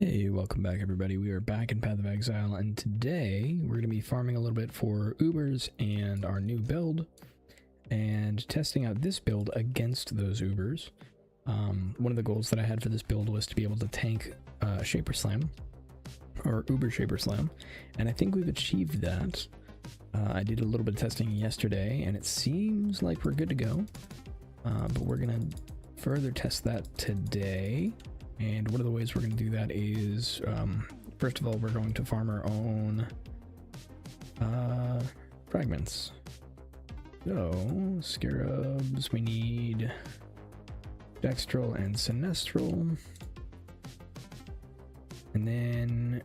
Hey, welcome back everybody. We are back in Path of Exile, and today we're going to be farming a little bit for Ubers and our new build, and testing out this build against those Ubers. One of the goals that I had for this build was to be able to tank Shaper Slam, or Uber Shaper Slam, and I think we've achieved that. I did a little bit of testing yesterday, and it seems like we're good to go, but we're going to further test that today. And one of the ways we're going to do that is, first of all, we're going to farm our own fragments. So, scarabs, we need dextral and sinestral. And then,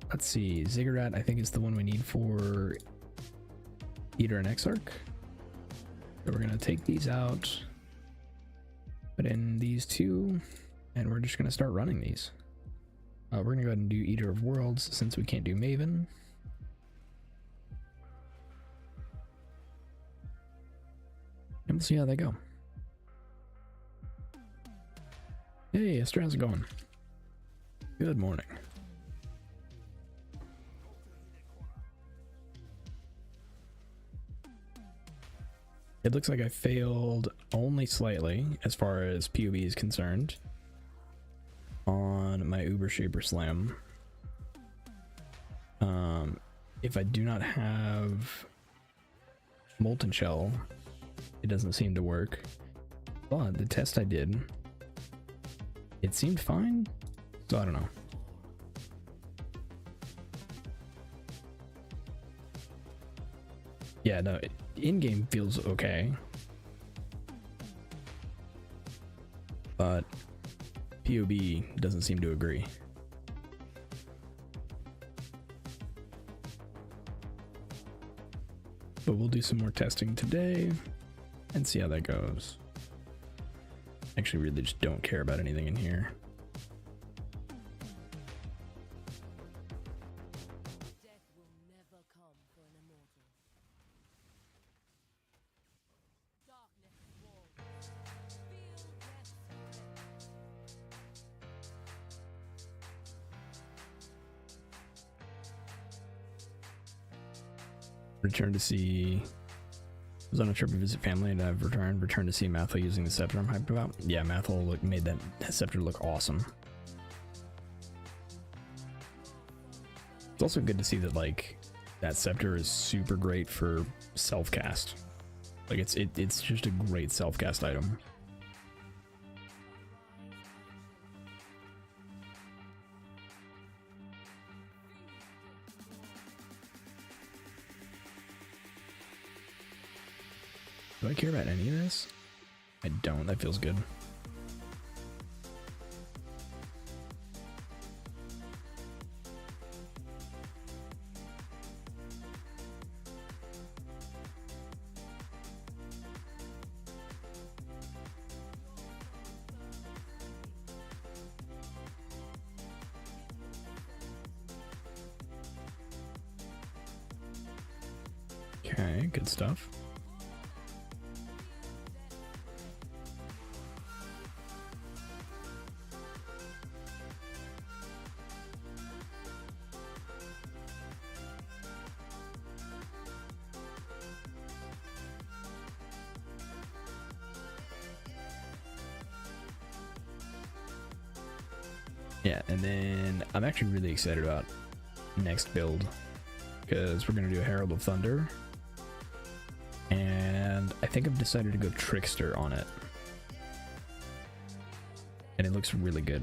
let's see, ziggurat I think is the one we need for Eater and Exarch. So we're going to take these out, put in these two. And we're just going to start running these. We're going to go ahead and do Eater of Worlds since we can't do Maven. And we'll see how they go. Hey, Esther, how's it going? Good morning. It looks like I failed only slightly as far as POB is concerned on my Uber Shaper Slam. If I do not have Molten Shell, it doesn't seem to work. But the test I did, it seemed fine, so I don't know. Yeah, no, in-game feels okay, but POB doesn't seem to agree. But we'll do some more testing today and see how that goes. Actually, really just don't care about anything in here. Returned to see, was on a trip to visit family, and I've returned to see Mathel using the scepter I'm hyped about. Yeah, Mathel made that scepter look awesome. It's also good to see that like that scepter is super great for self-cast. Like it's just a great self-cast item. Do I care about any of this? I don't. That feels good. Okay, good stuff. Yeah, and then I'm actually really excited about next build because we're going to do a Herald of Thunder, and I think I've decided to go Trickster on it, and it looks really good.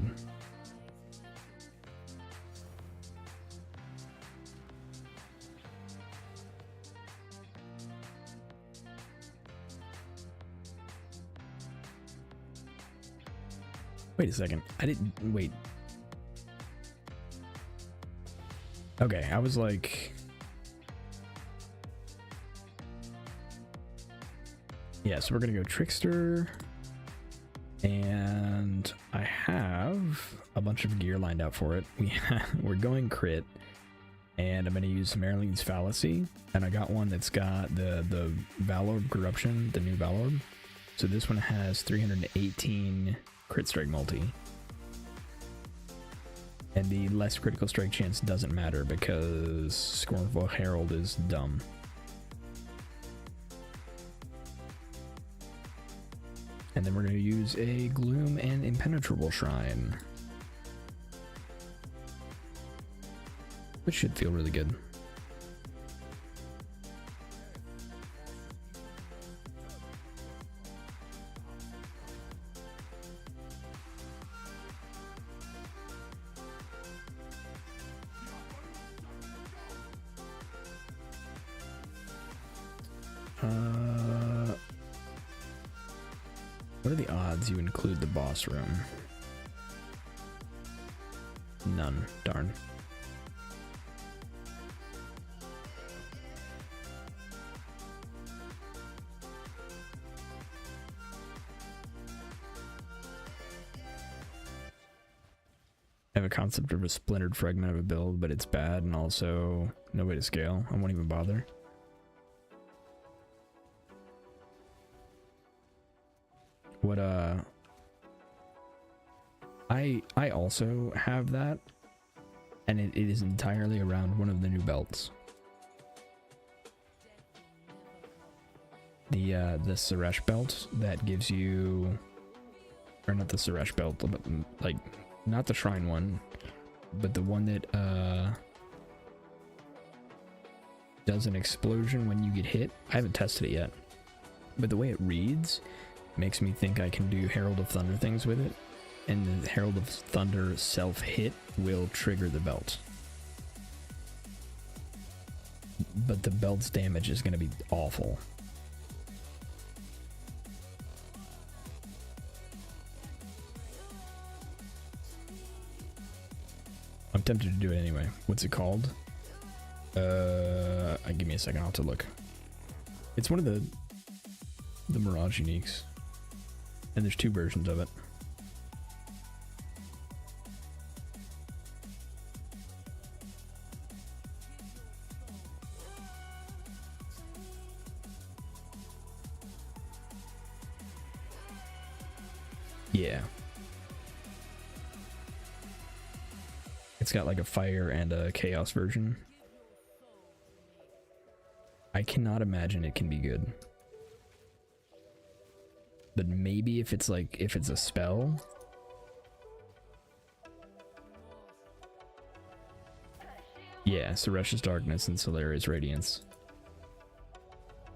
Wait a second, I didn't wait. Okay, I was like, yeah, so we're gonna go Trickster, and I have a bunch of gear lined out for it. We're going crit, and I'm gonna use Marilyn's Fallacy, and I got one that's got the Valorb Corruption, the new Valorb. So this one has 318 crit strike multi. And the less critical strike chance doesn't matter because Scornful Herald is dumb. And then we're going to use a Gloom and Impenetrable Shrine, which should feel really good. What are the odds you include the boss room? None. Darn. I have a concept of a splintered fragment of a build, but it's bad and also no way to scale. I won't even bother. What I also have that, and it is entirely around one of the new belts. The Suresh belt that gives you, or not the Suresh belt, but like not the shrine one, but the one that does an explosion when you get hit. I haven't tested it yet, but the way it reads makes me think I can do Herald of Thunder things with it, and the Herald of Thunder self-hit will trigger the belt. But the belt's damage is going to be awful. I'm tempted to do it anyway. What's it called? Give me a second, I'll have to look. It's one of the Mirage uniques. And there's two versions of it. Yeah. It's got like a fire and a chaos version. I cannot imagine it can be good. But maybe if it's like, if it's a spell. Yeah, Suresh's Darkness and Solaria's Radiance.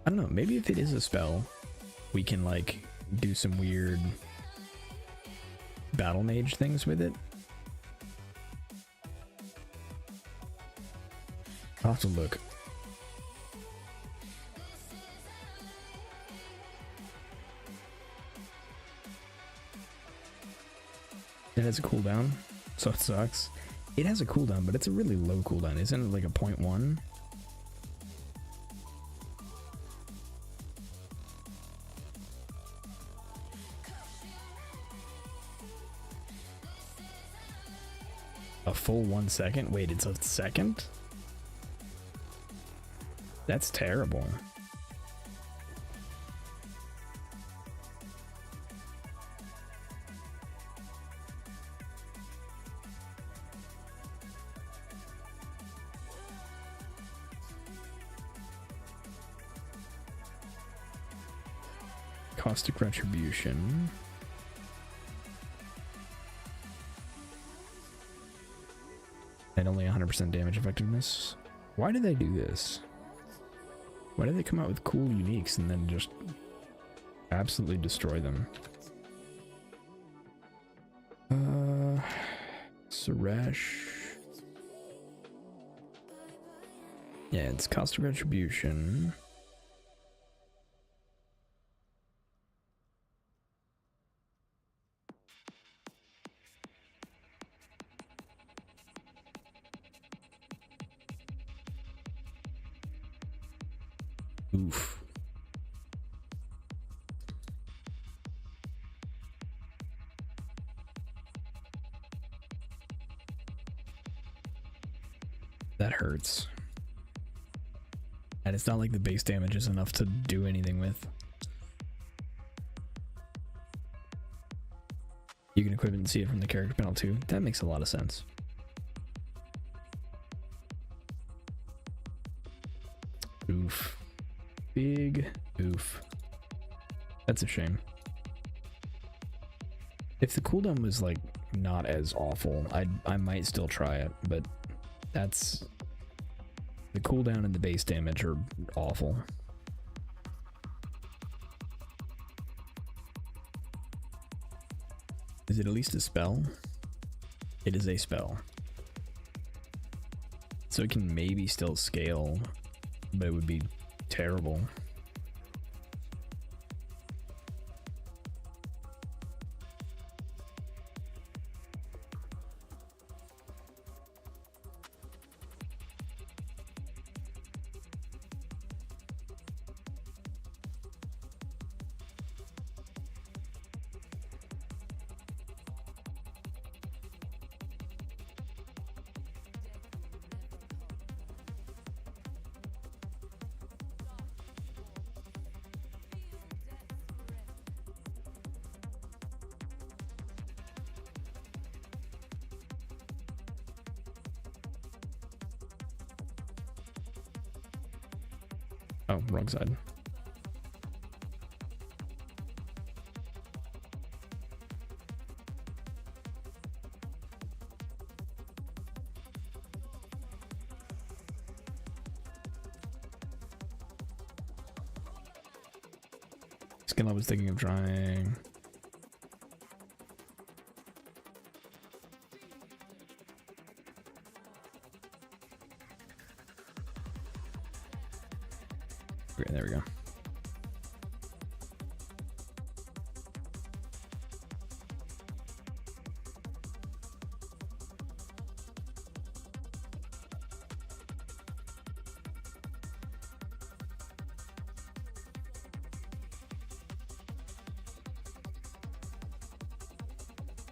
I don't know, maybe if it is a spell, we can like do some weird battle mage things with it. I'll have to look. It has a cooldown, so it sucks. It has a cooldown, but it's a really low cooldown. Isn't it like a 0.1? A full 1 second? Wait, it's a second? That's terrible. Caustic Retribution. And only 100% damage effectiveness. Why do they do this? Why do they come out with cool uniques and then just absolutely destroy them? Suresh. Yeah, it's Caustic Retribution. Oof. That hurts. And it's not like the base damage is enough to do anything with. You can equip it and see it from the character panel too. That makes a lot of sense. Oof. Big oof. That's a shame. If the cooldown was like not as awful, I might still try it, but that's the cooldown and the base damage are awful. Is it at least a spell? It is a spell. So it can maybe still scale, but it would be terrible. Oh, wrong side. Skin I was thinking of trying. Okay, there we go.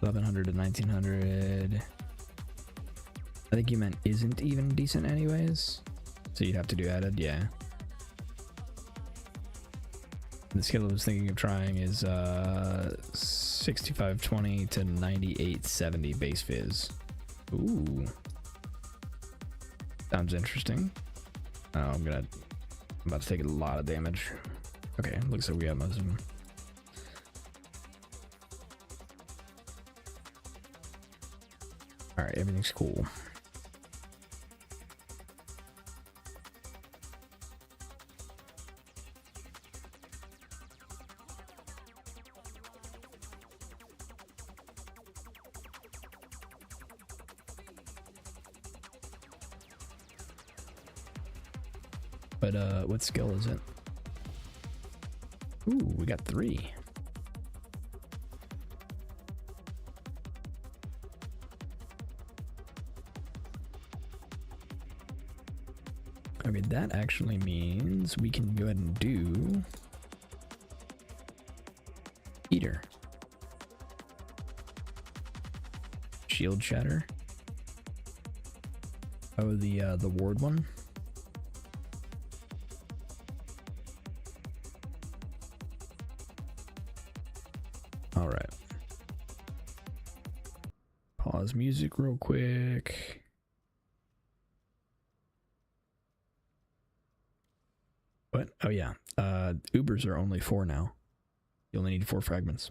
$1,100 to $1,900. I think you meant isn't even decent anyways. So you'd have to do added, yeah. The skill I was thinking of trying is 6520 to 9870 base Phys. Ooh. Sounds interesting. Oh, I'm about to take a lot of damage. Okay, looks like we got most of them. Alright, everything's cool. But what skill is it? Ooh, we got 3. Okay, that actually means we can go ahead and do Eater. Shield Shatter. Oh, the ward one. All right. Pause music real quick. What? Oh yeah. Ubers are only 4 now. You only need 4 fragments.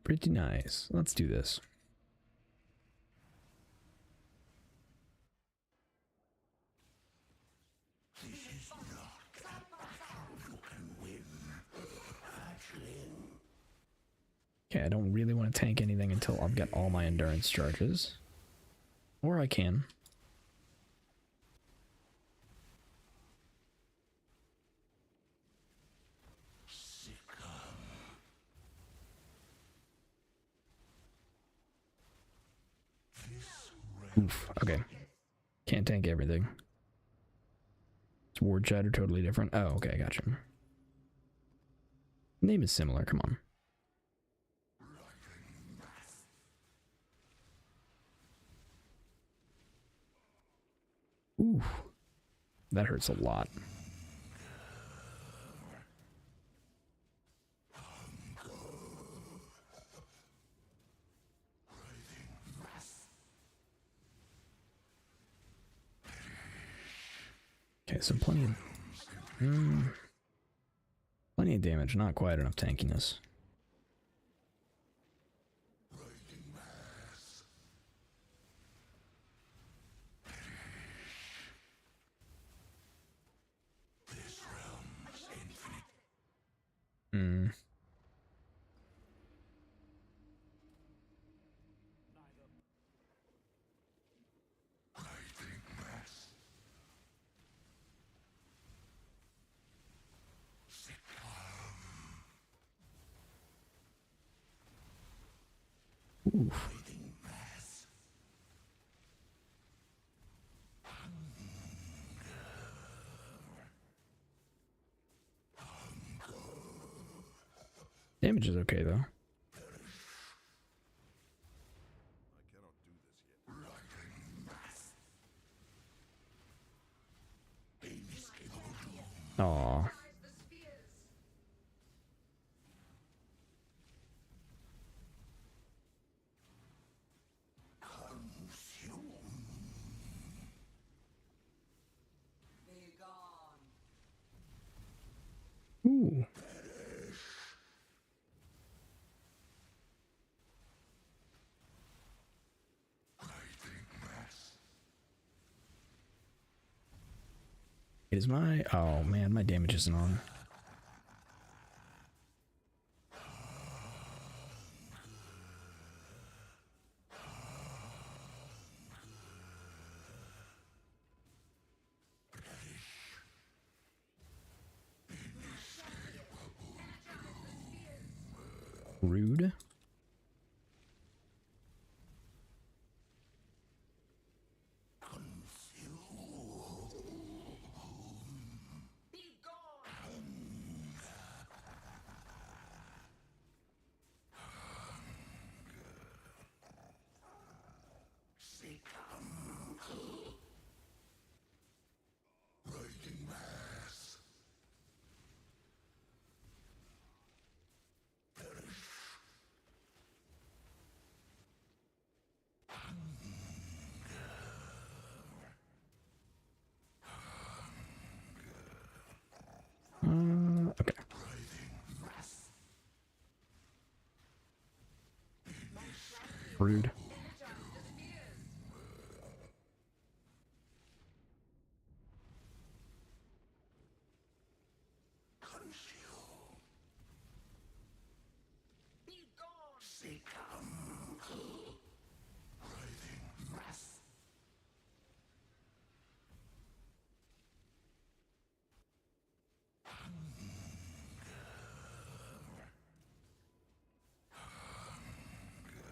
Pretty nice. Let's do this. Okay, I don't really want to tank anything until I've got all my endurance charges. Or I can. Oof, okay. Can't tank everything. It's ward shatter totally different. Oh, okay, I got you. Name is similar, come on. Ooh, that hurts a lot. Okay, so plenty of damage, not quite enough tankiness. Hmm. Oof. Damage is okay though. Aw. Ooh. Is my... Oh man, my damage isn't on. Rude. Okay. Rude.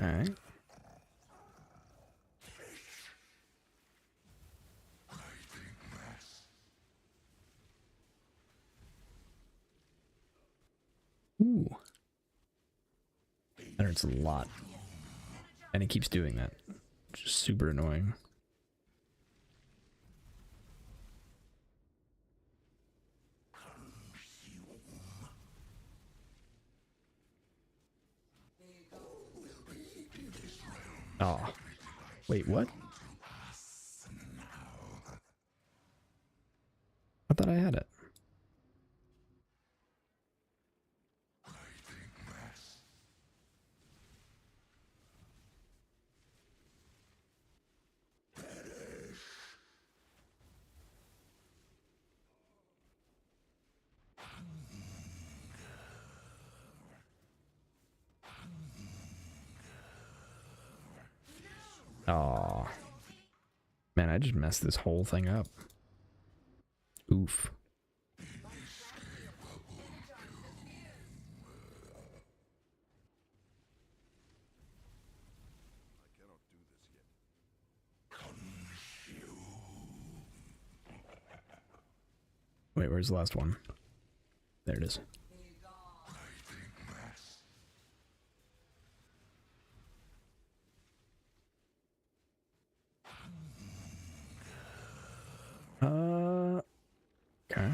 Alright. Ooh. That hurts a lot. And it keeps doing that. Just super annoying. Oh. Wait, what? I thought I had it. Oh. Man, I just messed this whole thing up. Oof. Wait, where's the last one? There it is. Okay.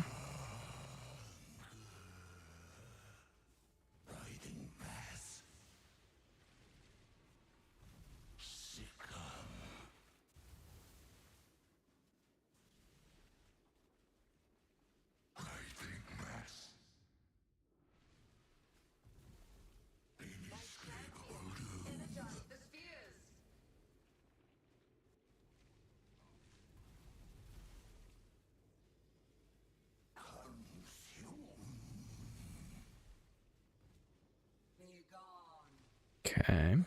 Okay.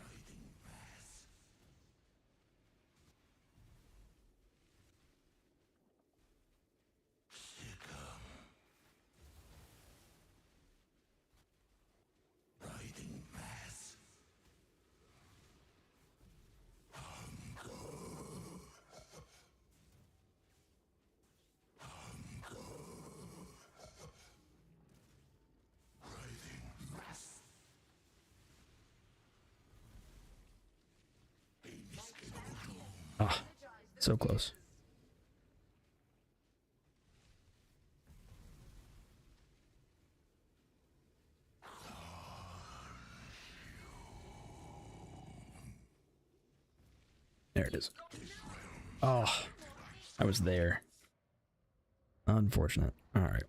Ah, so close. There it is. Oh, I was there. Unfortunate. All right.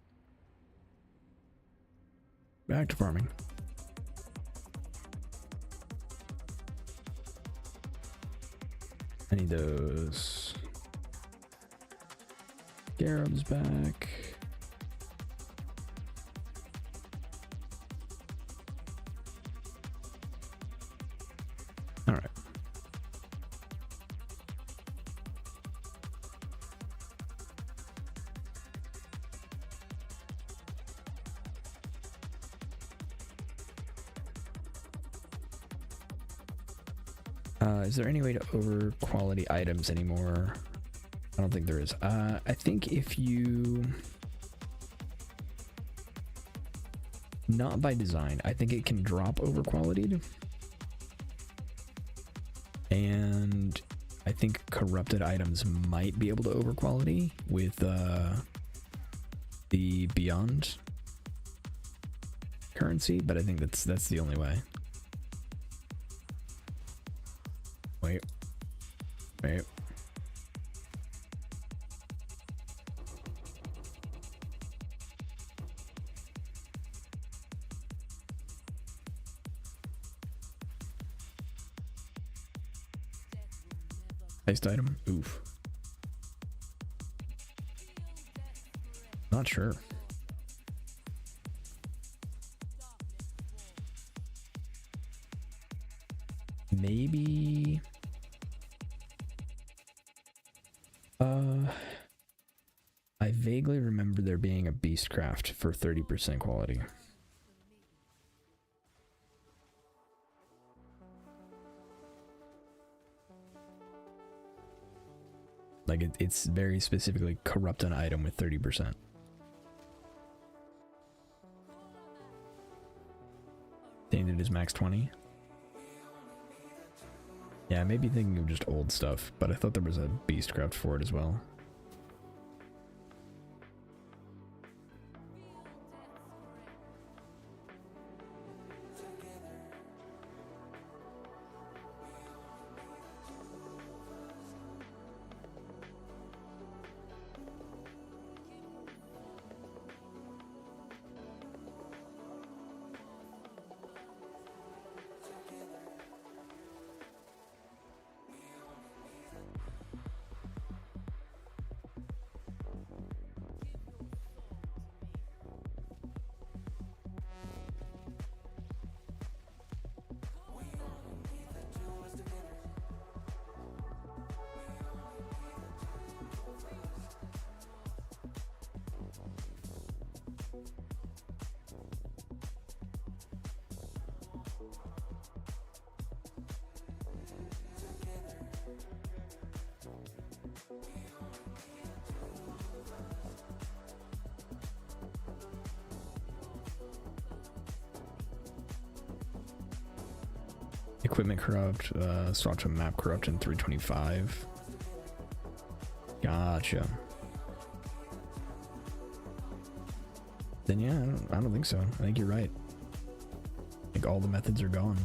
Back to farming. I need those scarabs back. All right. Is there any way to over quality items anymore? I don't think there is. I think if you... Not by design. I think it can drop over qualityed. And I think corrupted items might be able to over quality with the Beyond currency, but I think that's the only way. Wait. Iced item? Oof. Not sure. Maybe... I vaguely remember there being a Beastcraft for 30% quality. Like it's very specifically corrupt an item with 30%. Tainted is max 20. Yeah, I may be thinking of just old stuff, but I thought there was a Beastcraft for it as well. Equipment corrupt, swap to map corrupt in 325. Gotcha. Then yeah, I don't think so. I think you're right. I think all the methods are gone.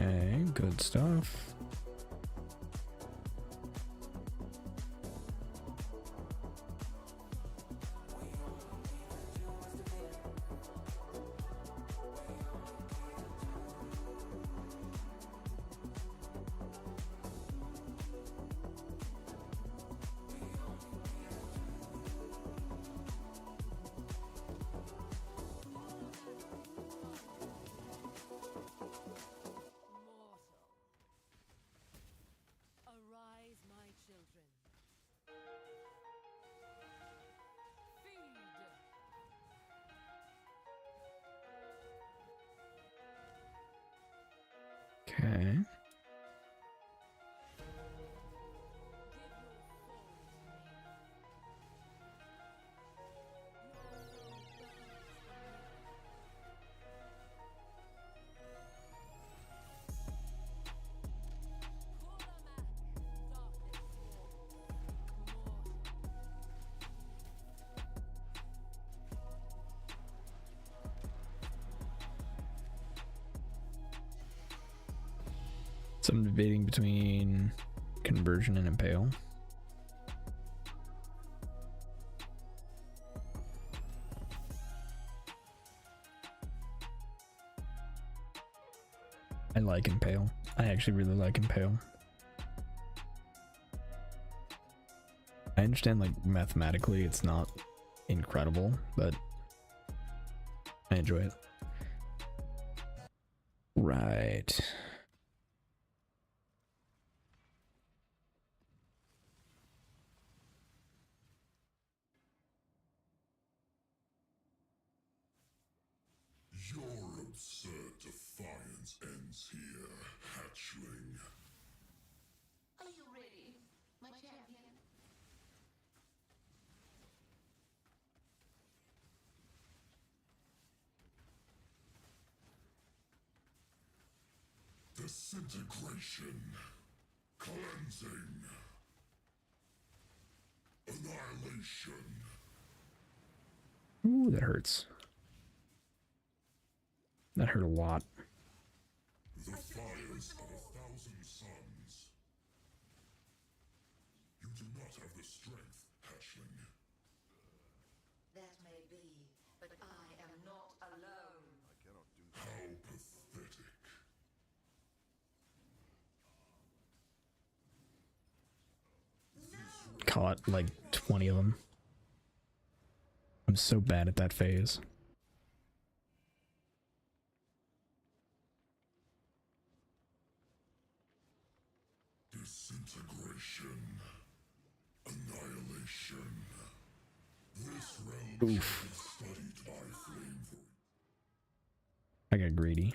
Okay, good stuff. Arise, my children. Feed. Okay. So I'm debating between conversion and impale. I like impale. I actually really like impale. I understand, like, mathematically it's not incredible, but I enjoy it. Right. Your absurd defiance ends here, hatchling. Are you ready, my champion? Disintegration. Cleansing. Annihilation. Ooh, that hurts. That hurt a lot. The fires of 1,000 suns. You do not have the strength, hatchling. That may be, but I am not alone. How pathetic. Caught like 20 of them. I'm so bad at that phase. Disintegration. Annihilation. This realm shall be studied by flame for I got greedy.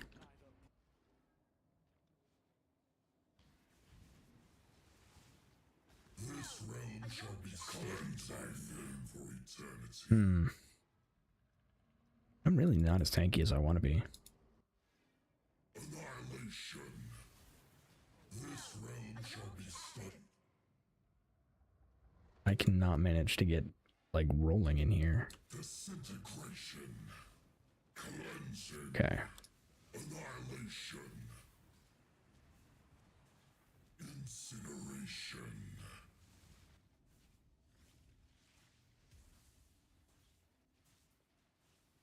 this realm shall be cleansed by flame for eternity. I'm really not as tanky as I want to be. Annihilation. This realm shall be studied. I cannot manage to get, like, rolling in here. Disintegration. Cleansing. Okay. Annihilation. Incineration.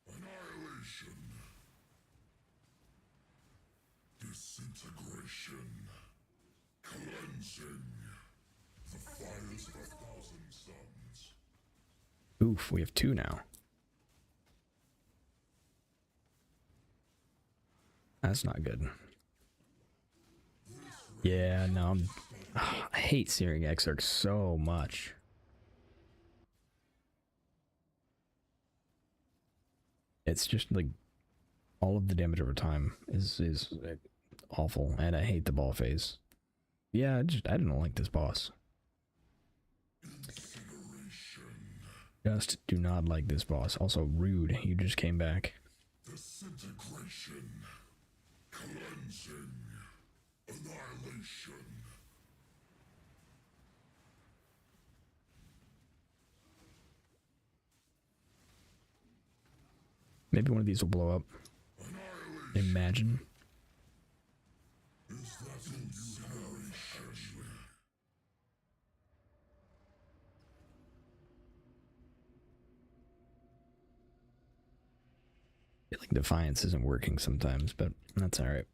Annihilation. Disintegration. Cleansing. The fires of 1,000 suns. Oof, we have 2 now. That's not good. Yeah, no, I hate Searing Exarch so much. It's just like all of the damage over time is awful, and I hate the ball phase. Yeah, I don't like this boss. Just do not like this boss. Also, rude. You just came back. Disintegration. Cleansing. Annihilation. Maybe one of these will blow up. Imagine. Is that all you have, Ashley? I feel like Defiance isn't working sometimes, but that's alright.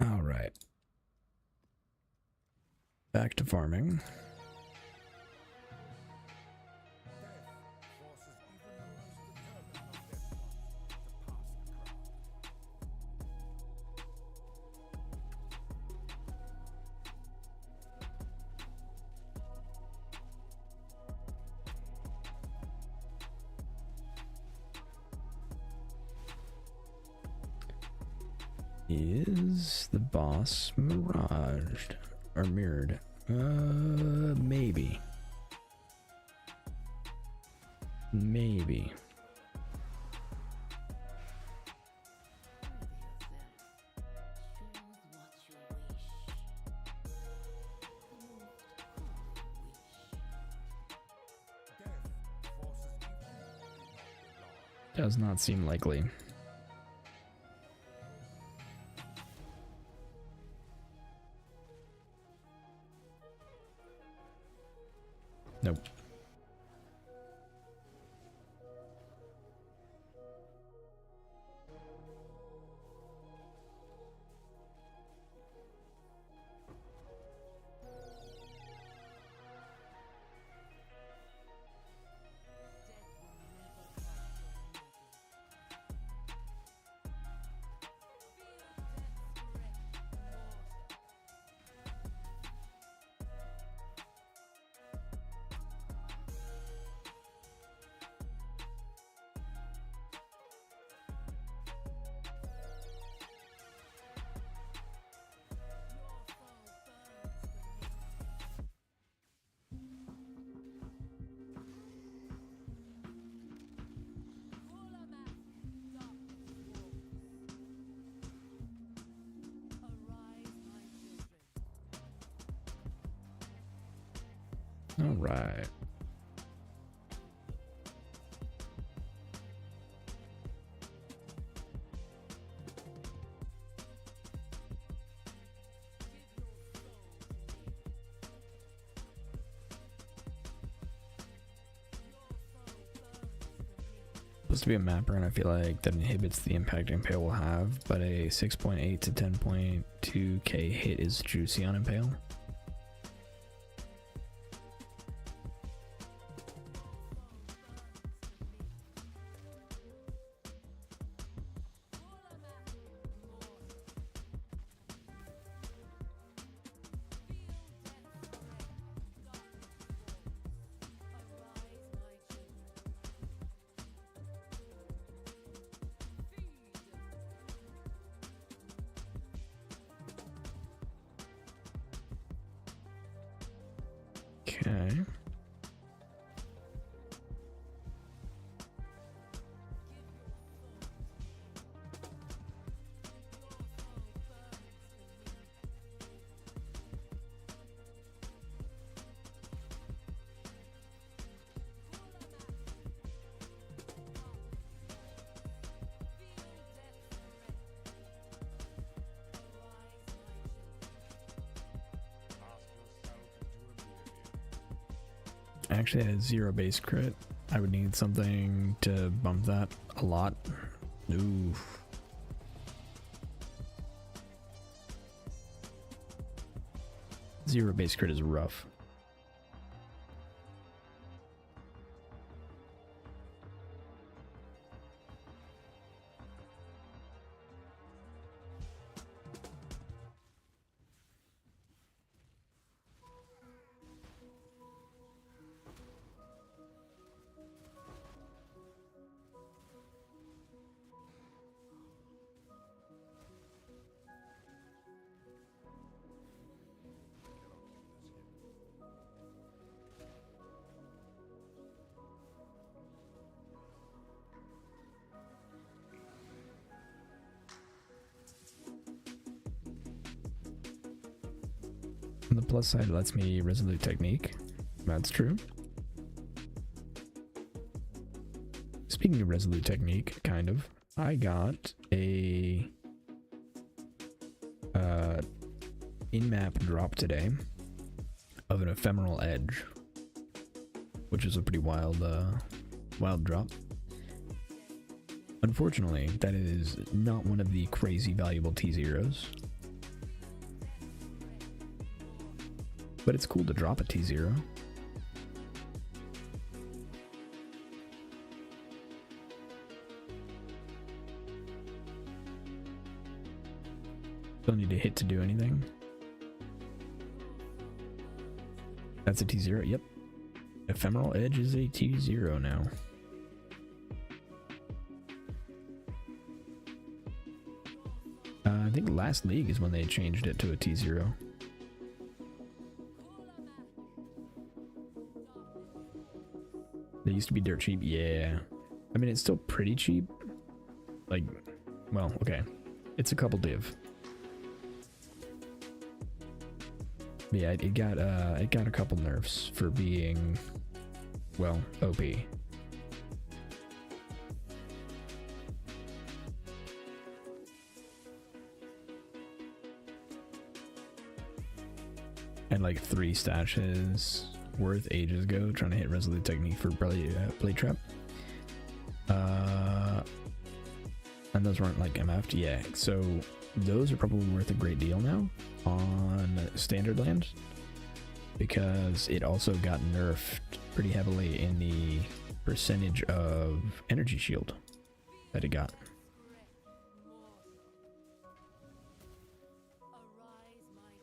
Alright. Back to farming. Is the boss miraged or mirrored? Maybe. Maybe. Does not seem likely. Nope. All right. Supposed to be a mapper, and I feel like that inhibits the impact Impale will have, but a 6.8 to 10.2k hit is juicy on Impale. Okay. Actually, at a 0 base crit, I would need something to bump that a lot. Oof. Zero base crit is rough. On the plus side, it lets me resolute technique. That's true. speaking of Resolute Technique, kind of, I got a in-map drop today of an ephemeral edge, which is a pretty wild drop. Unfortunately, that is not one of the crazy valuable T0s. But it's cool to drop a T0. Don't need to hit to do anything. That's a T0, yep. Ephemeral Edge is a T0 now. I think last league is when they changed it to a T0. They used to be dirt cheap, yeah. I mean, it's still pretty cheap. Like, well, okay. It's a couple div. Yeah, it got a couple nerfs for being, well, OP. And like 3 stashes worth ages ago trying to hit Resolute Technique for Blade Trap. And those weren't like MF'd, yeah. So those are probably worth a great deal now on Standard Land, because it also got nerfed pretty heavily in the percentage of energy shield that it got.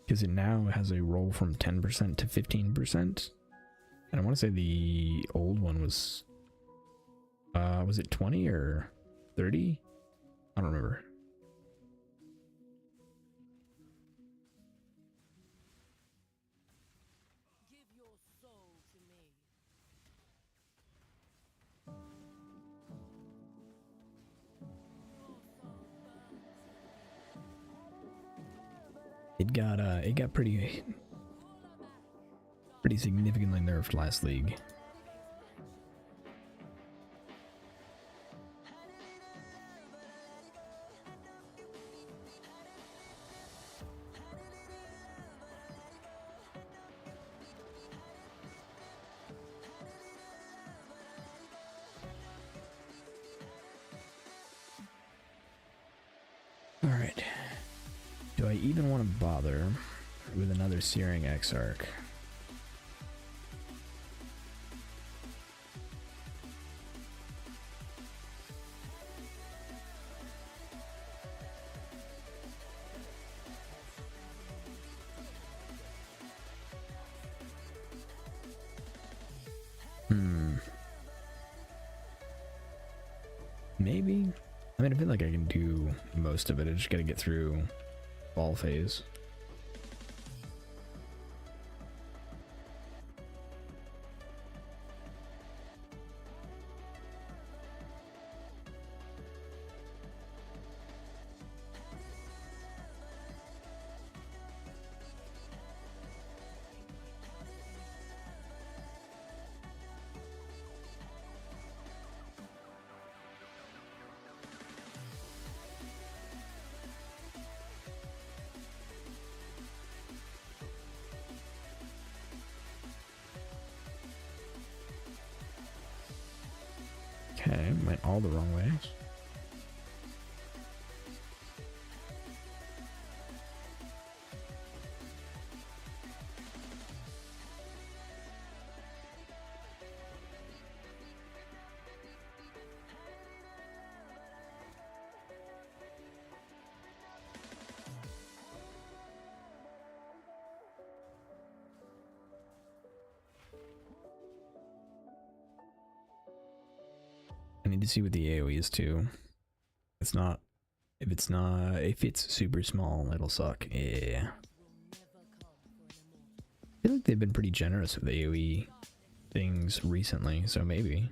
Because it now has a roll from 10% to 15%. And I want to say the old one was it 20 or 30? I don't remember. Give your soul to me. It got pretty significantly nerfed last league. All right. Do I even want to bother with another Searing Exarch? Maybe. I mean, I feel like I can do most of it. I just gotta get through fall phase. Okay, went all the wrong ways. I need to see what the AoE is too. If it's super small, it'll suck. Yeah. I feel like they've been pretty generous with AoE things recently, so maybe.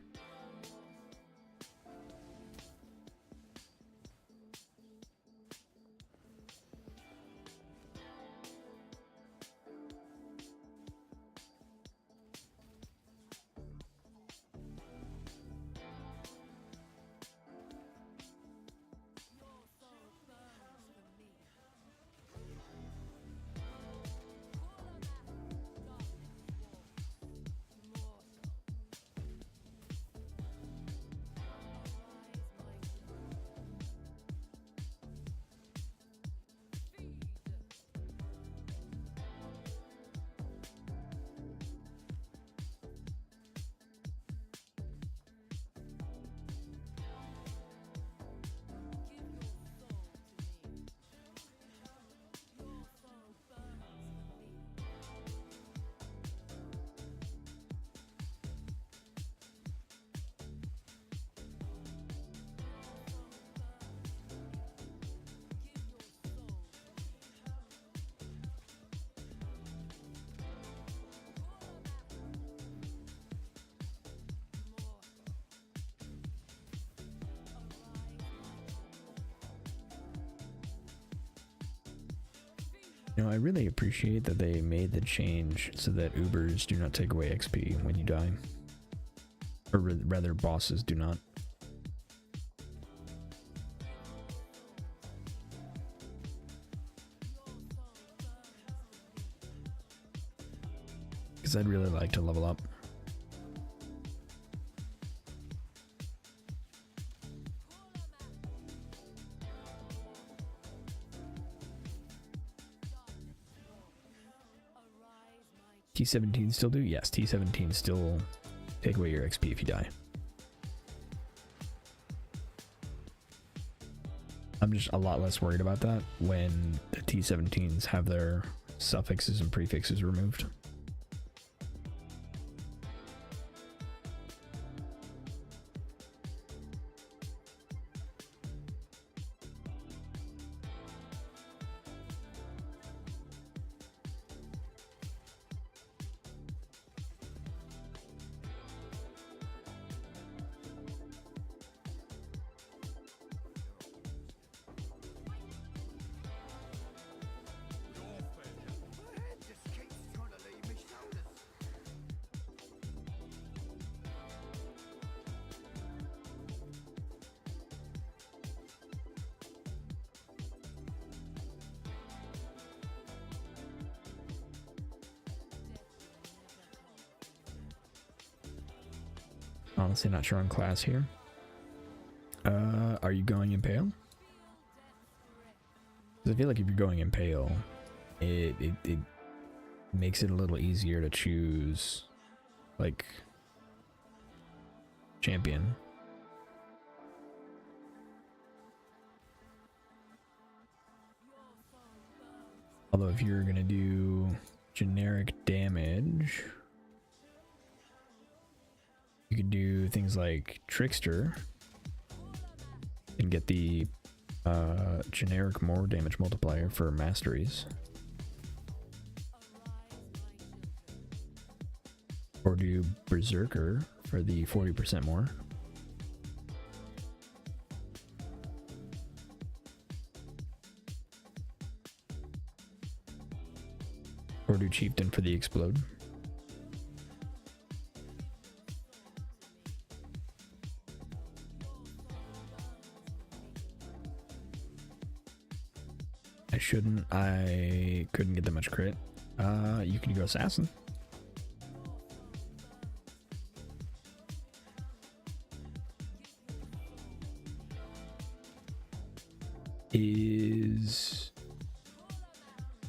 You know, I really appreciate that they made the change so that Ubers do not take away XP when you die. Or rather, bosses do not. Because I'd really like to level up. T17 still do? Yes, T17 still take away your XP if you die. I'm just a lot less worried about that when the T17s have their suffixes and prefixes removed. Honestly, not sure on class here. Are you going Impale? Because I feel like if you're going Impale, it makes it a little easier to choose, like, champion. Although if you're gonna do generic damage, you could do things like Trickster and get the generic more damage multiplier for masteries. Or do Berserker for the 40% more. Or do Chieftain for the explode. I couldn't get that much crit. You can go Assassin.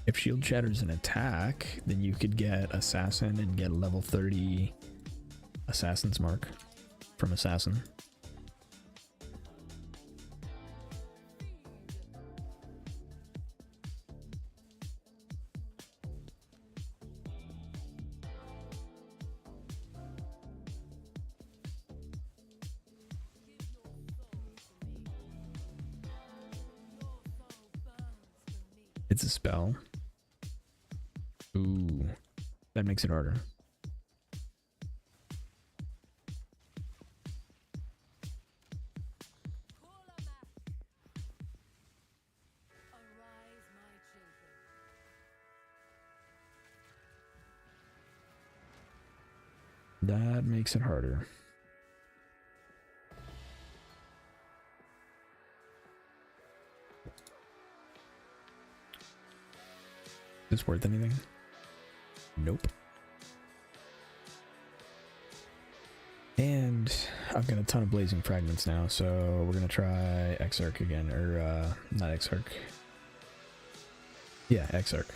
If shield shatters an attack, then you could get Assassin and get level 30 Assassin's Mark from Assassin. It's a spell. Ooh, that makes it harder. That makes it harder. Is this worth anything? Nope. And I've got a ton of blazing fragments now, so we're gonna try Exarch again, or not Exarch. Yeah, Exarch.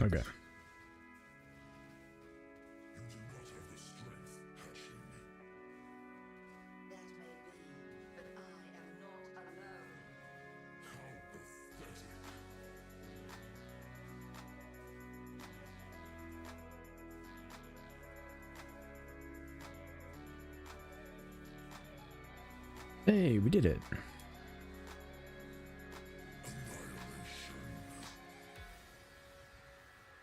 Okay. That may be, but I am not alone. Hey, we did it.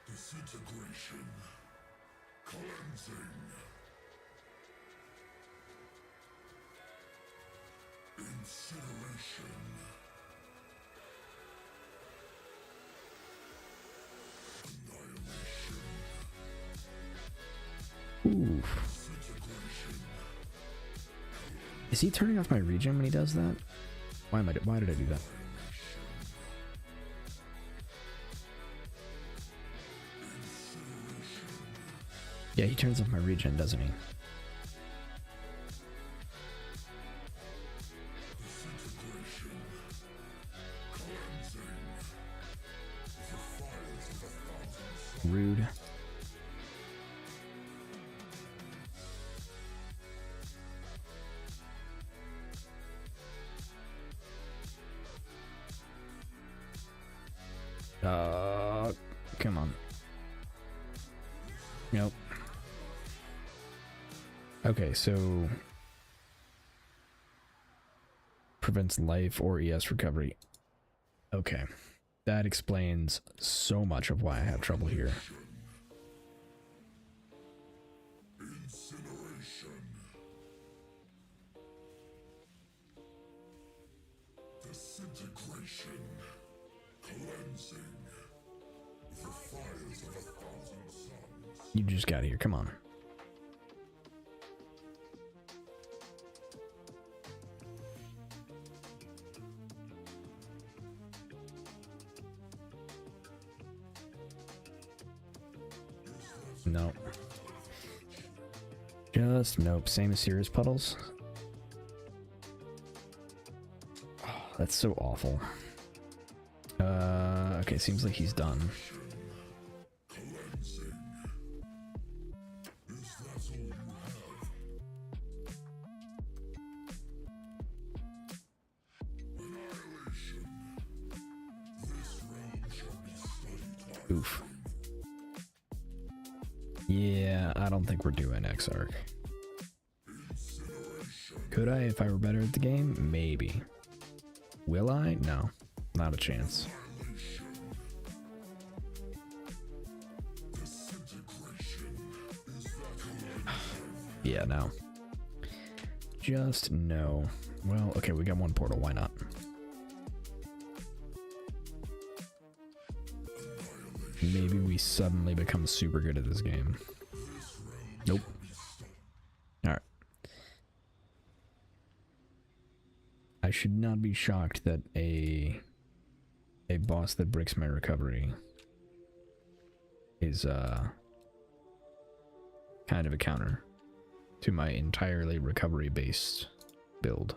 Disintegration. Cleansing. Incineration. Ooh. Is he turning off my regen when he does that? Why did I do that? Yeah, he turns off my regen, doesn't he? Rude. Come on. Nope. Okay, so prevents life or ES recovery. Okay. That explains so much of why I have trouble here. Incineration. Disintegration. Cleansing. The fires of 1,000 suns. You just got here. Come on. Nope. Just nope. Same as Sirius puddles. Oh, that's so awful. Okay, seems like he's done. Cleansing. Is that all you have? Annihilation. This realm shall be studied by Oof. Yeah, I don't think we're doing X-Arc. Could I if I were better at the game? Maybe. Will I? No. Not a chance. Yeah, no. Just no. Well, okay, we got one portal. Why not? Maybe we suddenly become super good at this game. Nope. Alright. I should not be shocked that a boss that breaks my recovery is kind of a counter to my entirely recovery based build.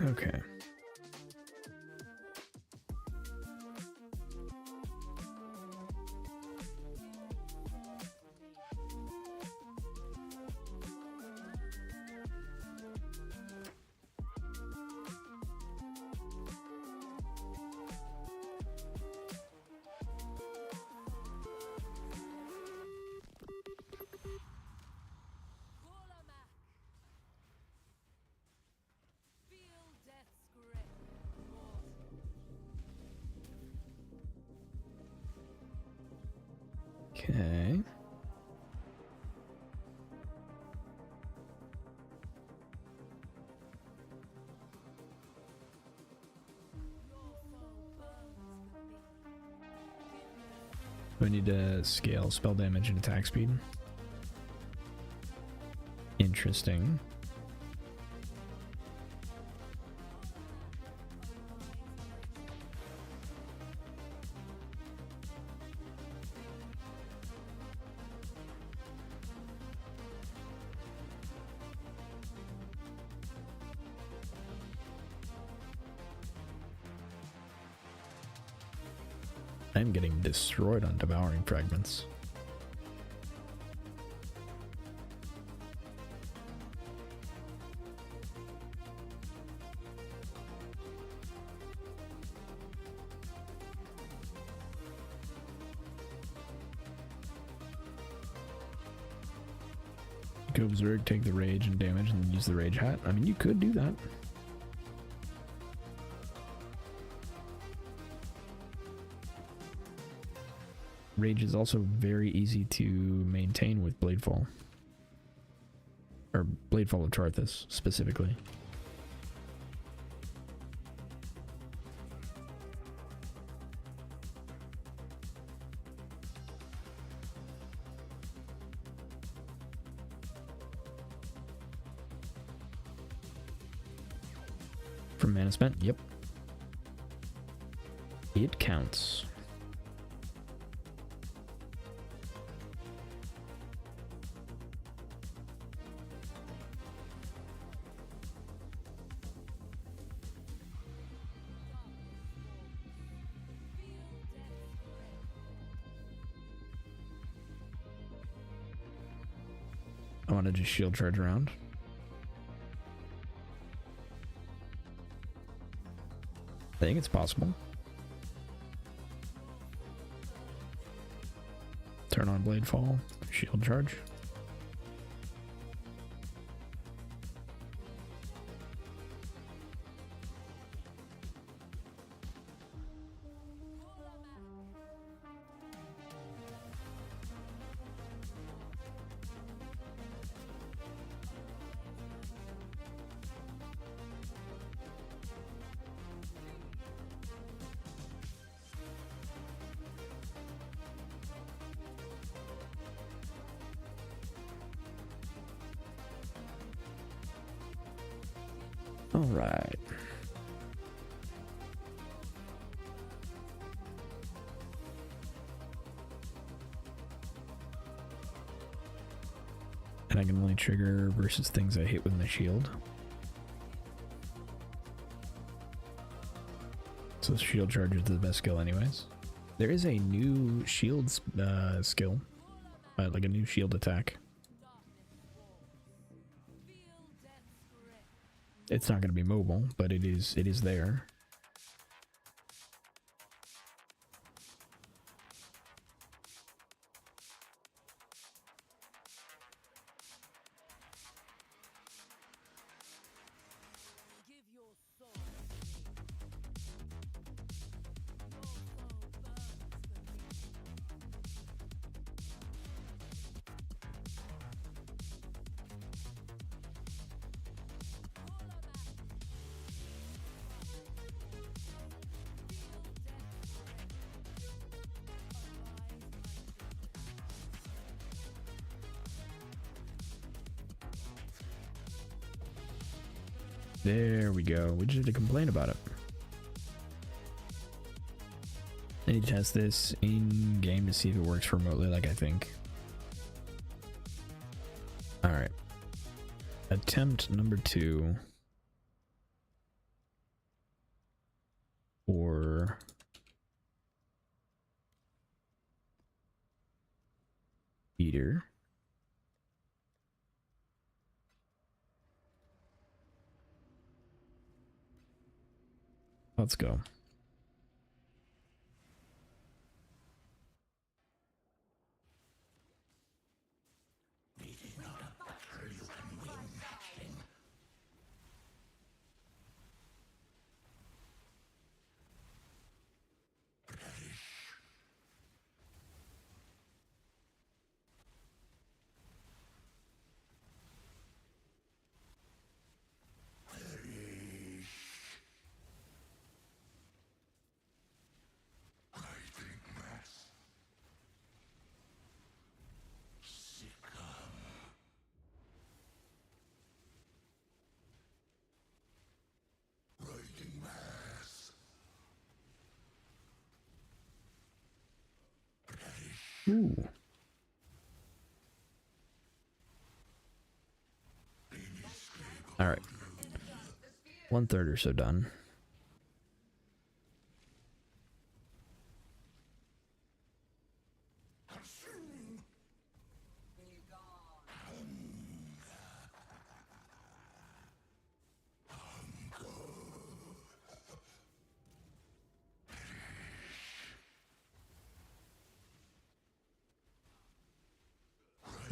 Okay. Feel death's grip, mortal. Okay. Your soul burns for me. Do I need to scale spell damage and attack speed? Interesting. I'm getting destroyed on devouring fragments. Go Berserk, take the rage and damage, and use the rage hat. I mean, you could do that. Rage is also very easy to maintain with Bladefall. Or Bladefall of Charthus, specifically. From mana spent? Yep. It counts. I want to just shield charge around. I think it's possible. Turn on Bladefall, shield charge. All right. And I can only trigger versus things I hit with my shield. So shield charge is the best skill anyways. There is a new shield skill. Like a new shield attack. It's not going to be mobile, but it is there. Give your soul to me. Your soul burns for me. There we go. We just had to complain about it. I need to test this in game to see if it works remotely like I think. Alright. Attempt number 2. Let's go. Ooh. All right. 1/3 or so done.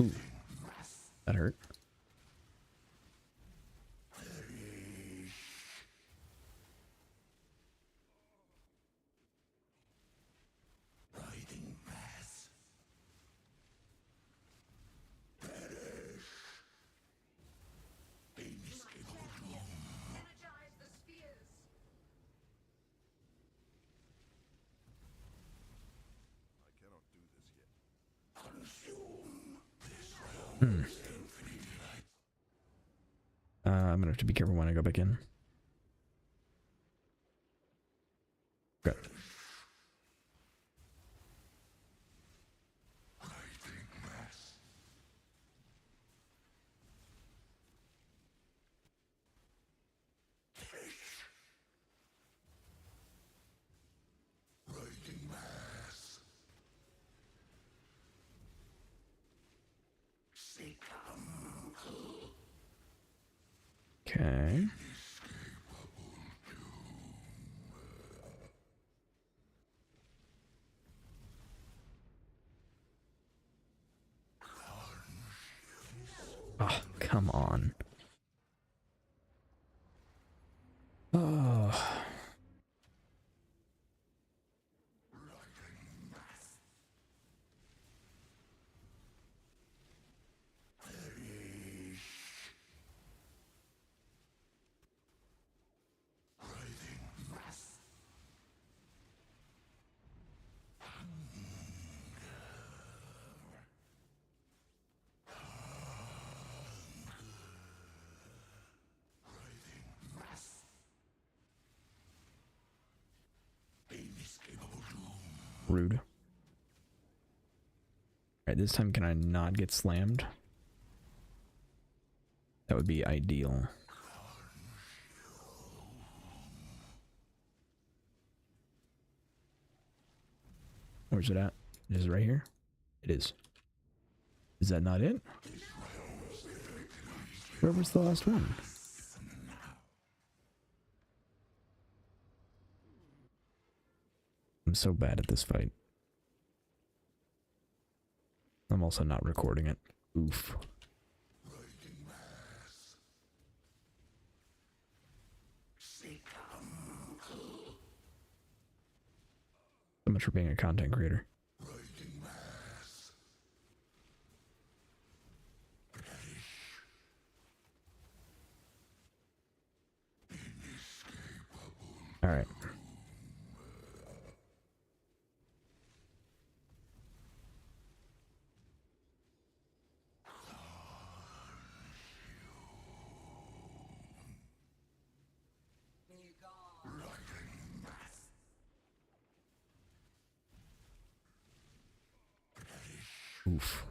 Ooh. That hurt. Energize the spheres. I'm gonna have to be careful when I go back in. Okay. Okay. Oh, come on. Oh. Rude. Alright, this time can I not get slammed? That would be ideal. Where's it at? Is it right here? It is. Is that not it? Where was the last one? I'm so bad at this fight. I'm also not recording it. Oof. So much for being a content creator. All right. Oof.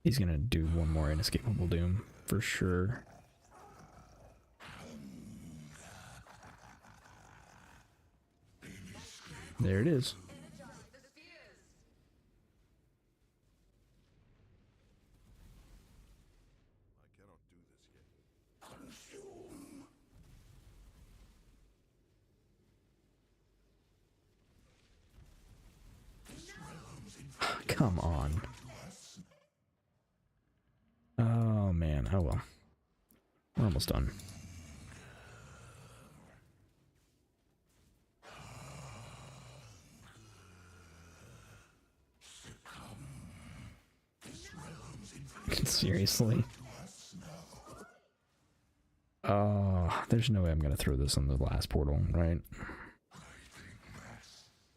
He's gonna do one more inescapable doom for sure. There it is. I cannot do this yet. Come on. Oh man, oh well. We're almost done. Seriously? Oh, there's no way I'm gonna throw this on the last portal, right?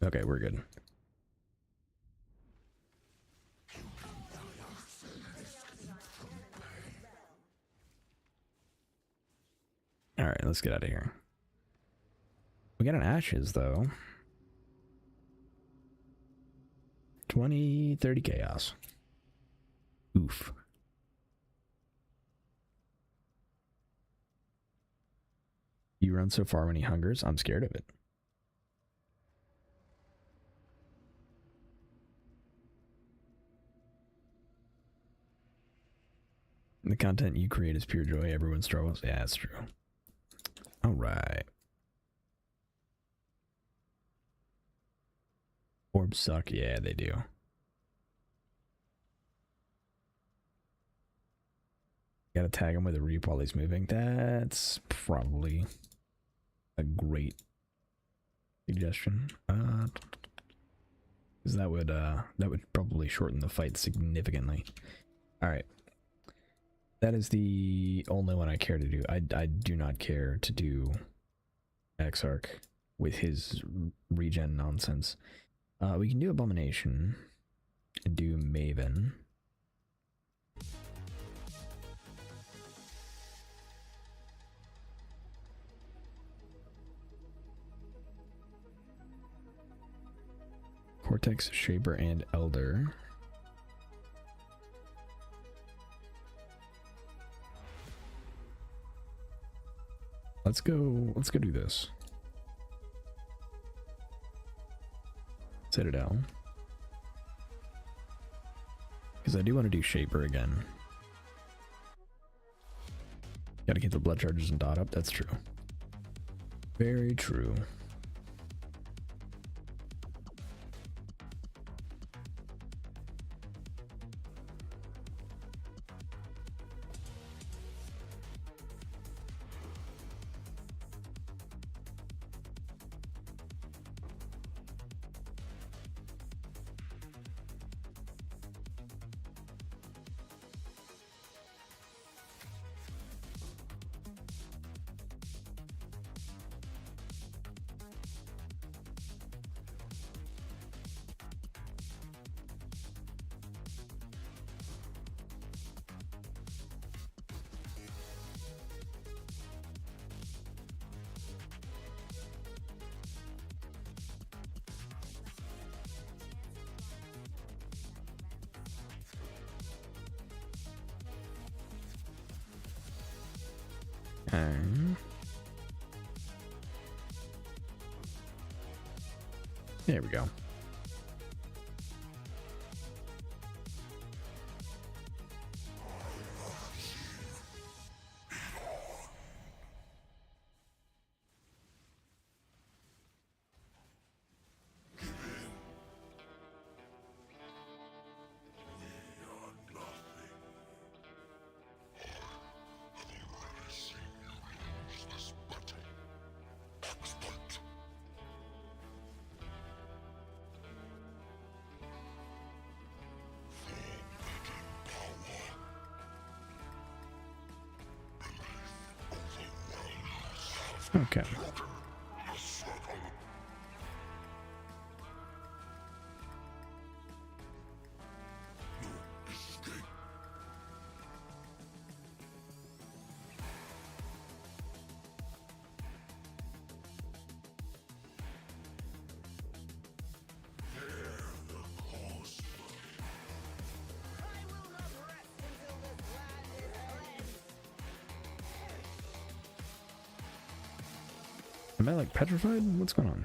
Okay, we're good. Alright, let's get out of here. We got an Ashes, though. 30 chaos. Oof. You run so far when he hungers, I'm scared of it. The content you create is pure joy, everyone struggles. Yeah, that's true. Alright. Orbs suck, yeah, they do. Gotta tag him with a reap while he's moving. That's probably a great suggestion. Because that would probably shorten the fight significantly. Alright. That is the only one I care to do. I do not care to do Exarch with his regen nonsense. We can do Abomination and do Maven. Cortex, Shaper, and Elder. Let's go do this. Citadel. Because I do want to do Shaper again. Gotta get the blood charges and DoT up, that's true. Very true. There we go. Okay. Am I like petrified? What's going on?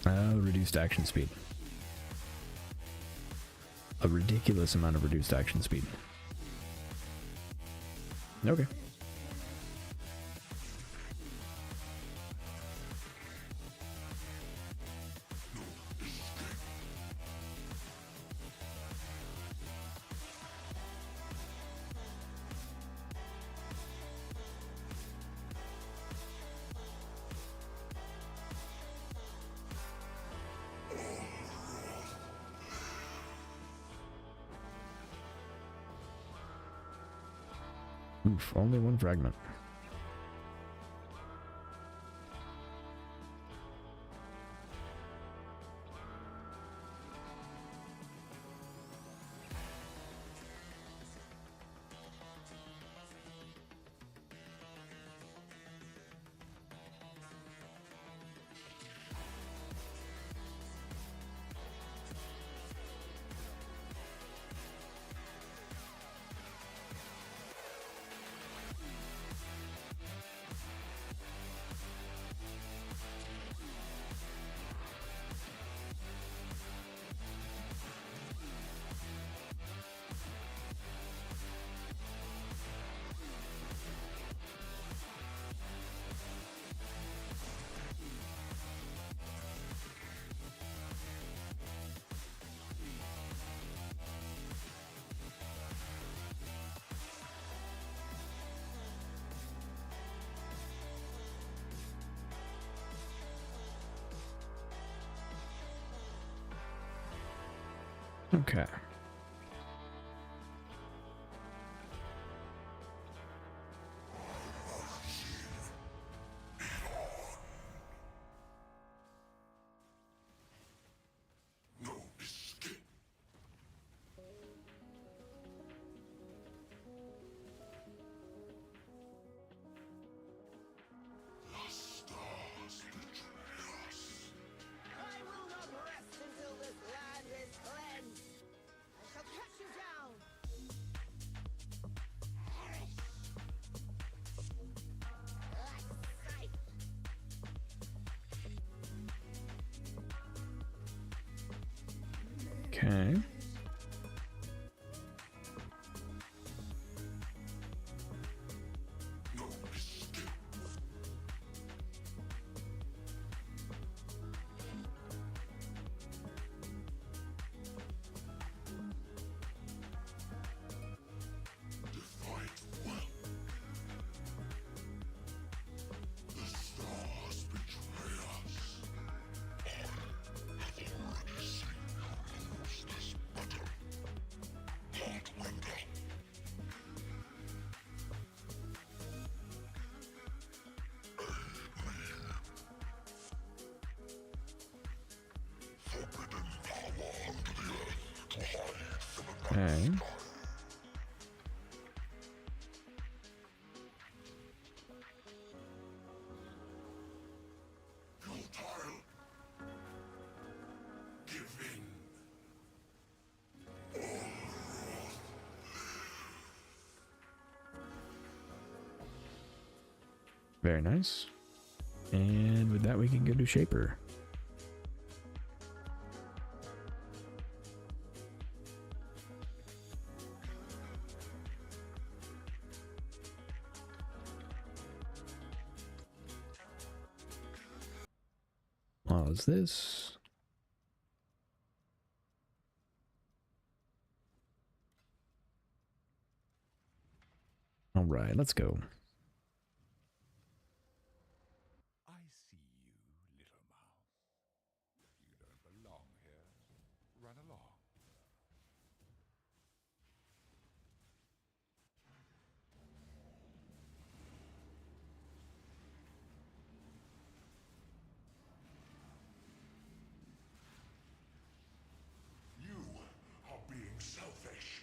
Reduced action speed. A ridiculous amount of reduced action speed. Okay. Oof, only one fragment. Okay. No escape. The stars betray us. I will not rest until this land is cleansed. I shall cut you down. Like sight. Okay. No escape. Fight well. The stars betray us. I have already seen you lose this battle. Not render. Forbidden power under the earth to hide from the Okay. night sky. Futile. Give in. Very nice. And with that, we can go to Shaper. Pause this. All right, let's go. I see you, little mouse. You don't belong here. Run along. You are being selfish.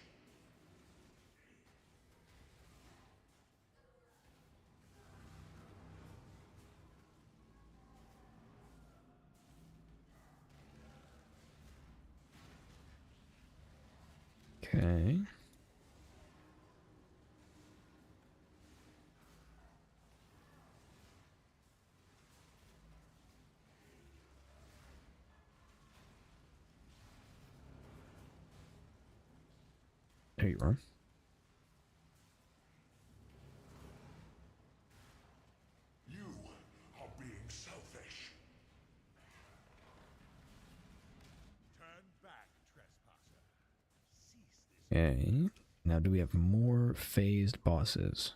Okay. There you are. You are being selfish. Turn back, trespasser. Cease this. Okay. Now, do we have more phased bosses?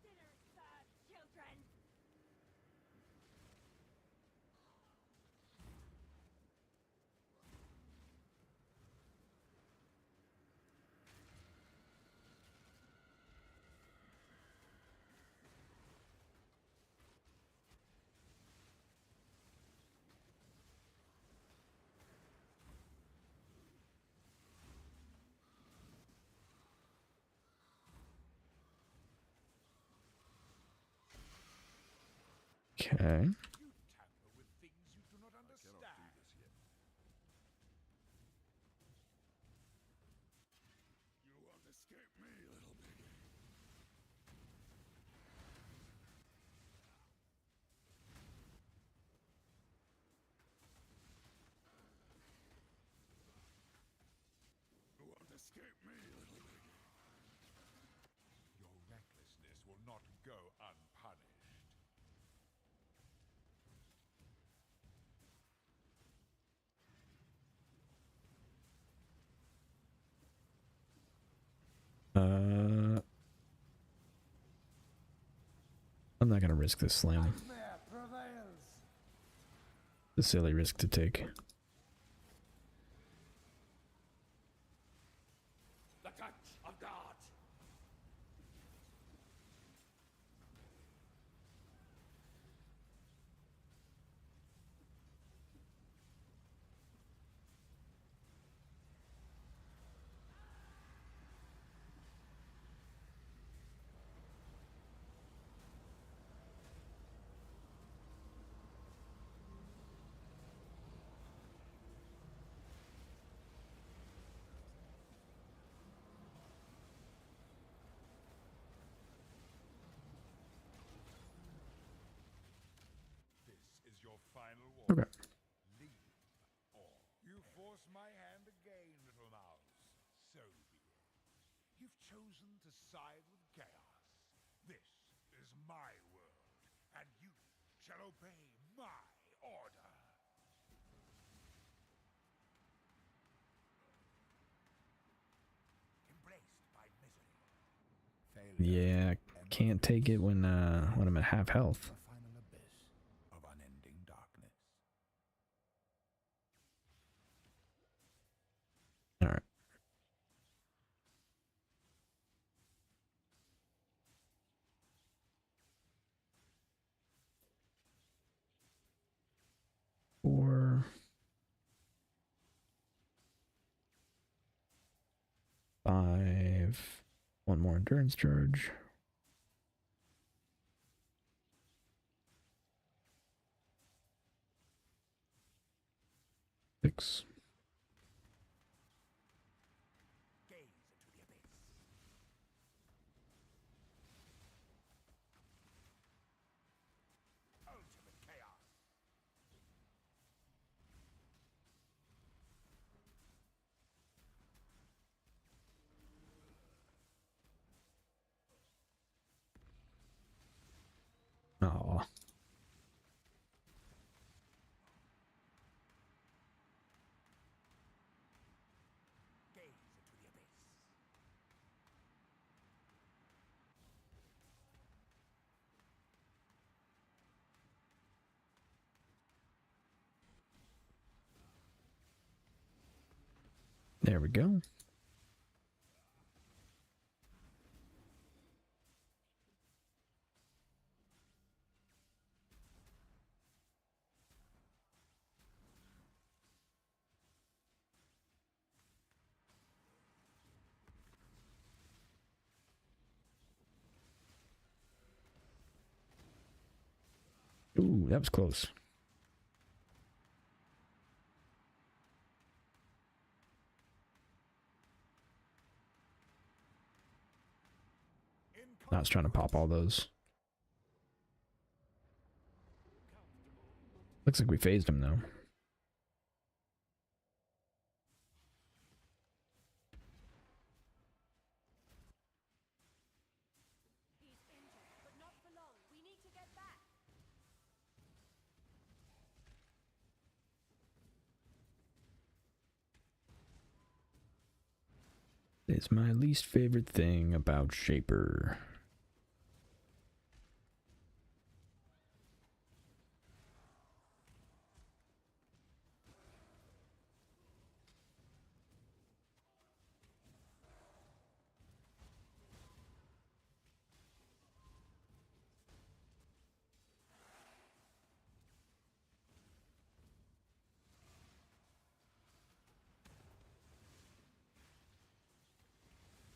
Dinner served, children. Okay. You tamper with things you do not understand. You won't escape me, little piggy. You won't escape me, little piggy. Your recklessness will not go unpunished. I'm not gonna risk this slam. Nightmare prevails. It's a silly risk to take. The touch of God. This is your final war. Okay. Leave, or you force my hand again, little mouse. So be it. You've chosen to side with chaos. This is my world, and you shall obey my order. Embraced by misery. Yeah, can't take it when I'm at half health. The final abyss of unending darkness. All right. Four. 5. One more endurance charge. 6. Gaze into the abyss. Ultimate chaos. Oh. Gaze into the abyss. There we go. Ooh, that was close. I was trying to pop all those. Looks like we phased him though. He's injured, but not for long. We need to get back. It's my least favorite thing about Shaper.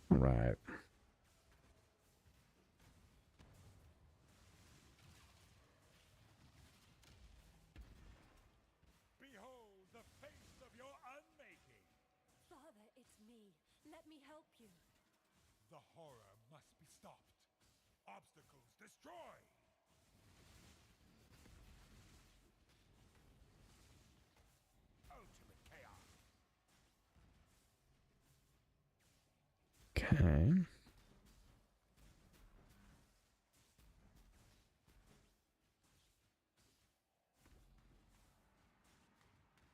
Right. Behold the face of your unmaking. Father, it's me. Let me help you. The horror must be stopped. Obstacles destroyed. Ultimate chaos. Okay.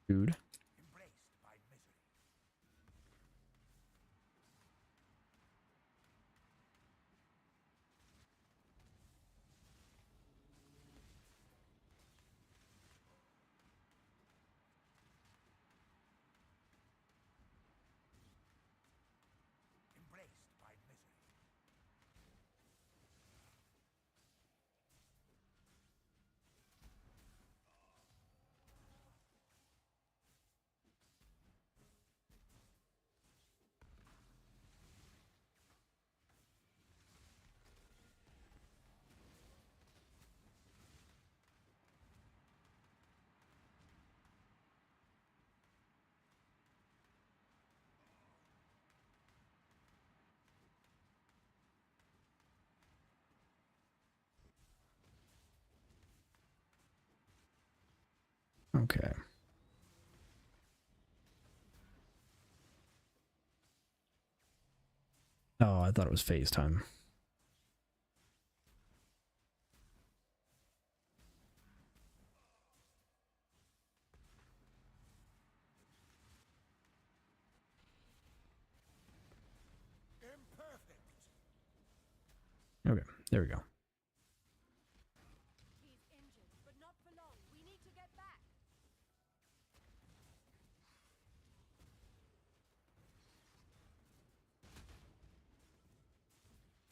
Dude. Embraced by misery. Embraced by misery. Okay. Oh, I thought it was FaceTime. Imperfect. Okay, there we go. He's injured, but not for long. We need to get back.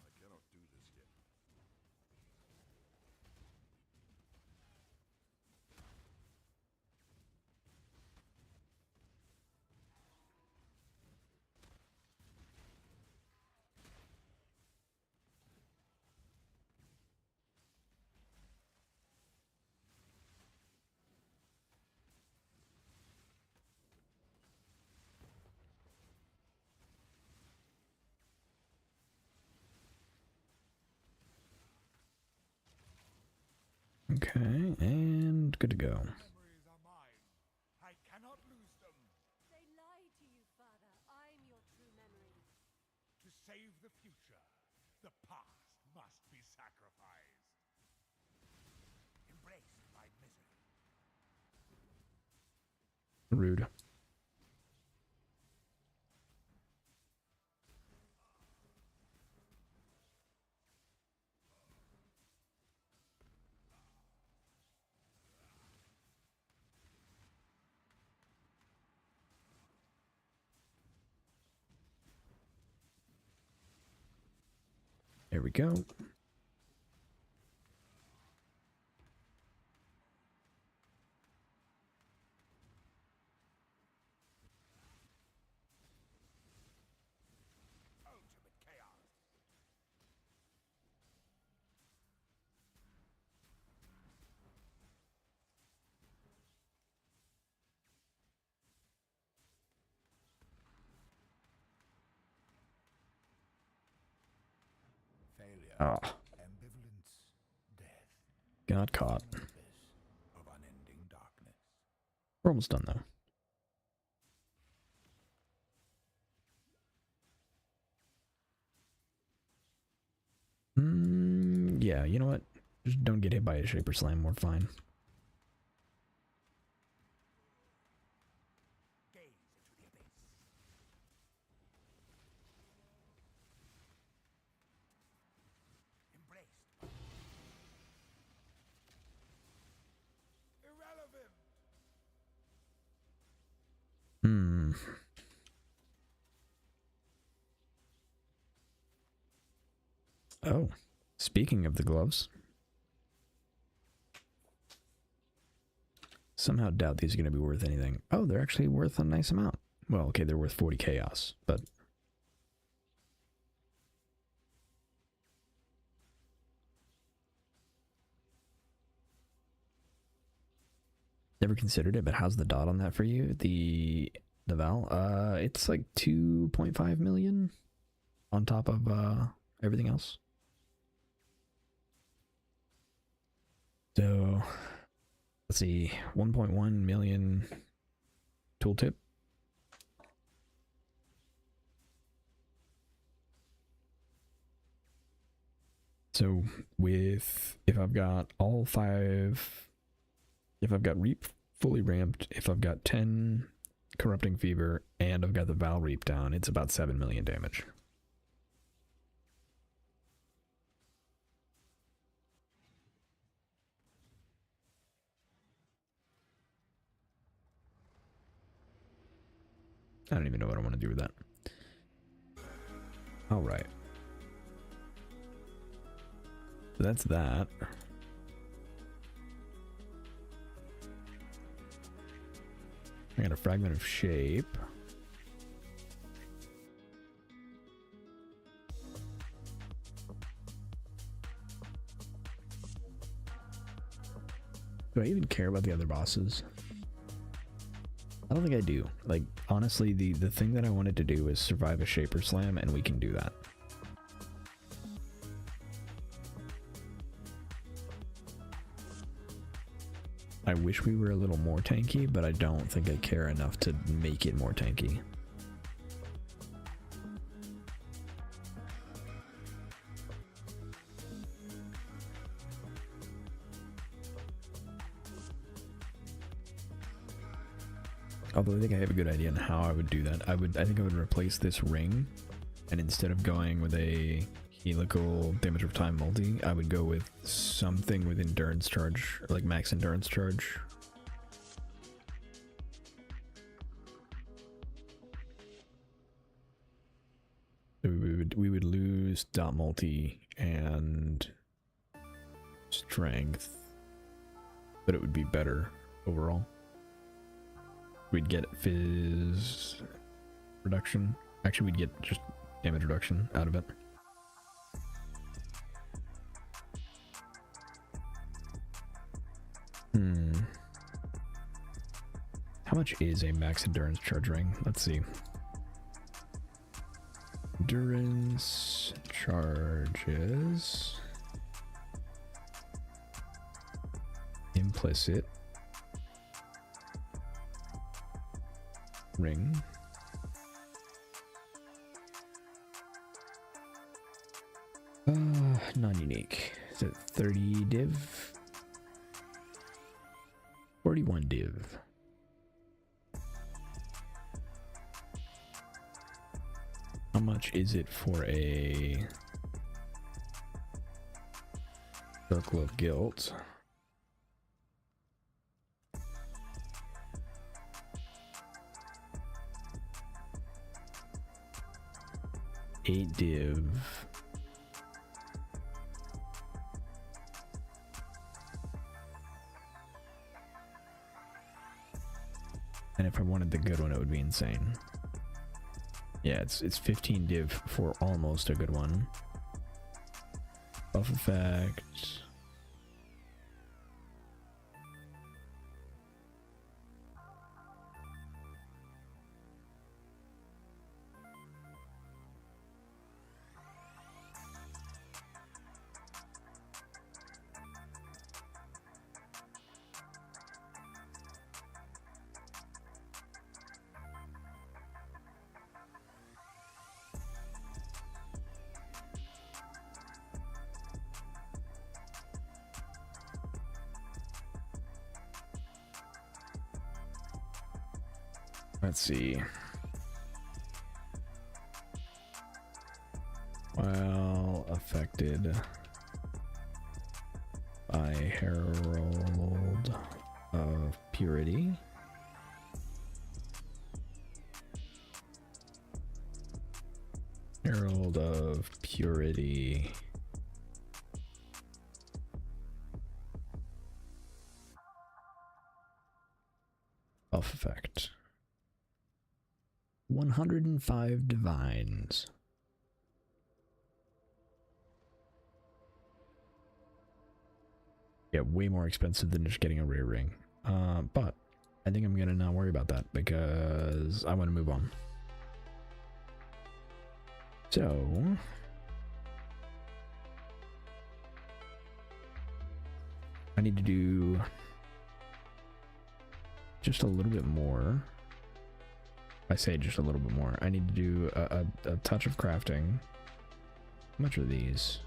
I cannot do this yet. Okay, and good to go. Memories are mine. I cannot lose them. They lied to you, Father. I'm your true memory. To save the future, the past must be sacrificed. Embraced by misery. Rude. There we go. Ultimate chaos. Failure. Ah, Ambivalence. Death. got caught. Abyss of unending darkness. We're almost done though. Yeah, you know what? Just don't get hit by a Shaper Slam, we're fine. Gaze into the abyss. Embraced. Irrelevant. Oh, speaking of the gloves. Somehow doubt these are going to be worth anything. Oh, they're actually worth a nice amount. Well, okay, they're worth 40 chaos, but... Never considered it, but how's the DoT on that for you? The Val? It's like 2.5 million on top of everything else. So, let's see, 1.1 million tooltip. So with, if I've got all 5, if I've got Reap fully ramped, if I've got 10 Corrupting Fever, and I've got the Val Reap down, it's about 7 million damage. I don't even know what I want to do with that. All right. So that's that. I got a Fragment of Shape. Do I even care about the other bosses? I don't think I do. Like, honestly, the thing that I wanted to do is survive a Shaper Slam, and we can do that. I wish we were a little more tanky, but I don't think I care enough to make it more tanky. Although I think I have a good idea on how I would do that. I think I would replace this ring, and instead of going with a helical damage of time multi, I would go with something with endurance charge, or like max endurance charge. So we would lose dot multi and strength, but it would be better overall. We'd get Phys reduction. Actually, we'd get just damage reduction out of it. How much is a max endurance charge ring? Let's see. Endurance charges. Implicit. Ring. Non-unique. Is it 30 div? 41 div. How much is it for a Circle of Guilt? Eight div. And if I wanted the good one, it would be insane. Yeah, it's 15 div for almost a good one. Buff effect. Let's see. While affected by Herald of Purity. Herald of Purity. Buff effect. 105 divines. Yeah, way more expensive than just getting a rare ring. But I think I'm gonna not worry about that because I want to move on. So I need to do just a little bit more. I say just a little bit more. I need to do a touch of crafting. How much are these?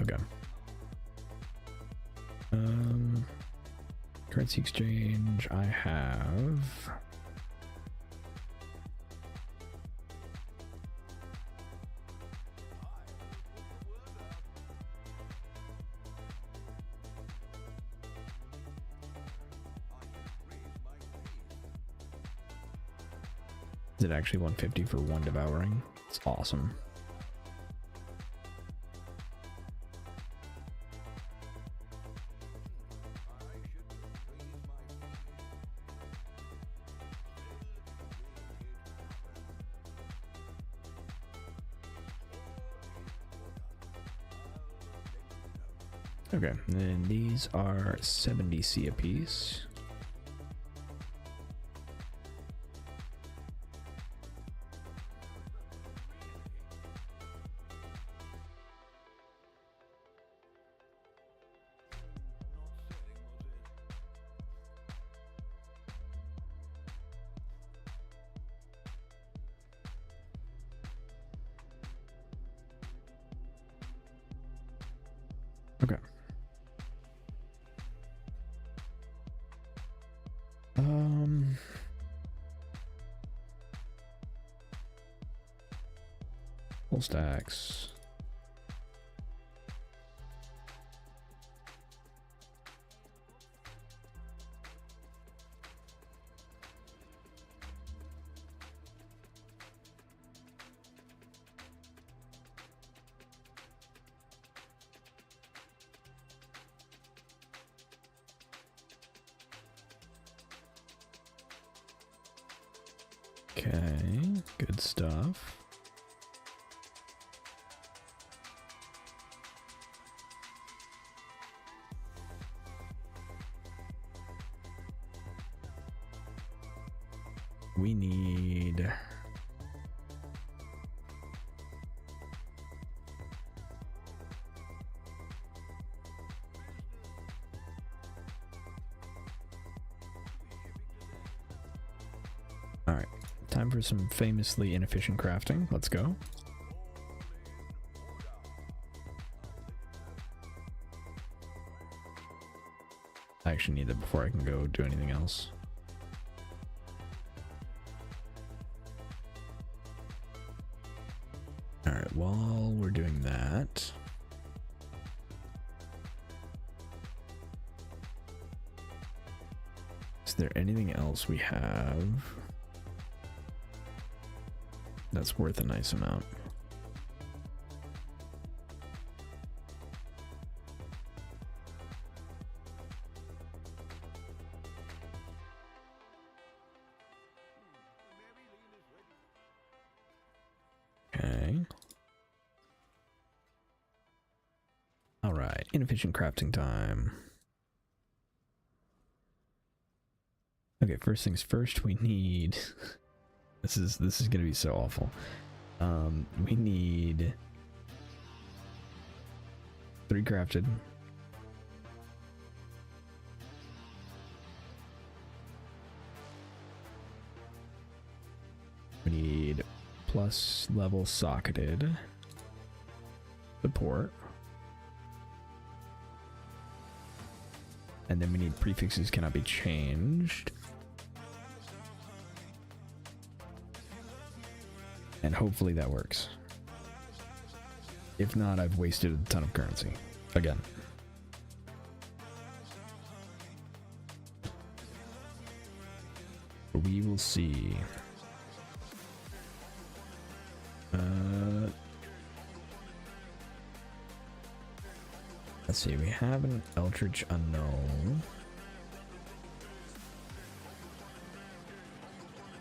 Okay. Currency exchange, I have. Is it actually 150 for one devouring? It's awesome. Okay, and then these are 70C a piece. Okay. Full stacks. Okay, good stuff. We need... Alright, time for some famously inefficient crafting. Let's go. I actually need that before I can go do anything else. Alright, while we're doing that... Is there anything else we have that's worth a nice amount? Okay. All right, inefficient crafting time. Okay, first things first, we need this is gonna be so awful. We need 3 crafted. plus level socketed. Support. And then we need prefixes cannot be changed. And hopefully that works. If not, I've wasted a ton of currency. Again. We will see. Let's see, we have an Eldritch Unknown.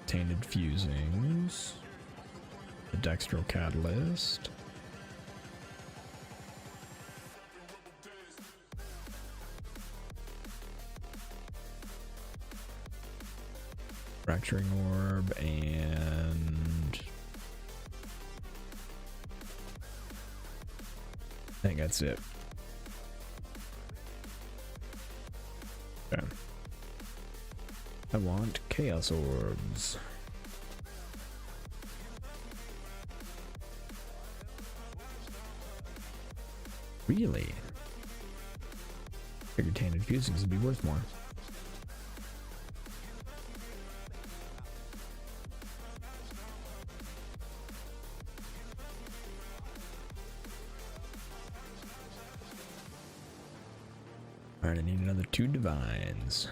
Tainted Fusings. The Dextral Catalyst. Fracturing Orb and I think that's it. Okay. I want Chaos Orbs. Really? Figured Tainted Fusings would be worth more. Alright, I need another 2 divines.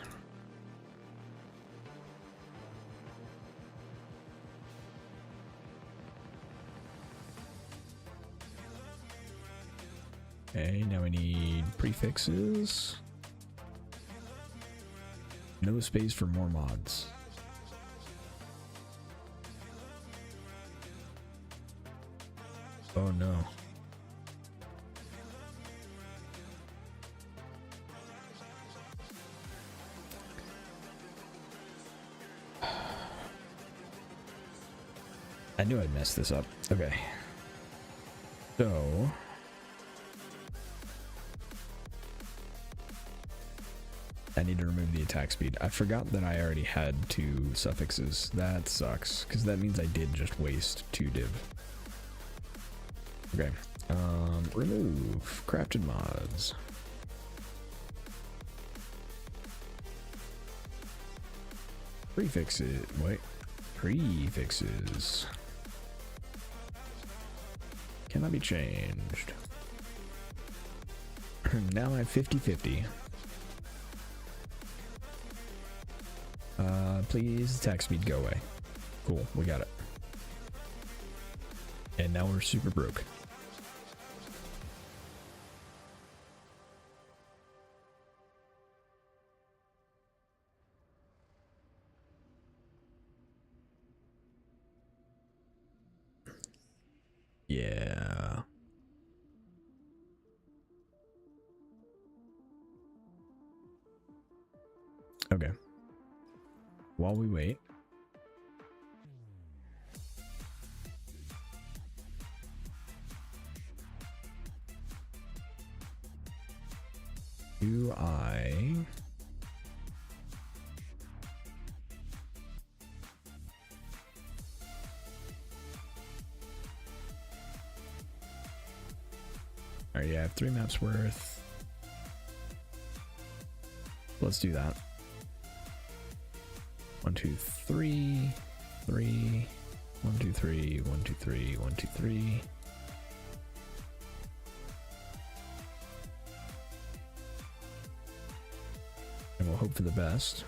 Okay, now we need prefixes. No space for more mods. Oh no. I knew I'd mess this up. Okay. So I need to remove the attack speed. I forgot that I already had 2 suffixes. That sucks, because that means I did just waste 2 div. Okay. Remove crafted mods. Prefixes. Wait. Prefixes cannot be changed. Now I have 50-50. Please attack speed go away. Cool, we got it. And now we're super broke. Yeah. Okay. While we wait. Do I already have 3 maps worth. Let's do that. 1, 2, 3, 3, 1, 2, 3, 1, 2, 3, 1, 2, 3. And we'll hope for the best.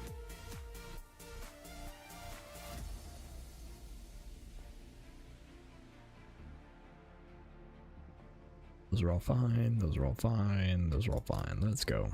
Those are all fine. Those are all fine. Those are all fine. Let's go.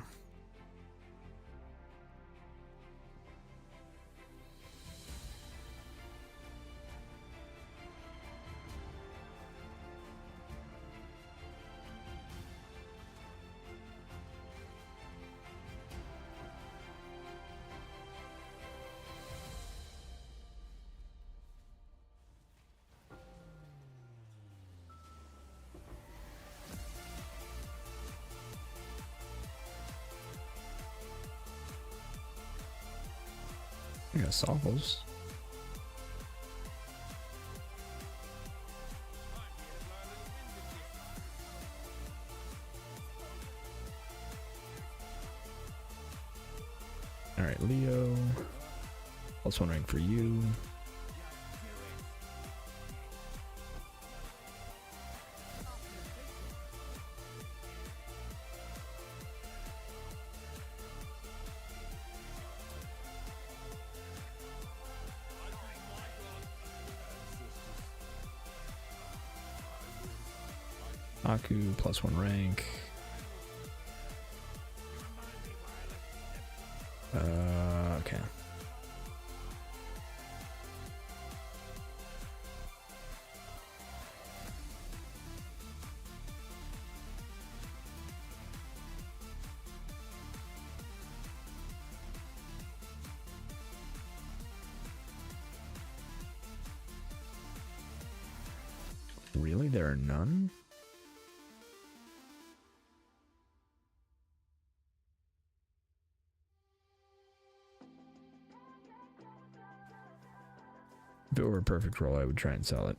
I got Soffles. Alright, Leo. +1 rank for you. Aku +1 rank. Okay. Really? There are none? If it were a perfect roll, I would try and sell it.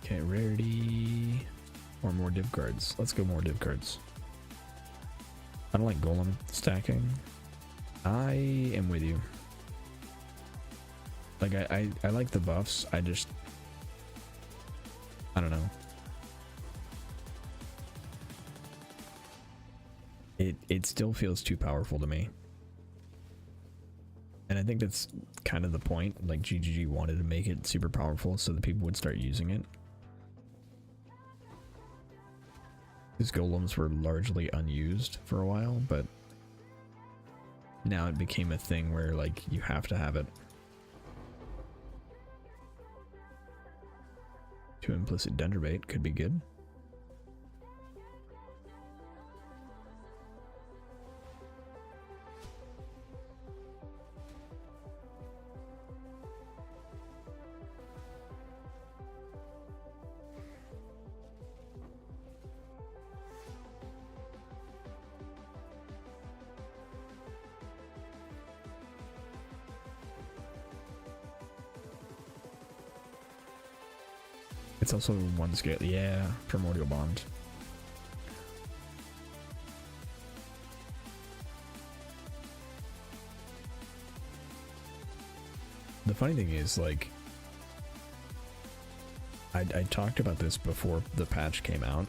Okay, rarity. Or more div cards. Let's go more div cards. I don't like golem stacking. I am with you. Like, I like the buffs. I don't know. It still feels too powerful to me. And I think that's kind of the point. Like, GGG wanted to make it super powerful so that people would start using it. These golems were largely unused for a while, but now it became a thing where, like, you have to have it. 2 implicit Dendrobate could be good. It's also 1 scale, yeah, Primordial Bond. The funny thing is, like, I talked about this before the patch came out,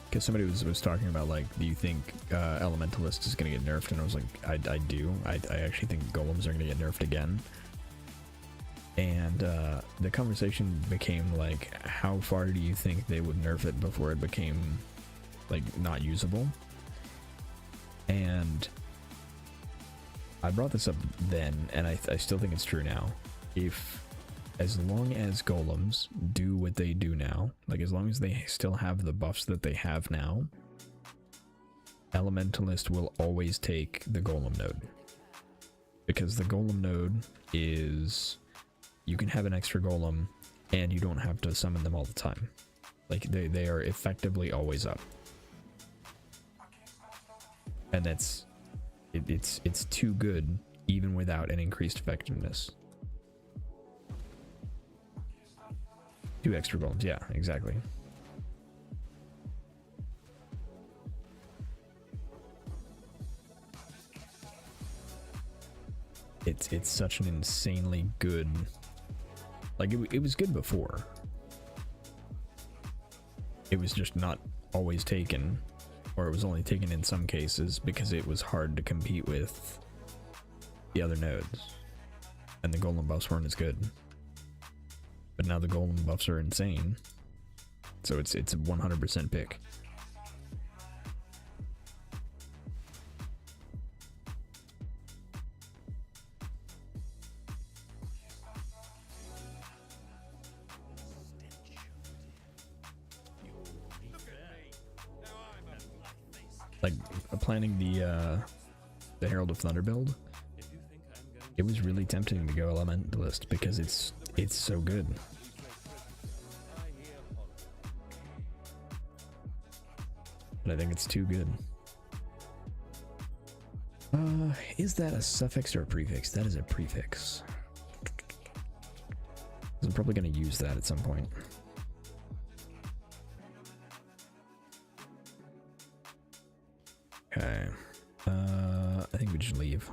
because somebody was talking about, like, do you think Elementalist is going to get nerfed? And I was like, I do. I actually think Golems are going to get nerfed again. And the conversation became like, how far do you think they would nerf it before it became, like, not usable? And I brought this up then, and I still think it's true now. As long as golems do what they do now, like as long as they still have the buffs that they have now, Elementalist will always take the golem node. Because the golem node is... you can have an extra golem, and you don't have to summon them all the time. Like, they are effectively always up. And it's too good, even without an increased effectiveness. 2 extra golems, yeah, exactly. It's such an insanely good... like, it was good before. It was just not always taken. or it was only taken in some cases because it was hard to compete with the other nodes, and the golem buffs weren't as good. But now the golem buffs are insane, so it's a 100% pick. Like planning the Herald of Thunder build, it was really tempting to go Elementalist because it's so good. But I think it's too good. Is that a suffix or a prefix? That is a prefix. I'm probably going to use that at some point. Okay. I think we just leave.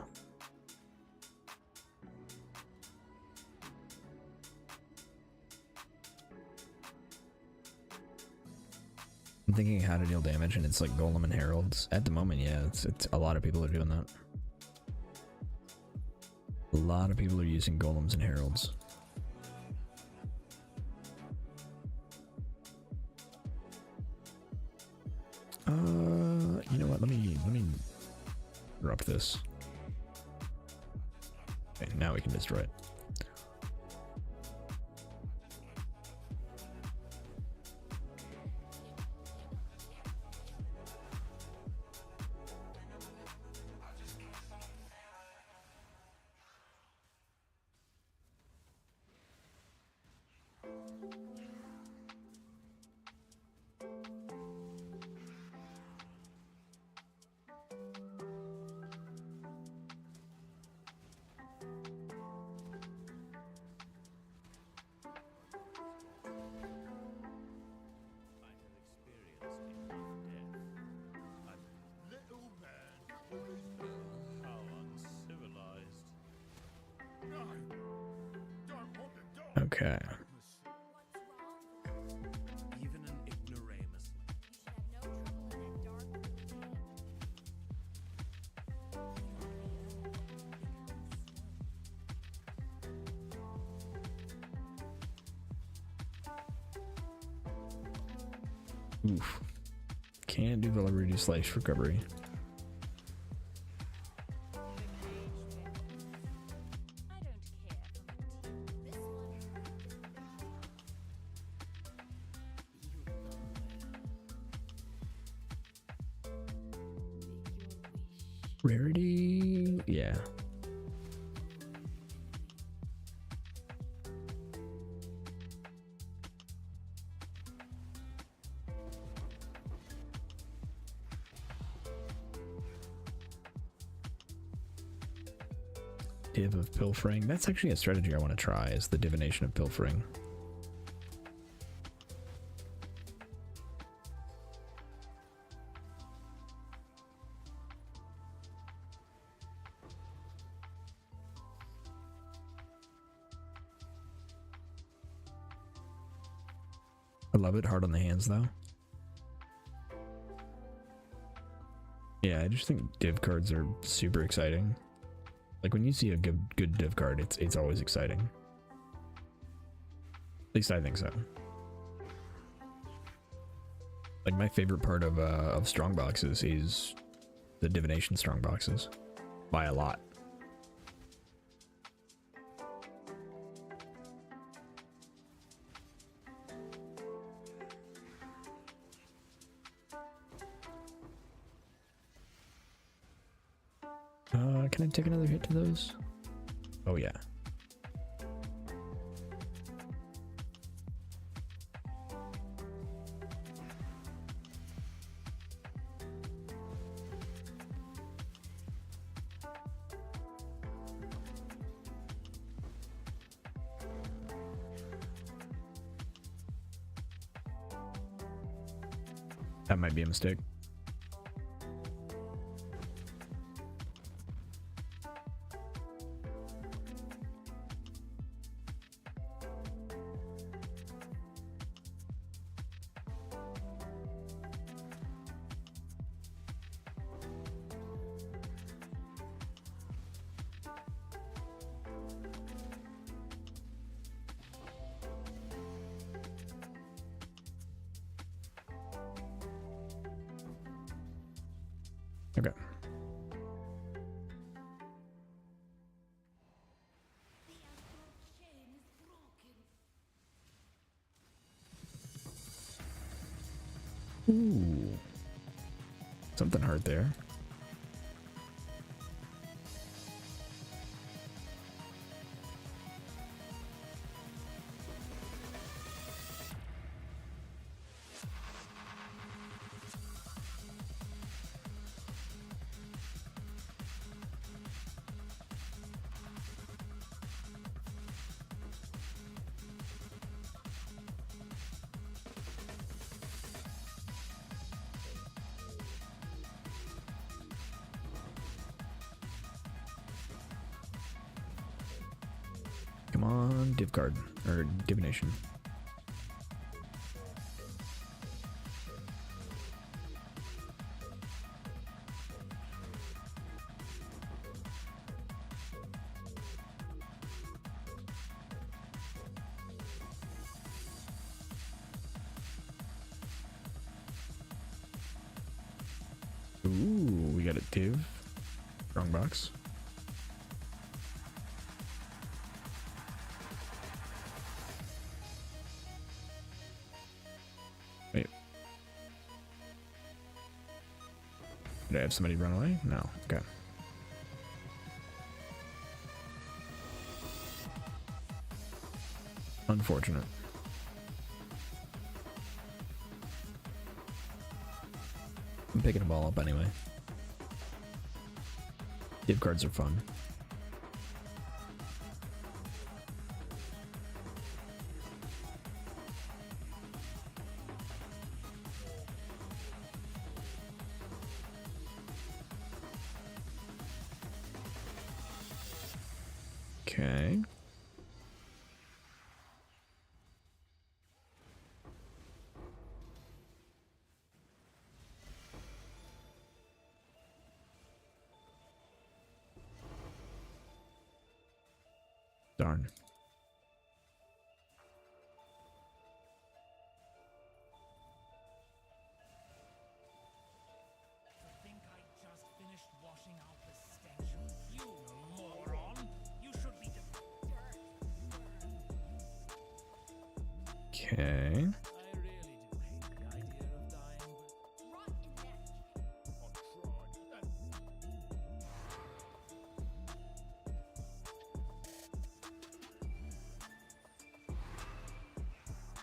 I'm thinking how to deal damage, and it's like Golem and Heralds. At the moment, yeah, it's a lot of people are doing that. A lot of people are using Golems and Heralds. You know what? Let me drop this. Okay, now we can destroy it. Okay. Even an ignoramus. Oof. Can't do the reduced life recovery. Rarity, yeah. Div of pilfering. That's actually a strategy I want to try, is the divination of pilfering. I love it. Hard on the hands, though. Yeah, I just think div cards are super exciting. Like, when you see a good div card, it's always exciting. At least I think so. Like, my favorite part of strong boxes is the divination strong boxes. By a lot. Can I take another hit to those? Oh yeah. That might be a mistake. Okay. Ooh. Something hurt there. Come on, div card or divination. Ooh, we got a div. Wrong box. Wait. Did I have somebody run away? No. Okay. Unfortunate. I'm picking them all up anyway. Div cards are fun. Okay. Darn. I think I just finished washing out the stench of you, moron. You should be Okay. I really do hate the idea of dying,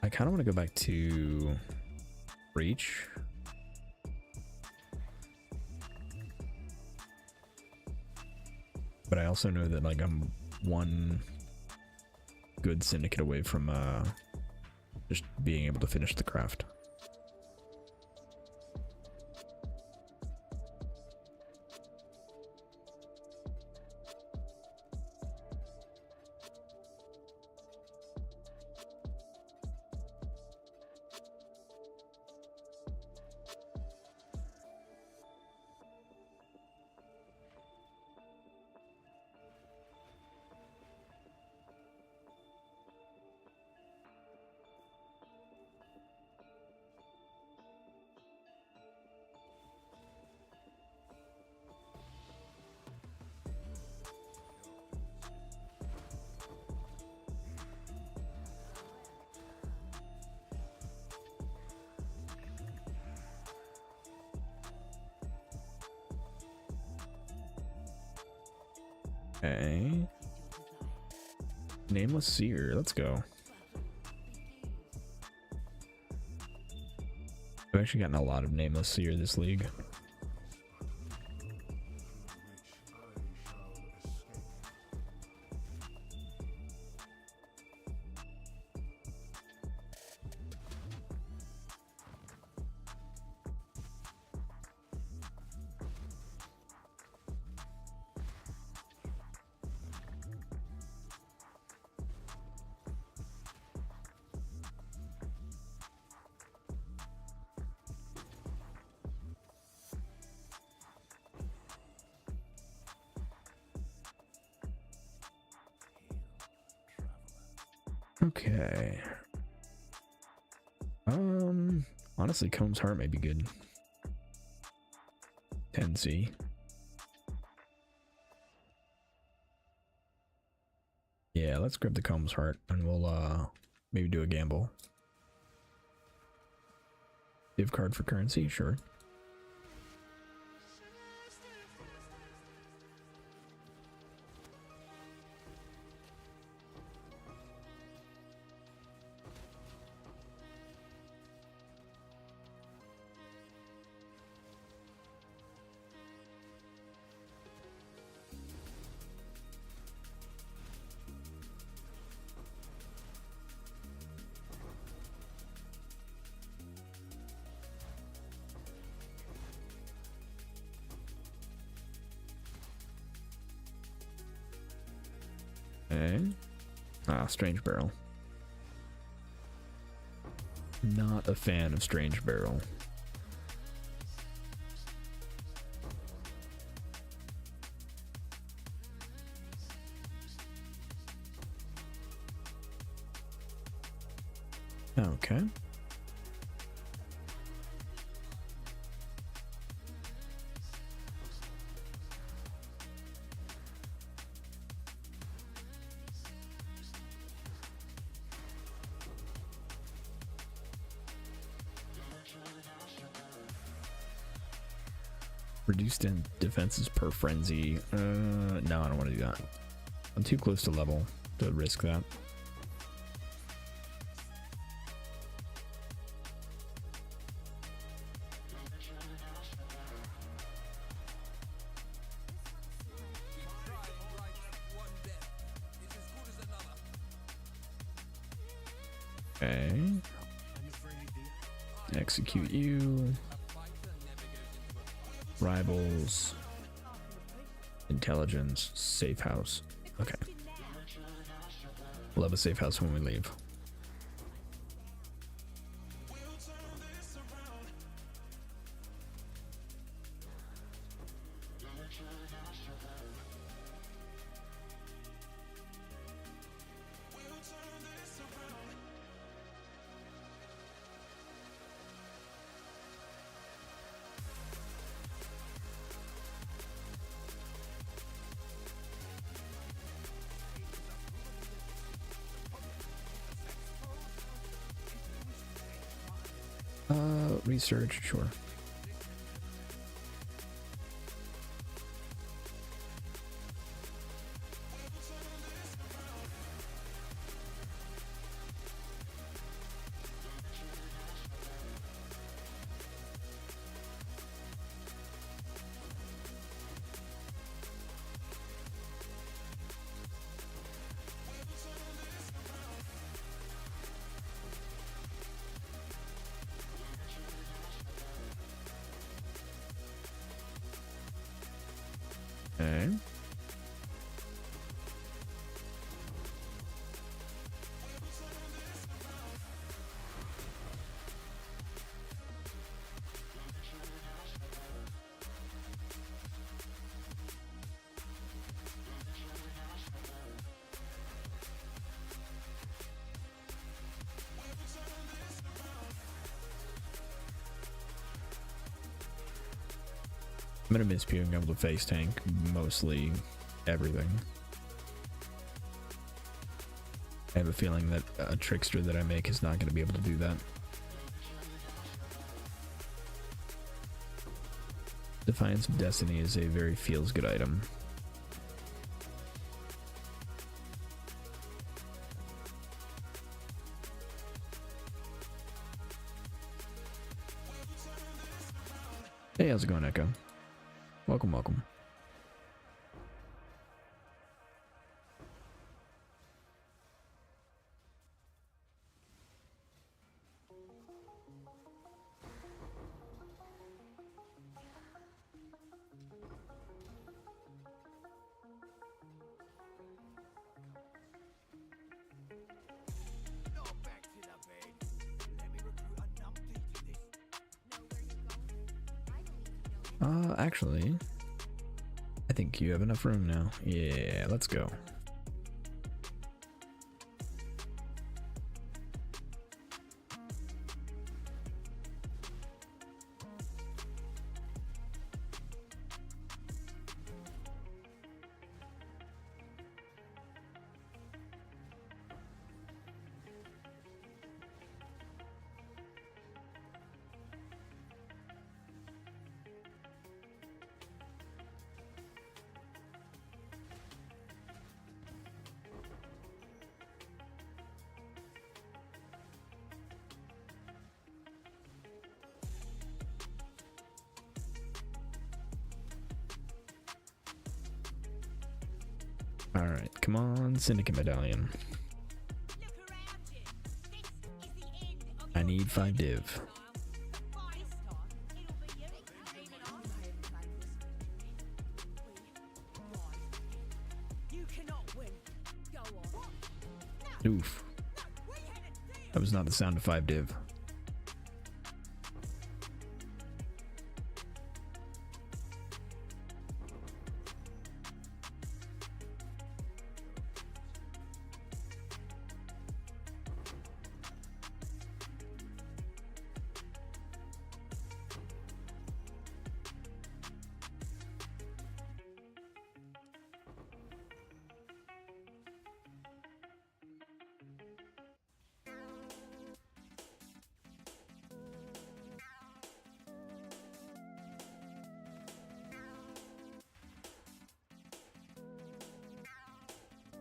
I kind of want to go back to Breach. But I also know that like I'm one good syndicate away from just being able to finish the craft. Okay. Nameless Seer, let's go. I've actually gotten a lot of Nameless Seer this league. Okay. Honestly, Comb's Heart may be good. 10C. Yeah, let's grab the Combs Heart and we'll maybe do a gamble. Give card for currency, sure. Okay. Ah, Strange Barrel. Not a fan of Strange Barrel. Okay. Reduced in defenses per frenzy. No, I don't want to do that. I'm too close to level to risk that. Okay. Execute you. Rivals. Intelligence. Safe house. Okay. We'll have a safe house when we leave. Research, sure. Okay. I'm gonna miss being able to face tank mostly everything. I have a feeling that a trickster that I make is not gonna be able to do that. Defiance of Destiny is a very feels good item. Hey, how's it going, Echo? Welcome, welcome. Actually, I think you have enough room now. Yeah, let's go. Alright, come on, Syndicate Medallion. Look around you. This is the end of I your need 5 div. this time, it'll be you. Even you cannot win. Go on. Oof. That was not the sound of 5 div.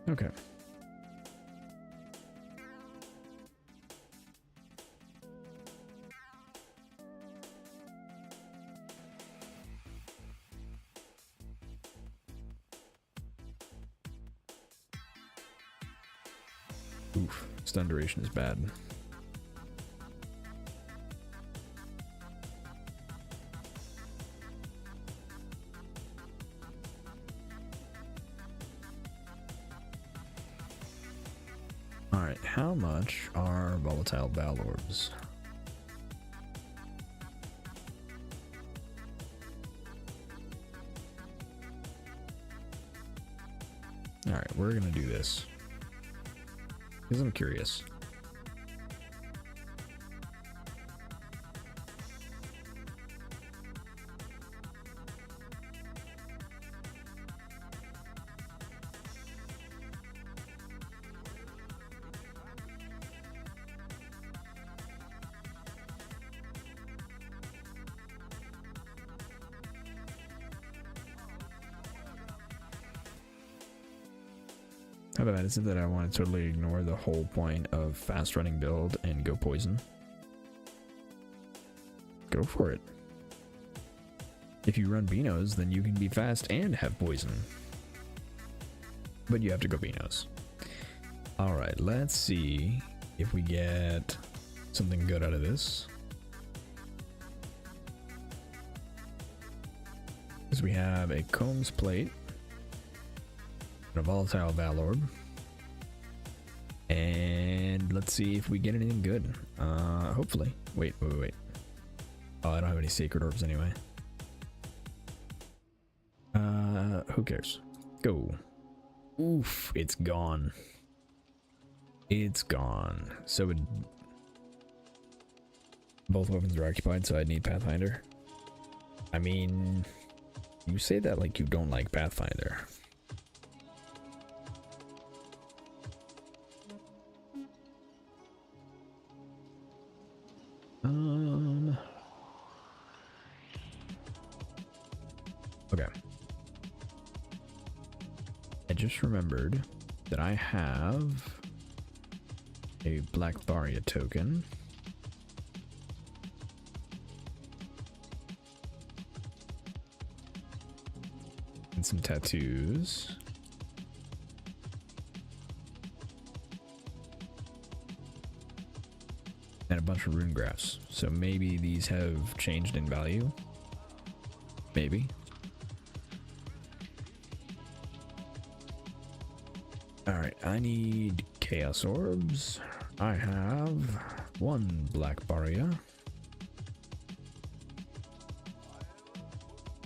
Okay. Oof, stun duration is bad. Alright, how much are volatile Valors? Alright, we're gonna do this. Because I'm curious. How bad is it that I want to totally ignore the whole point of fast running build and go poison? Go for it. If you run Beanos, then you can be fast and have poison. But you have to go Beanos. Alright, let's see if we get something good out of this. Because we have a Combs Plate. A volatile Valorb, and let's see if we get anything good. Hopefully. Wait. Oh, I don't have any sacred orbs anyway. Who cares? Go. Oof, it's gone. It's gone. So both weapons are occupied, so I need Pathfinder. I mean, you say that like you don't like Pathfinder. Okay. I just remembered that I have a Black Baria token. And some tattoos. And a bunch of rune graphs. So maybe these have changed in value. Maybe. Alright, I need Chaos Orbs. I have 1 Black Baria.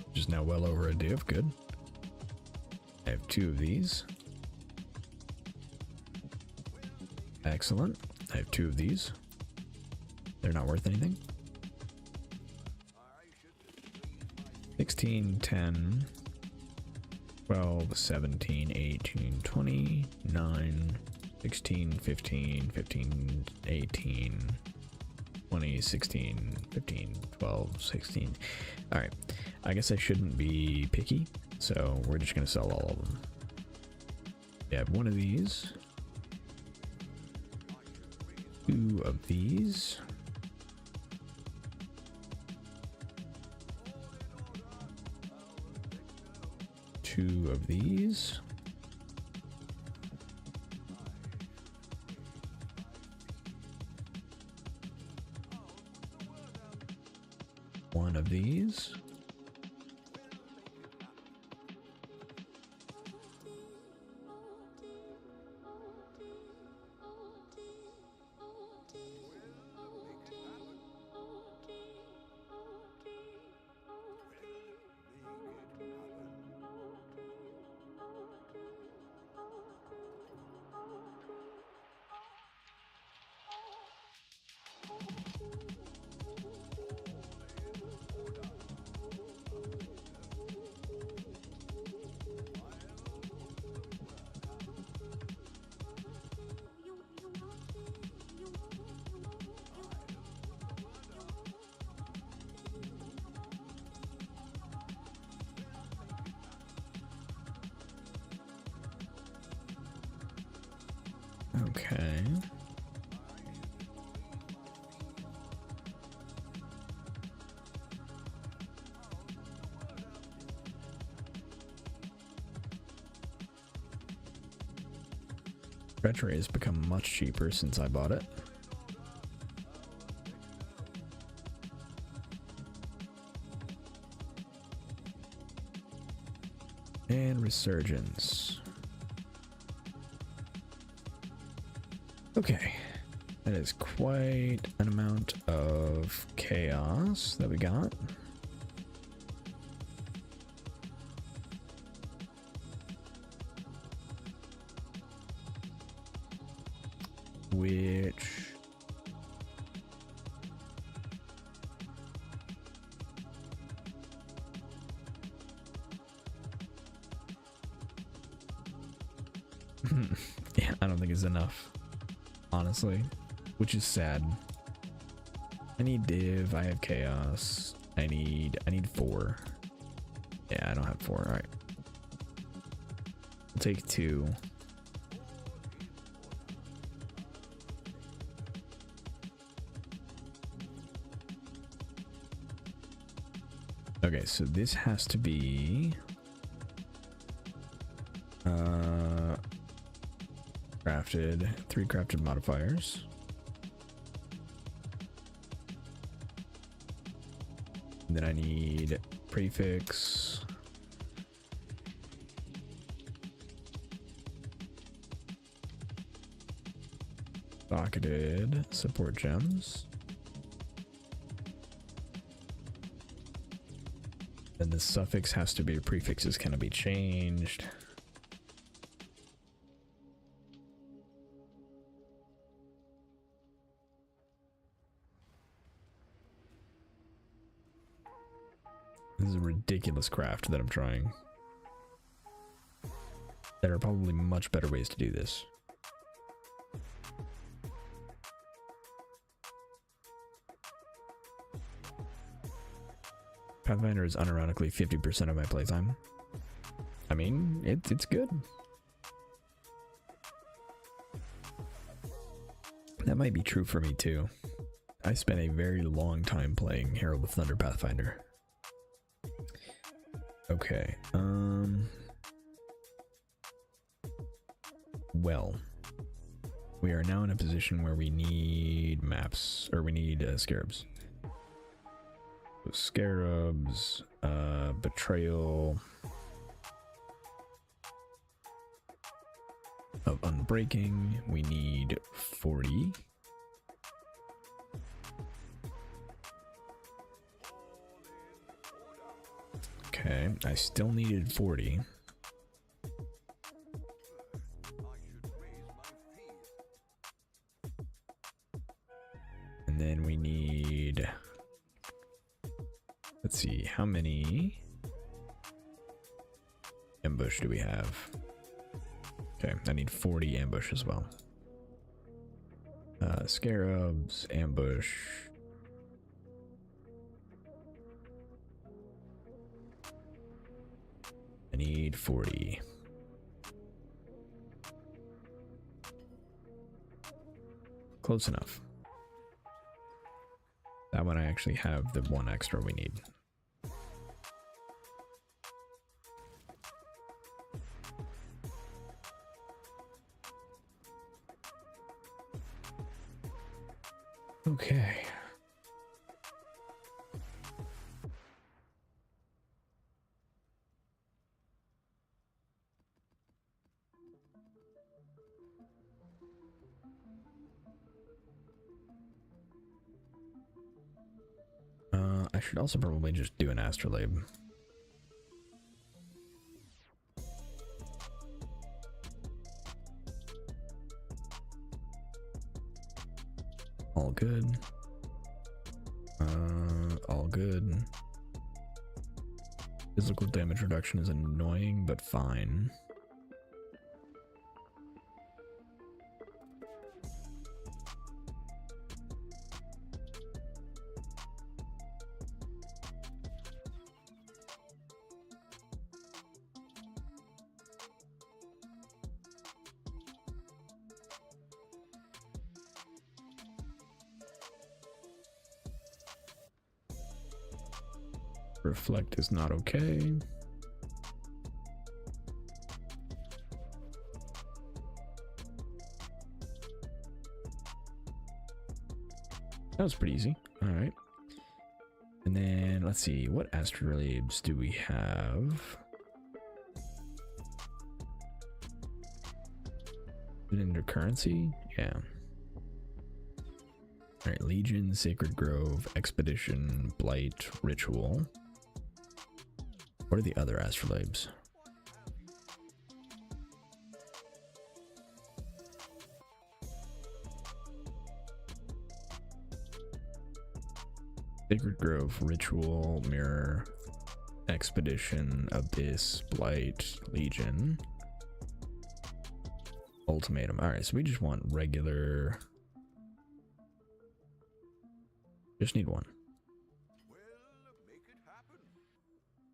Which is now well over a div, good. I have 2 of these. Excellent. I have 2 of these. They're not worth anything. 16, 10, 12, 17, 18, 20, 9, 16, 15, 15, 18, 20, 16, 15, 12, 16. Alright, I guess I shouldn't be picky, so we're just going to sell all of them. We have 1 of these, 2 of these, 2 of these, one of these. Okay. Retro has become much cheaper since I bought it. And Resurgence. Okay, that is quite an amount of chaos that we got. Which yeah, I don't think it's enough. Honestly, which is sad. I need div, I have chaos. I need 4. Yeah, I don't have 4. All right. I'll take 2. Okay, so this has to be crafted, 3 crafted modifiers. And then I need prefix. Socketed support gems. Then the suffix has to be, prefixes cannot be changed. This is a ridiculous craft that I'm trying. There are probably much better ways to do this. Pathfinder is unironically 50% of my playtime. I mean, it's good. That might be true for me too. I spent a very long time playing Herald of Thunder Pathfinder. Okay, well, we are now in a position where we need maps, or we need scarabs. So scarabs, betrayal of unbreaking, we need 40. Okay, I still needed 40. And then we need, let's see, how many ambush do we have? Okay, I need 40 ambush as well. Scarabs, ambush. I need 40. Close enough. That one I actually have the 1 extra we need. Okay. should also probably just do an astrolabe. All good. All good. Physical damage reduction is annoying, but fine. Reflect is not okay. That was pretty easy. All right. And then let's see, what astrolabes do we have? Under currency? Yeah. All right, Legion, Sacred Grove, Expedition, Blight, Ritual. What are the other astrolabes? Sacred Grove, Ritual, Mirror, Expedition, Abyss, Blight, Legion, Ultimatum. Alright, so we just want regular. Just need one. Well, make it happen.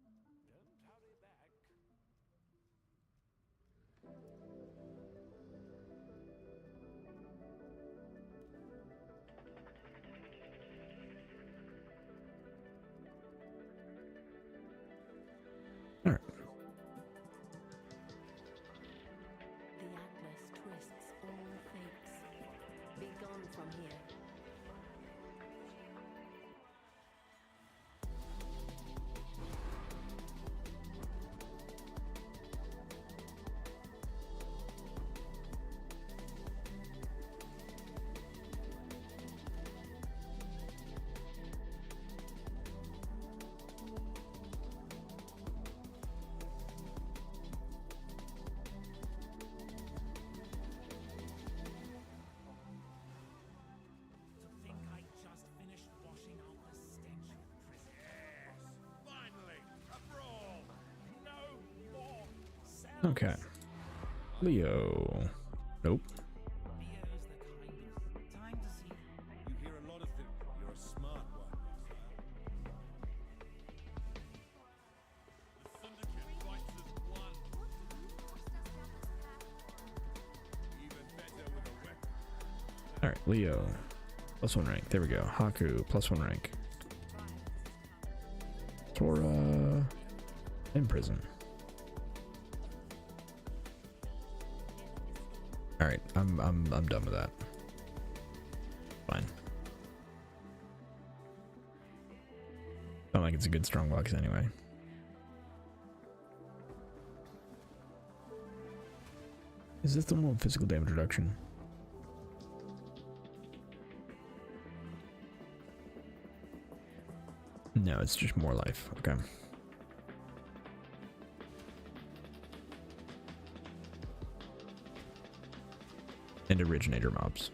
Don't hurry back. Alright. The Atlas twists all fates. Be gone from here. To think I just finished washing out the stench of prison. Yes, finally, a brawl. No more cells. Okay. Leo. Nope. Leo's the kind of time to see. You hear a lot of things. You're a smart one, The Syndicate fights as one. Even better with a weapon. Alright, Leo. +1 rank. There we go. Haku, +1 rank. Tora. In prison. Alright, I'm done with that. Fine. Don't like it's a good strong box anyway. Is this the one with physical damage reduction? No, it's just more life. Okay. And originator mobs.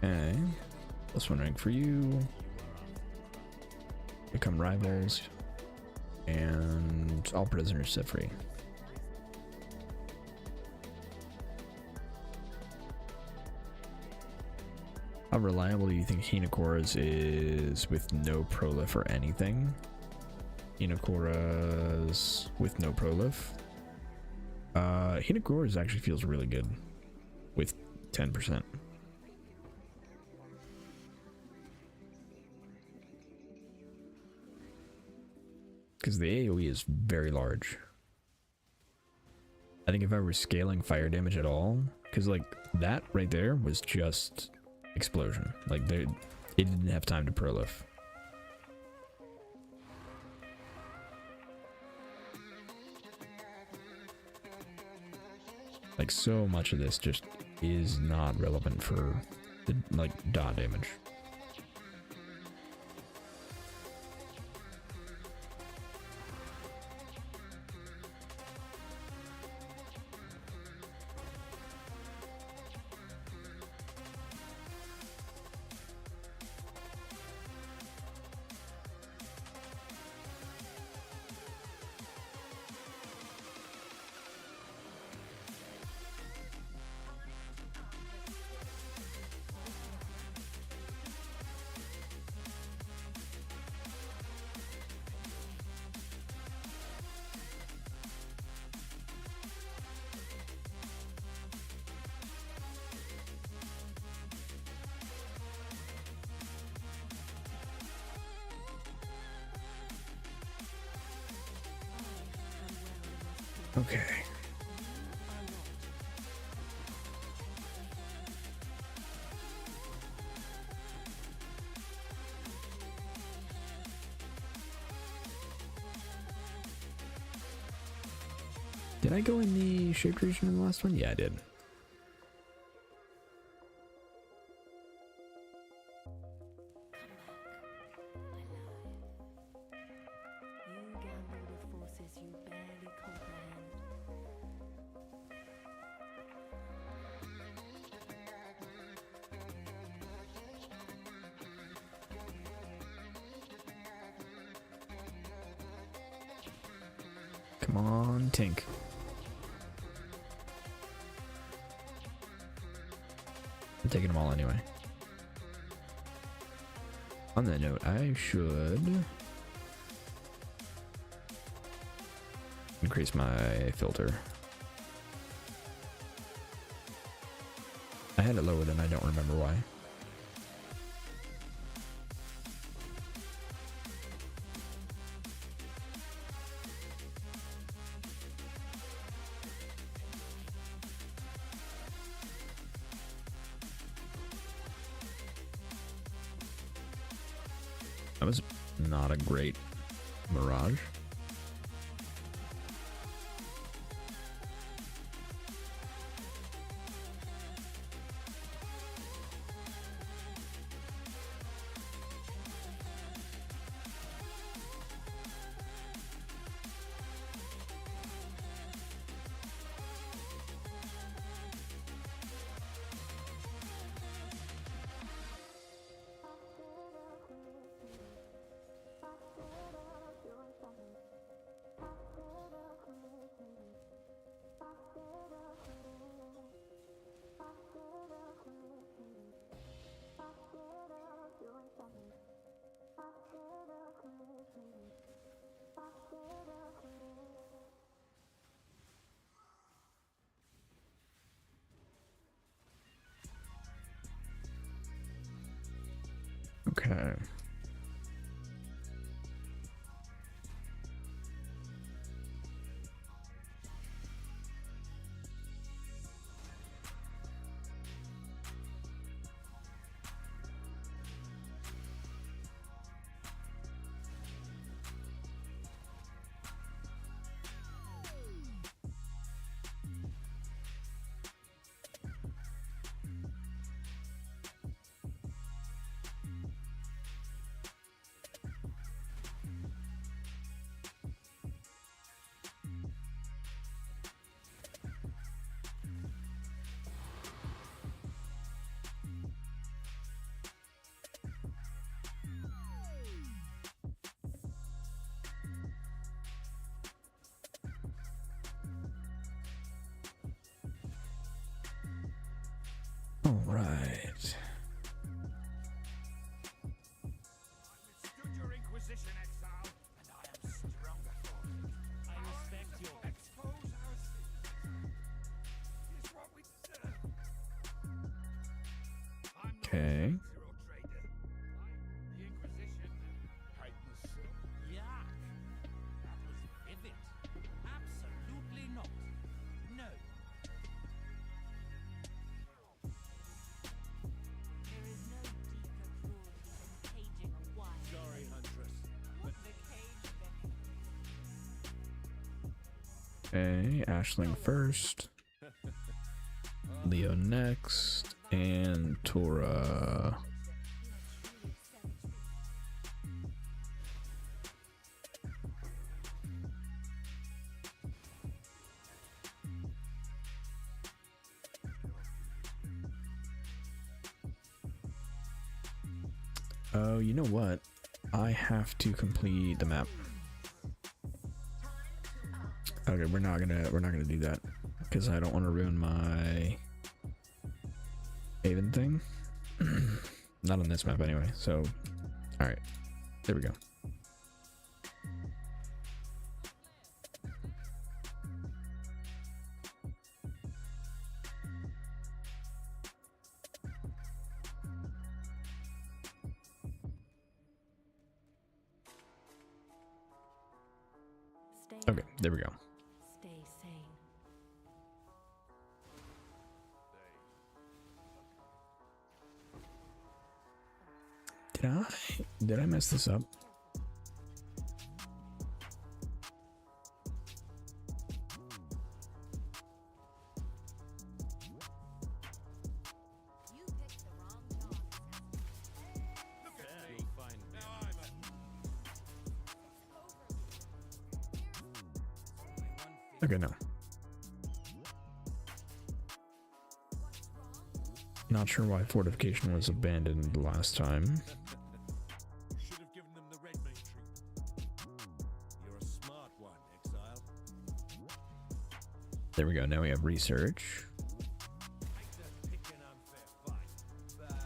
Okay. +1 rank for you. Become rivals. And all prisoners set free. How reliable do you think Hinakora's is with no prolif or anything? Hinakora's with no prolif. Hinakora's actually feels really good with 10%. Because the AoE is very large. I think if I were scaling fire damage at all, because like that right there was just explosion. Like it didn't have time to prolif. Like so much of this just is not relevant for the like DoT damage. Okay. Did I go in the shaped region in the last one? Yeah, I did. You gamble with forces you barely comprehend. Come on, Tink. I'm taking them all anyway. On that note, I should increase my filter. I had it lowered and I don't remember why. That was not a great mirage. Okay. All right. Withstood your inquisition, Exile, and I am still Okay. The Inquisition. Yuck. That was vivid. Absolutely not. No. There is no deeper cruelty than caging a wild. Sorry, Huntress. Put the cage back. Okay, Ashling first. Leo next. And Tora. Oh, you know what? I have to complete the map. Okay, we're not gonna do that because I don't want to ruin my Haven thing. Not on this map anyway. So, all right, there we go. Stay Okay, there we go. Stay sane. Did I mess this up? You picked the wrong job. You'll find me. Okay, no. Not sure why fortification was abandoned last time. Should have given them the red meat treatment. You're a smart one, Exile. There we go. Now we have research. Hate to pick an unfair fight, but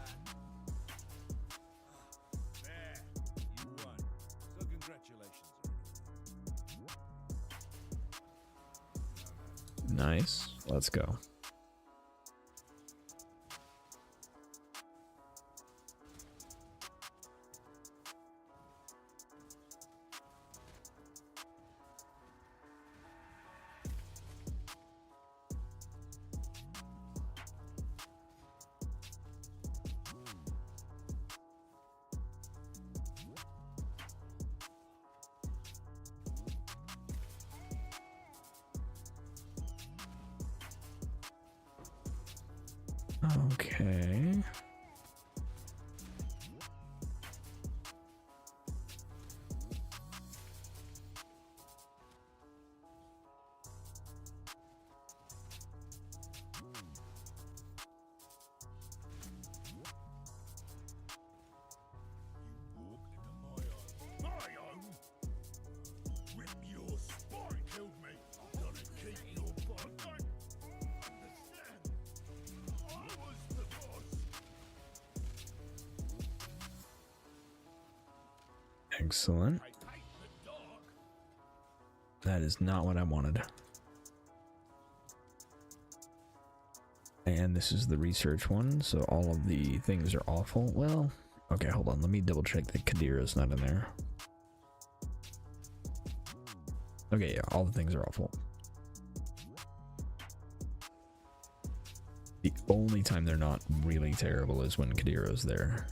there, you won. So congratulations. Nice. Let's go. Okay. My own? Rip your spine, killed me. Gonna keep your body. Understand? I was the boss. Excellent. I hate the dark. That is not what I wanted. And this is the research one, so all of the things are awful. Well, okay, hold on. Let me double check that Kadira's not in there. Okay, yeah, all the things are awful. The only time they're not really terrible is when Kadira's there.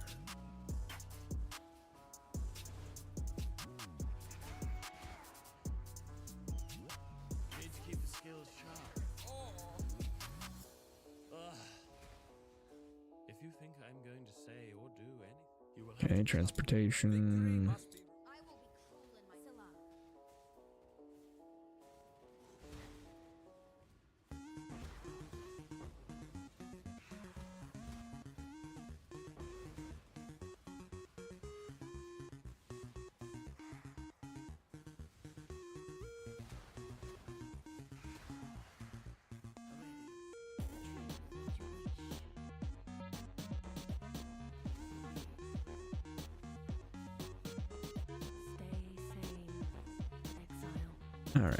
Need to keep the skills sharp. Ugh. If you think I'm going to say or do anything, you will have Okay, to transportation. must be I will be cruel in my Scylla. Stay sane. Exile. All right.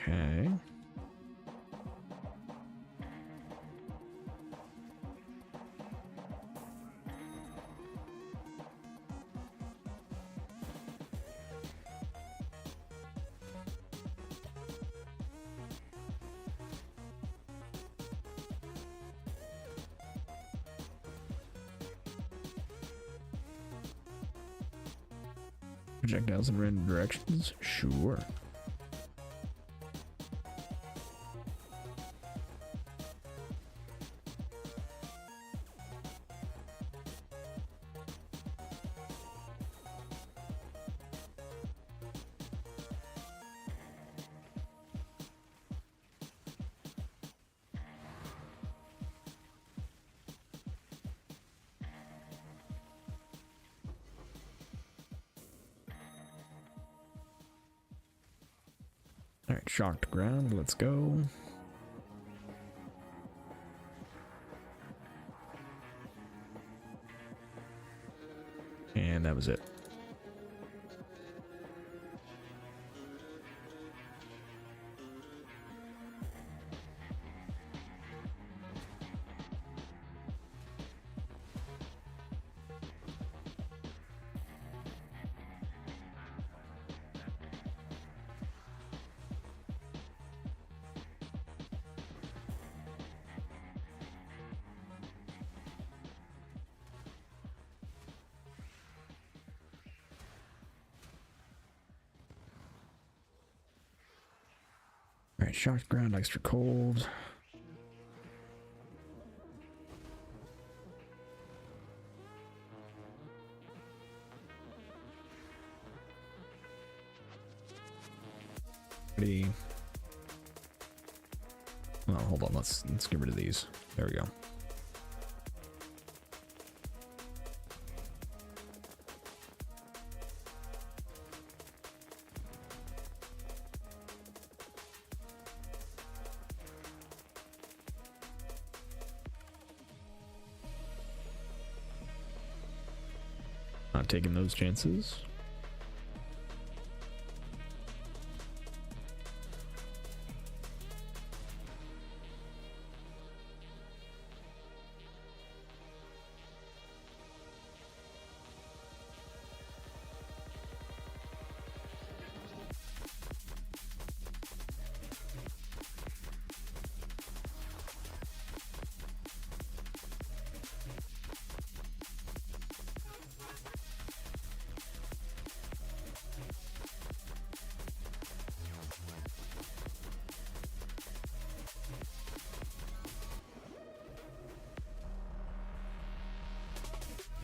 Okay. Projectiles in random directions? Sure. Alright, shocked ground, let's go. And that was it. Alright, shocked ground, extra cold. Ready. Oh, hold on, let's get rid of these. There we go. Not taking those chances.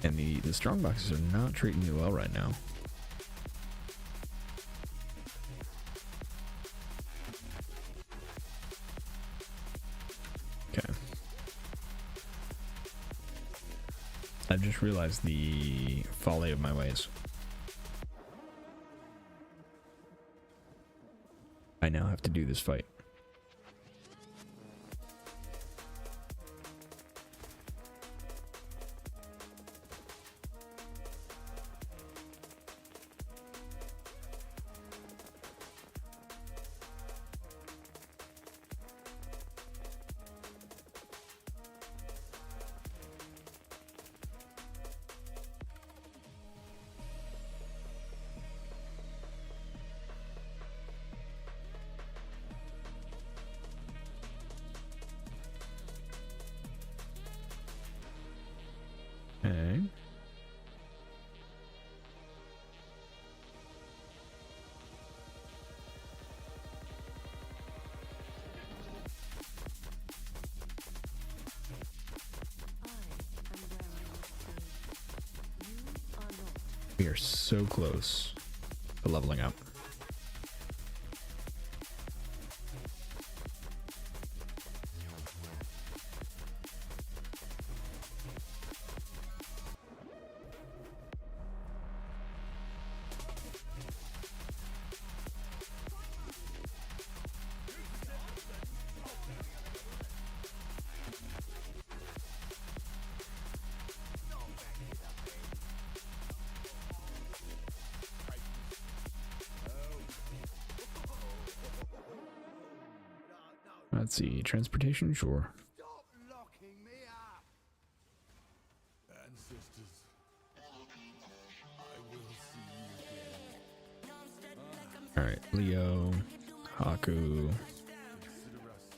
And the strong boxes are not treating me well right now. Okay. I've just realized the folly of my ways. I now have to do this fight. Okay. We are so close to leveling up. Let's see, transportation, sure. Stop locking me up! Ancestors, I will see you again. All right, Leo, Haku. Consider us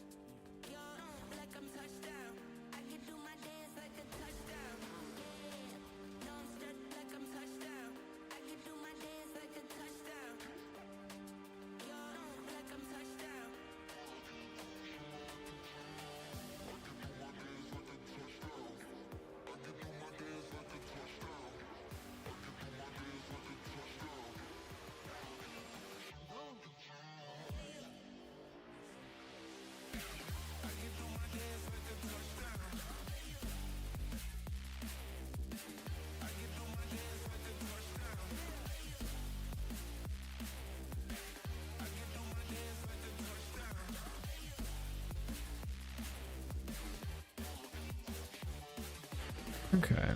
Okay.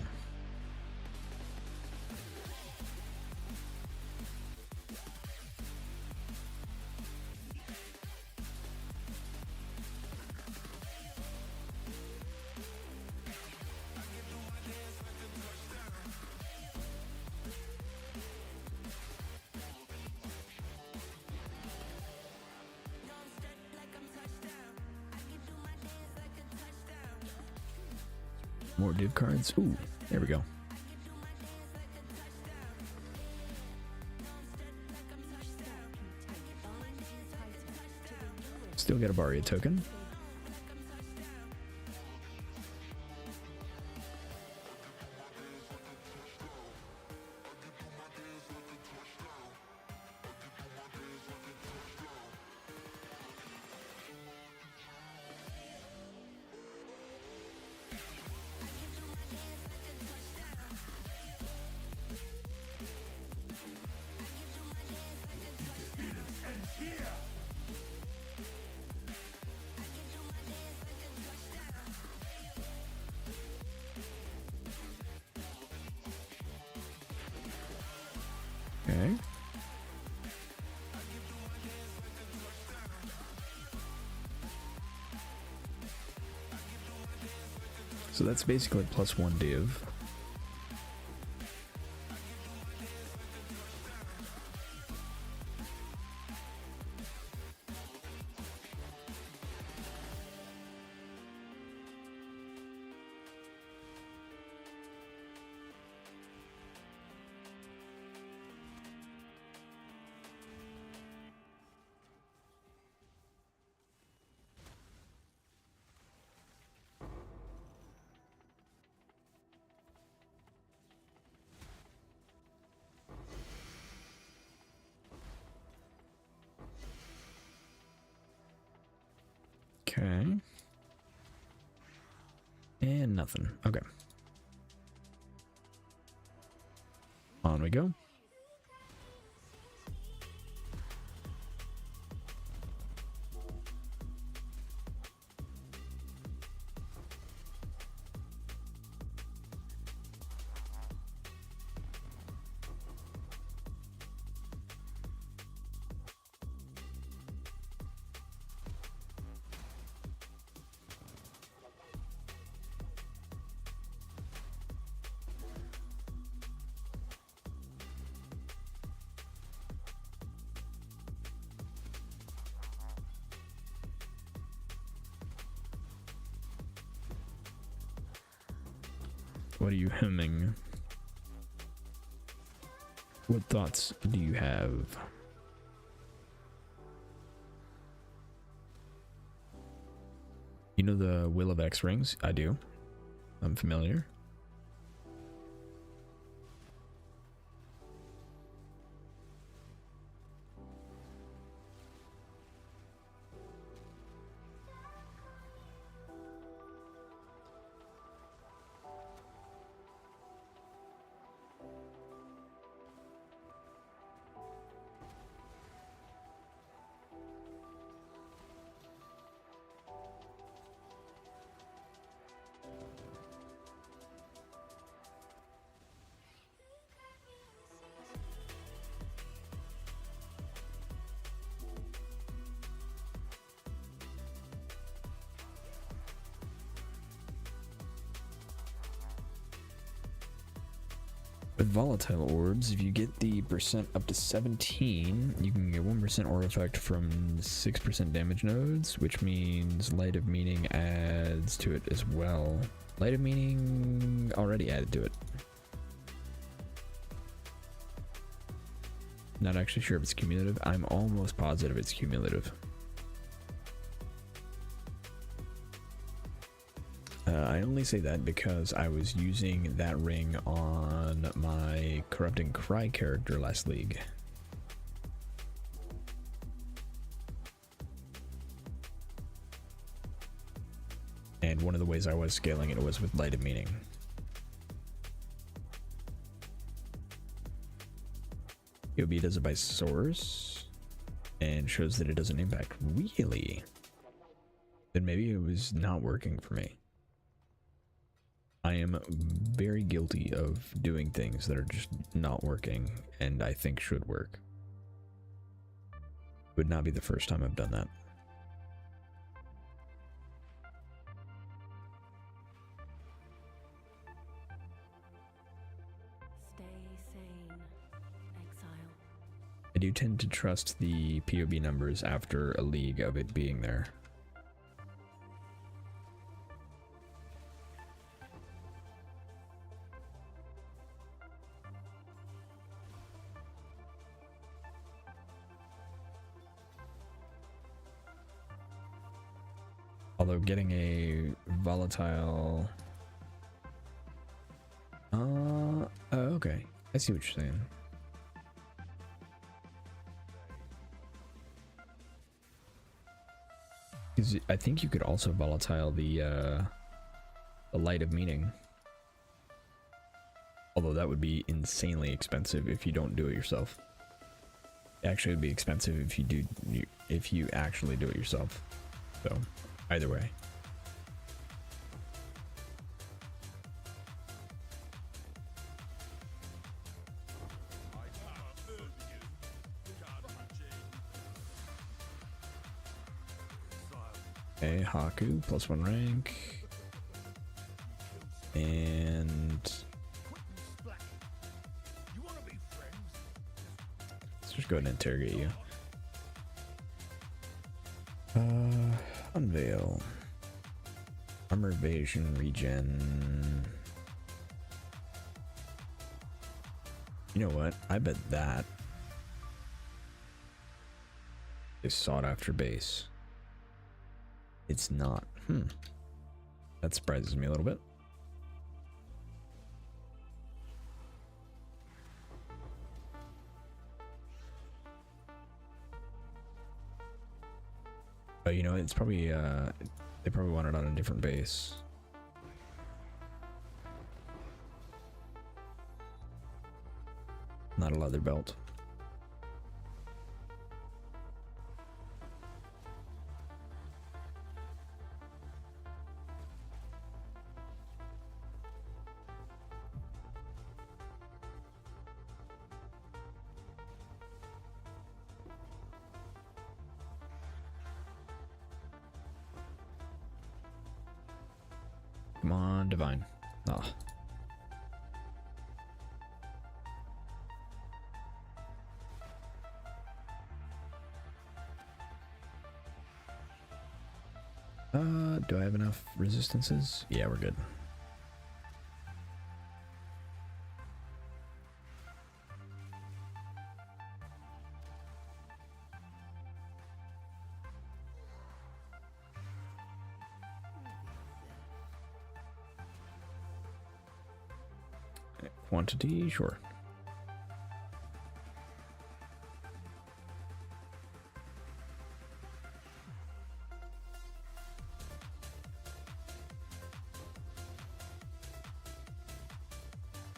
More div cards. Ooh, there we go. Still get a Baria token. Okay. So that's basically +1 div. Okay. And nothing. Okay. On we go. What are you hemming? What thoughts do you have? You know the Will of X rings? I do. I'm familiar. With volatile orbs, if you get the percent up to 17, you can get 1% orb effect from 6% damage nodes, which means Light of Meaning adds to it as well. Light of Meaning already added to it. Not actually sure if it's cumulative. I'm almost positive it's cumulative. I only say that because I was using that ring on my Corrupting Cry character last league. And one of the ways I was scaling it was with Light of Meaning. POB does it by source and shows that it doesn't impact. Really? Then maybe it was not working for me. I am very guilty of doing things that are just not working and I think should work. Would not be the first time I've done that. Stay sane, Exile. I do tend to trust the POB numbers after a league of it being there. Although getting a volatile... oh, okay. I see what you're saying. Because I think you could also volatile the Light of Meaning. Although that would be insanely expensive if you don't do it yourself. Actually, it would be expensive if you actually do it yourself. So, either way. Okay, Haku, +1 rank. And let's just go ahead and interrogate you. Unveil. Armor evasion regen. You know what? I bet that is sought after base. It's not. That surprises me a little bit. Oh, you know, it's probably they probably want it on a different base. Not a leather belt. Come on, Divine. Ah. Do I have enough resistances? Yeah, we're good. Quantity, sure.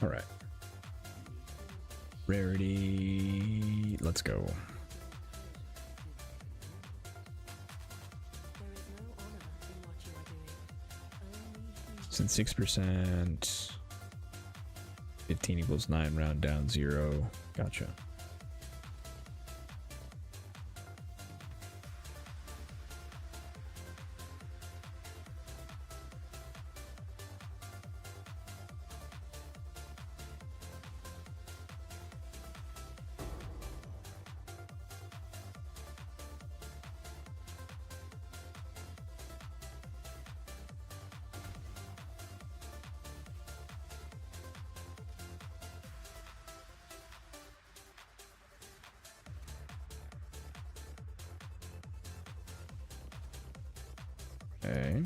All right. Rarity, let's go. There is no honor in what you are doing. Only he Since 6%, 15 equals 9, round down 0. Gotcha. Okay.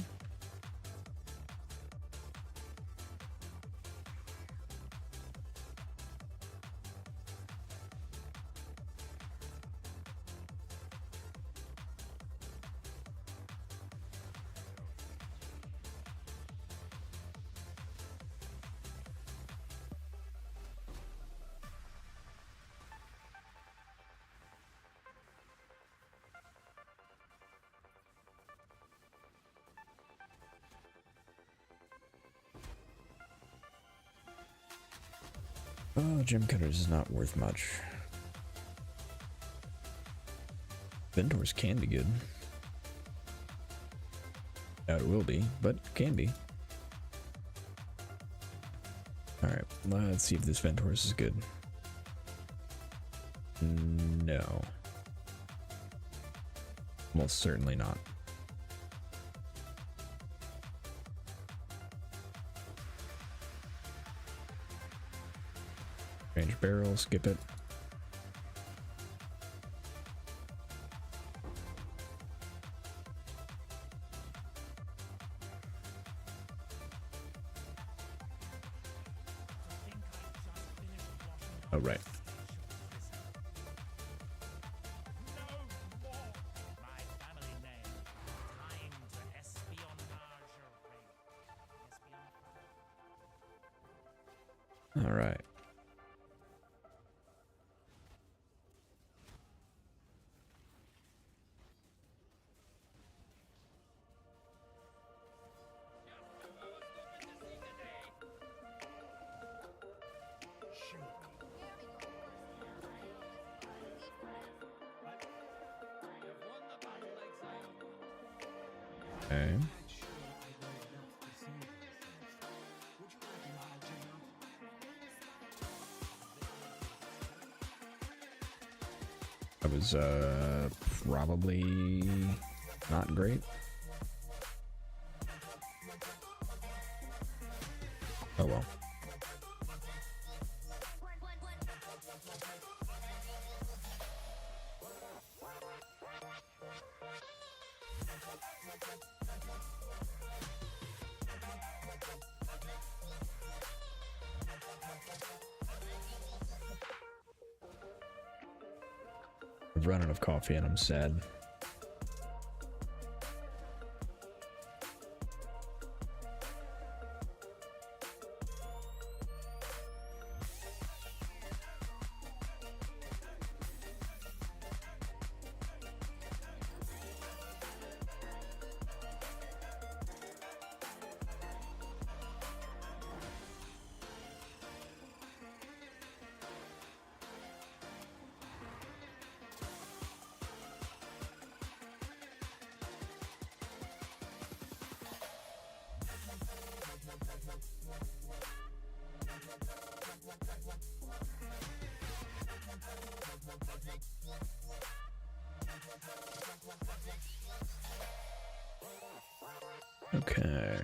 Oh, gem cutters is not worth much. Ventors can be good. Doubt it will be, but can be. Alright, let's see if this Ventors is good. No. Most certainly not. Range barrel, skip it. Oh, right. All right. Okay. That was probably not great. Oh well. I've run out of coffee and I'm sad. Okay.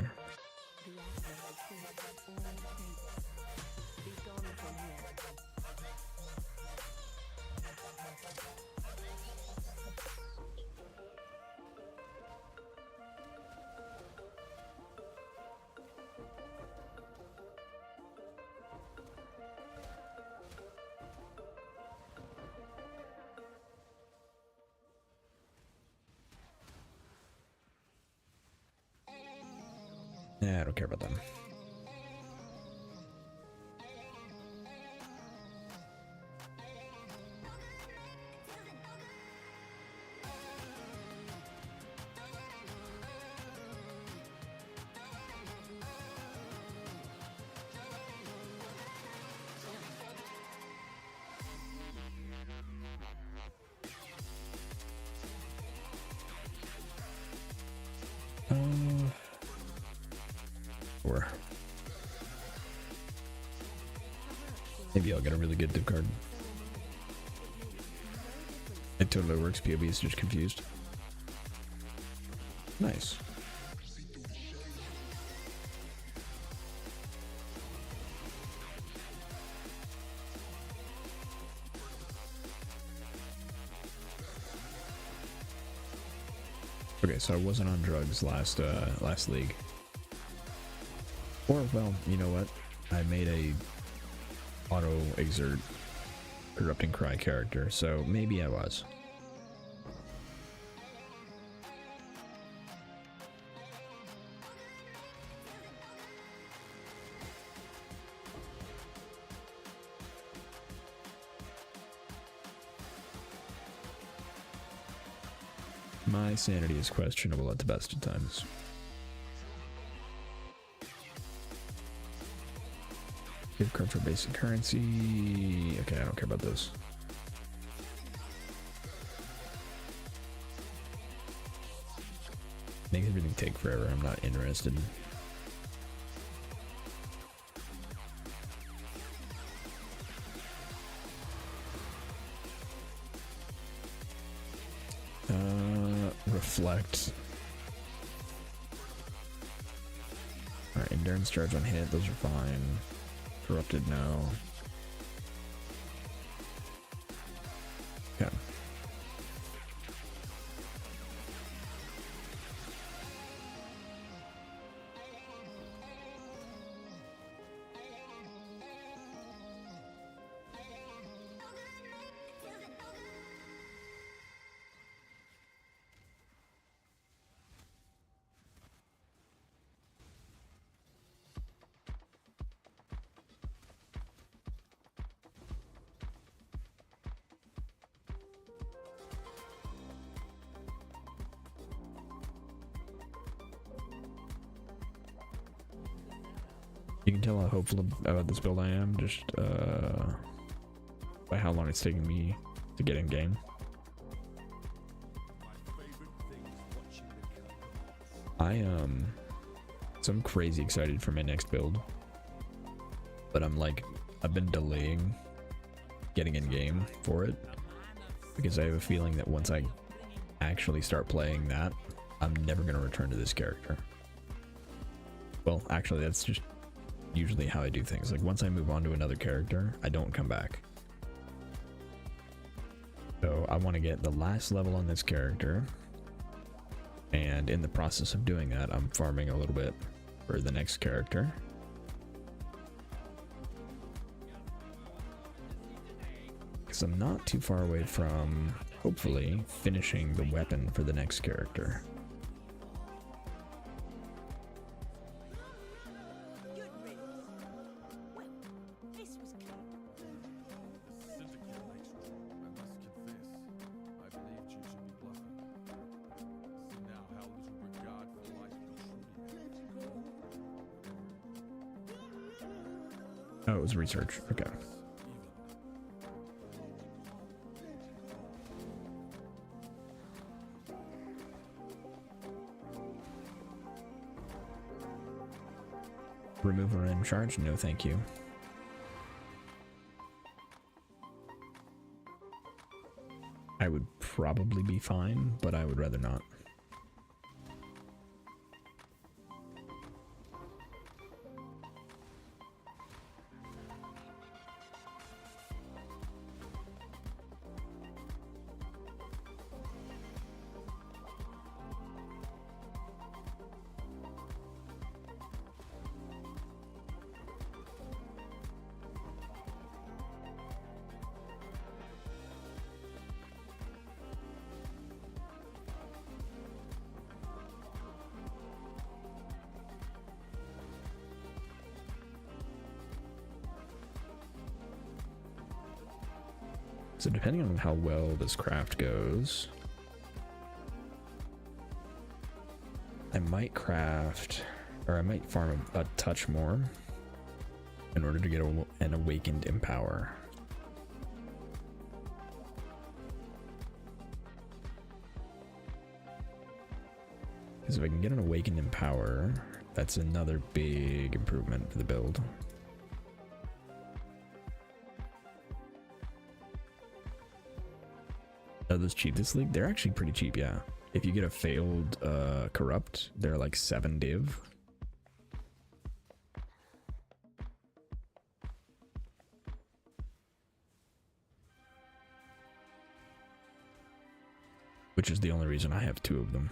Yeah, I don't care about them. Or maybe I'll get a really good div card. It totally works. POV is just confused. Nice. Okay, so I wasn't on drugs last league. Or, well, you know what? I made a auto exert corrupting cry character, so maybe I was. My sanity is questionable at the best of times. Give card for basic currency. Okay, I don't care about those. Make everything take forever. I'm not interested. Reflect. Alright, endurance charge on hit, those are fine. Corrupted now. Okay. You can tell how hopeful about this build I am just by how long it's taking me to get in game. So I'm crazy excited for my next build, but I've been delaying getting in game for it because I have a feeling that once I actually start playing that, I'm never going to return to this character. Well, actually, that's just usually how I do things. Like, once I move on to another character, I don't come back. So I want to get the last level on this character, and in the process of doing that, I'm farming a little bit for the next character. Because I'm not too far away from, hopefully, finishing the weapon for the next character. Oh, it was research. Okay. Remove a random charge? No, thank you. I would probably be fine, but I would rather not. So depending on how well this craft goes, I might craft, or I might farm a touch more in order to get an awakened empower. Because if I can get an awakened empower, that's another big improvement for the build. Are those cheap this league? They're actually pretty cheap, yeah. If you get a failed corrupt, they're like 7 div. Which is the only reason I have 2 of them.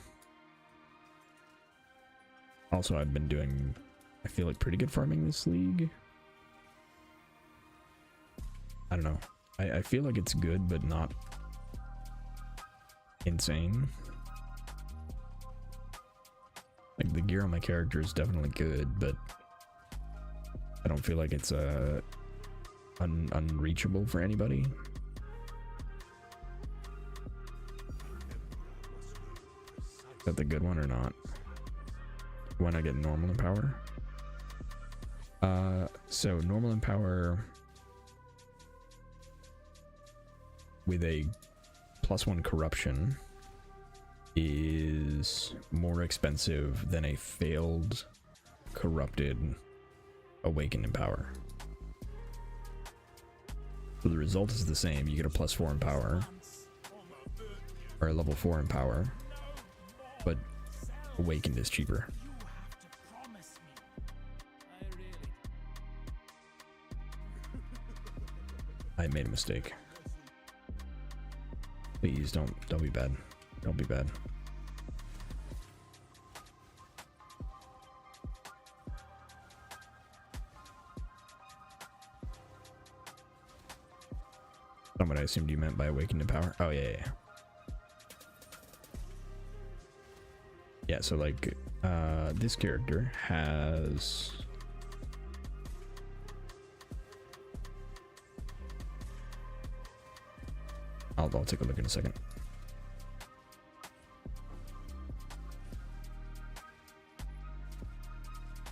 Also, I've been doing, I feel like, pretty good farming this league. I don't know. I feel like it's good, but not insane. Like, the gear on my character is definitely good, but I don't feel like it's unreachable for anybody. Is that the good one or not? When I get normal in power? So normal in power with a +1 corruption is more expensive than a failed corrupted awakened in power. So the result is the same. You get a +4 in power, or a level 4 in power, but awakened is cheaper. I made a mistake. Please don't be bad. Don't be bad. That's what I assumed you meant by awakened in power. Oh yeah. Yeah, so like this character has I'll take a look in a second.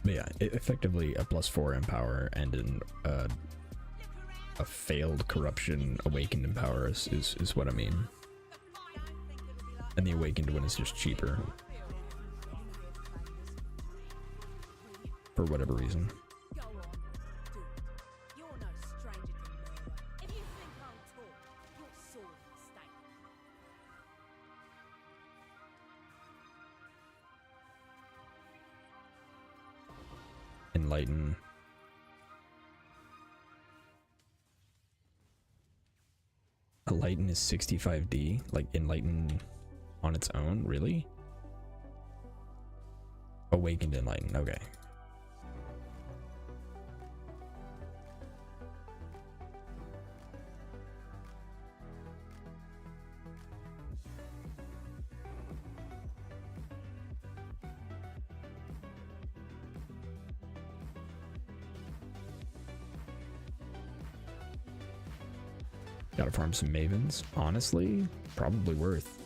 But yeah, effectively a +4 in power and a failed corruption awakened in power is what I mean. And the awakened one is just cheaper. For whatever reason. Enlighten. Enlighten is 65D, like Enlighten on its own, really? Awakened Enlighten, okay. Gotta farm some Mavens. Honestly, probably worth.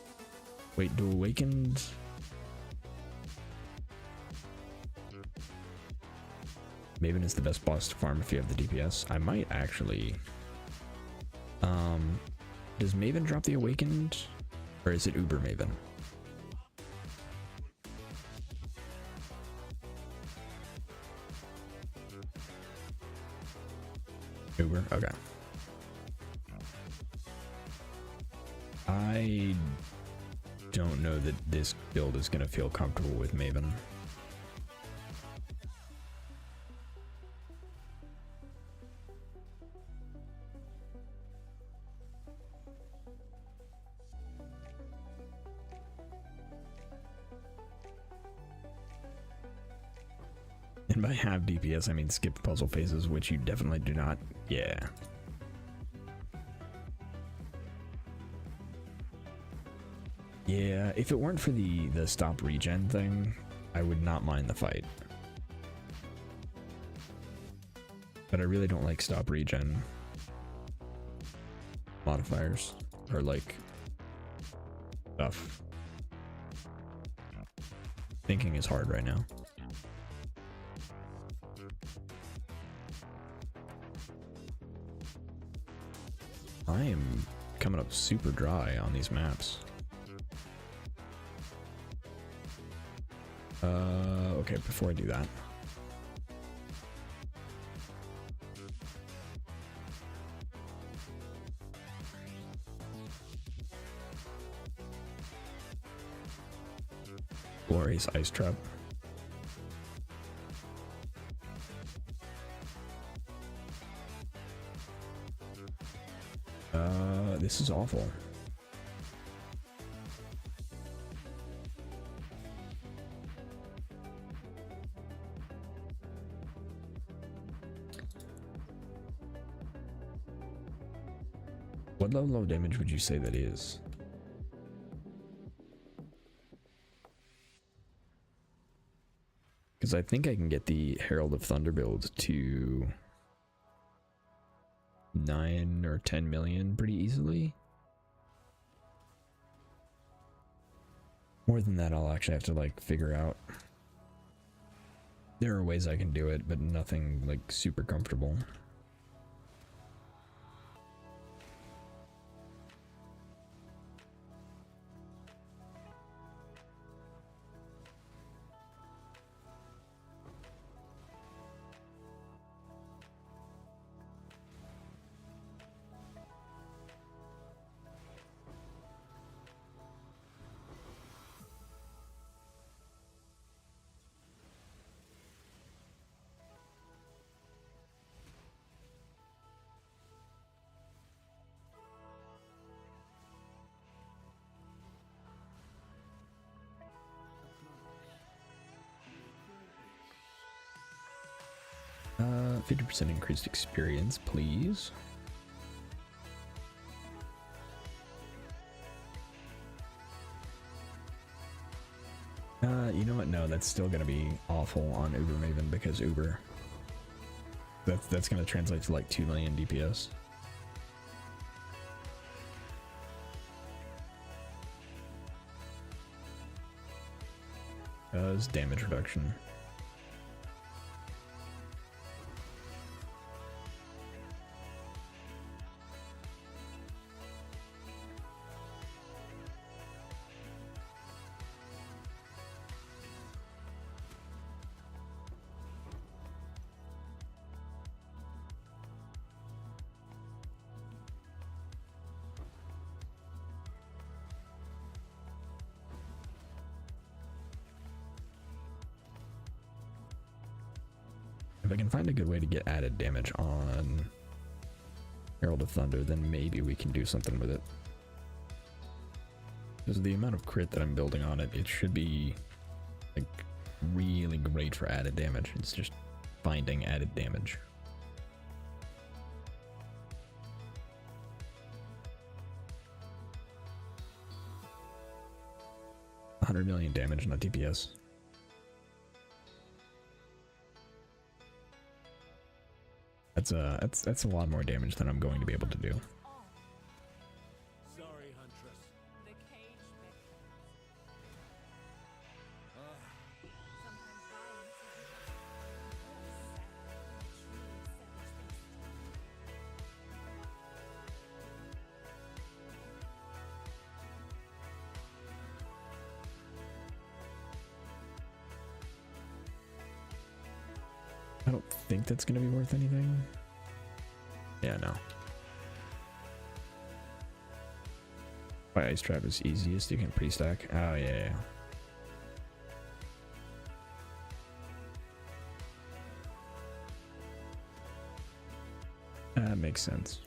Wait, do Awakened... Maven is the best boss to farm if you have the DPS. I might actually... Does Maven drop the Awakened? Or is it Uber Maven? Uber? Okay. I don't know that this build is going to feel comfortable with Maven. And by have DPS, I mean skip puzzle phases, which you definitely do not. Yeah. Yeah, if it weren't for the stop regen thing, I would not mind the fight. But I really don't like stop regen modifiers, or like stuff. Thinking is hard right now. I am coming up super dry on these maps. Okay, before I do that. Glorious Ice Trap. This is awful. What level of damage would you say that is? Because I think I can get the Herald of Thunder build to 9 or 10 million pretty easily. More than that, I'll actually have to like figure out. There are ways I can do it, but nothing like super comfortable. Uh, 50% increased experience, please. You know what? No, that's still gonna be awful on Uber Maven because Uber. That's gonna translate to like 2 million DPS. Does damage reduction. If I can find a good way to get added damage on Herald of Thunder, then maybe we can do something with it. Because of the amount of crit that I'm building on it, it should be like really great for added damage. It's just finding added damage. $100 million damage, not DPS. That's a lot more damage than I'm going to be able to do. Sorry, Huntress. The cage beckons. Sometimes violence I don't think that's going to be worth anything. Yeah, no. Why Ice Trap is easiest, you can pre-stack. Oh, yeah. That makes sense.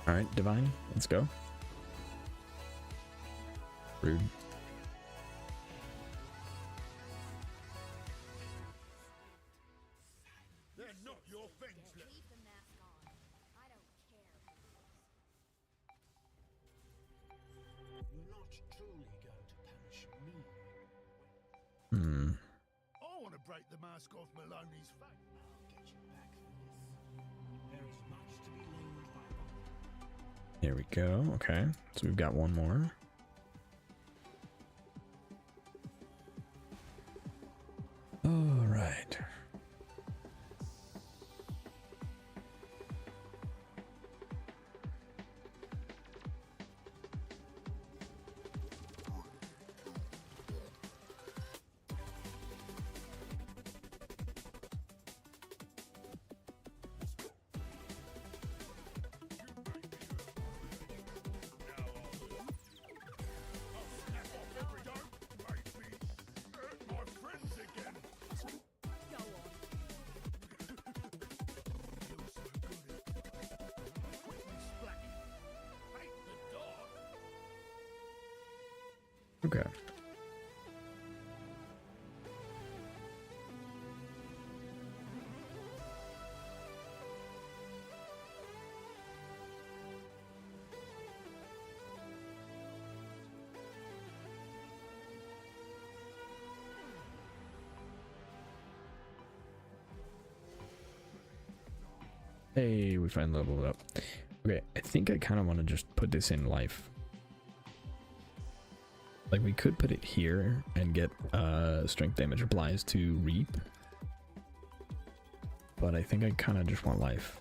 Alright, Divine, let's go. Rude. They're not your friends. Leave the mask on. I don't care. You're not truly going to punish me. I want to break the mask off Maloney's face. I'll get you back for this. There is much to be learned by both. Here we go. Okay, so we've got one more. All right. Okay. Hey, we finally leveled up. Okay, I think I kind of want to just put this in life. Like, we could put it here and get strength damage applies to reap. But I think I kind of just want life.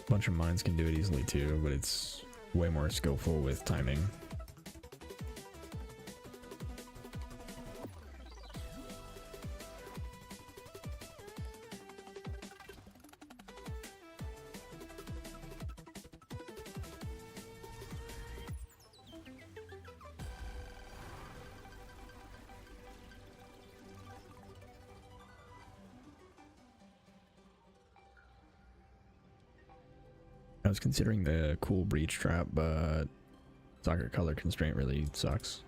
Bunch of mines can do it easily too, but it's way more skillful with timing. I was considering the cool breach trap, but soccer color constraint really sucks.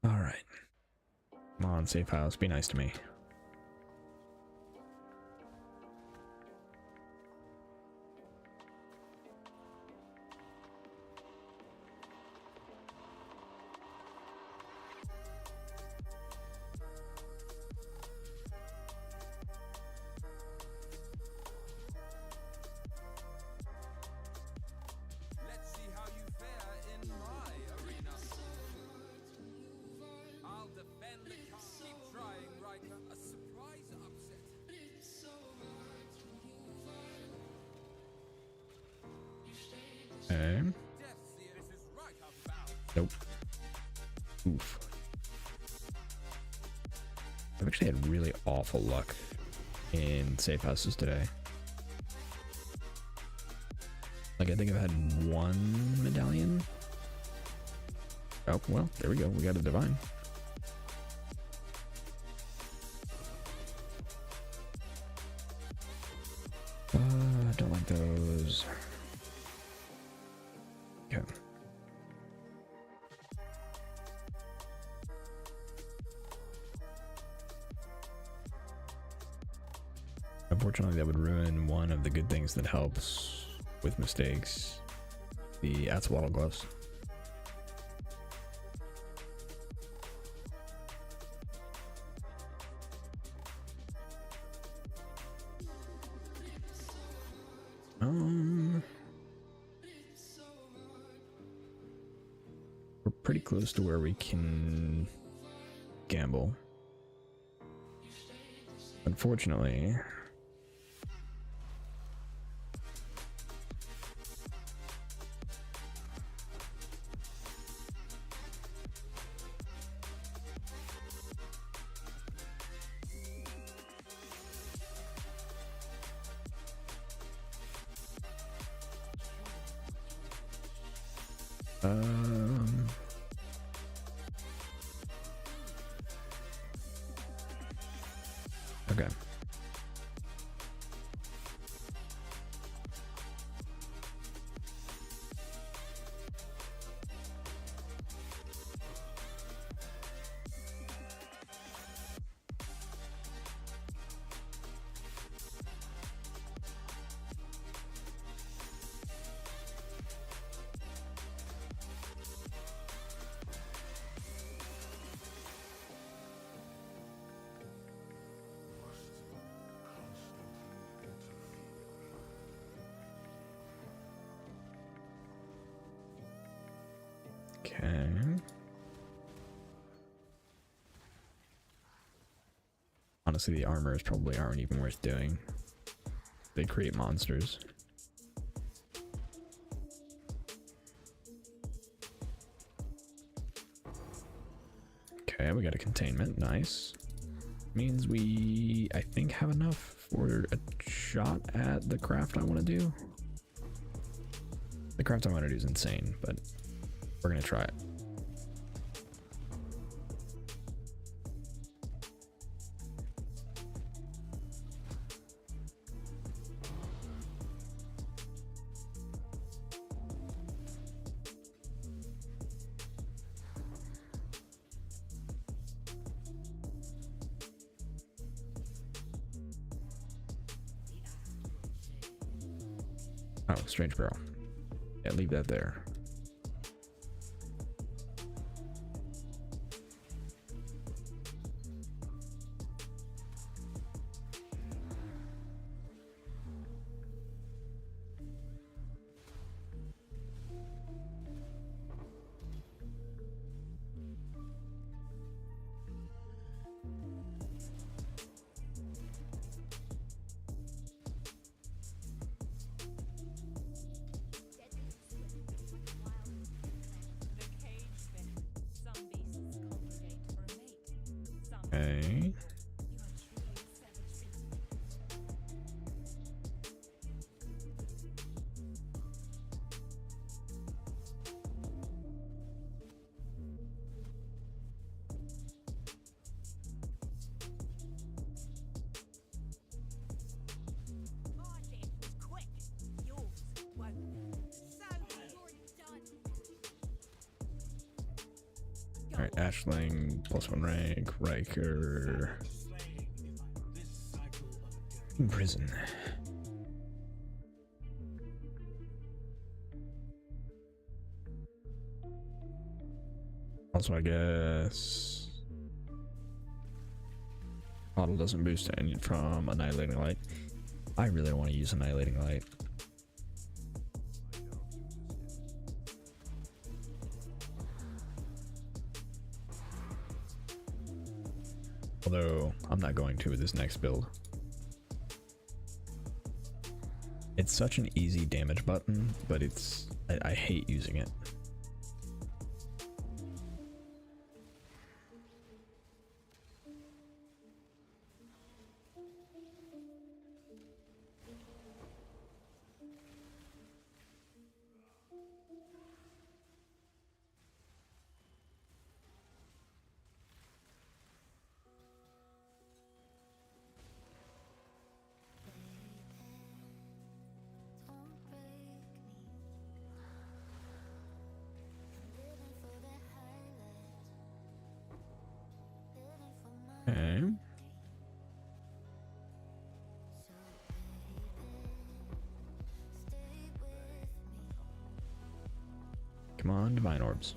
All right. Come on, safe house. Be nice to me. Let's see how you fare in my arena. I'll defend the cup. Keep trying, Riker. A surprise upset. Okay. Death Seer, this is right up bound. Nope. Oof. I've actually had really awful luck in safe houses today. Like, I think I've had one medallion. Oh, well, there we go. We got a divine. Don't like those. Okay. Unfortunately, that would ruin one of the good things that helps with mistakes. The Atzwaddle gloves. We're pretty close to where we can gamble. Unfortunately, okay. Okay. Honestly, the armors probably aren't even worth doing. they create monsters. Okay, we got a containment. Nice. Means we, I think, have enough for a shot at the craft I want to do. The craft I want to do is insane, but we're going to try it. Oh, strange barrel. Yeah, leave that there. Okay. Alright, Ashling, +1 rank, Riker. In prison. Also, I guess model doesn't boost any from Annihilating Light. I really want to use Annihilating Light. Although, I'm not going to with this next build. It's such an easy damage button, but I hate using it. Okay. Come on, Divine Orbs.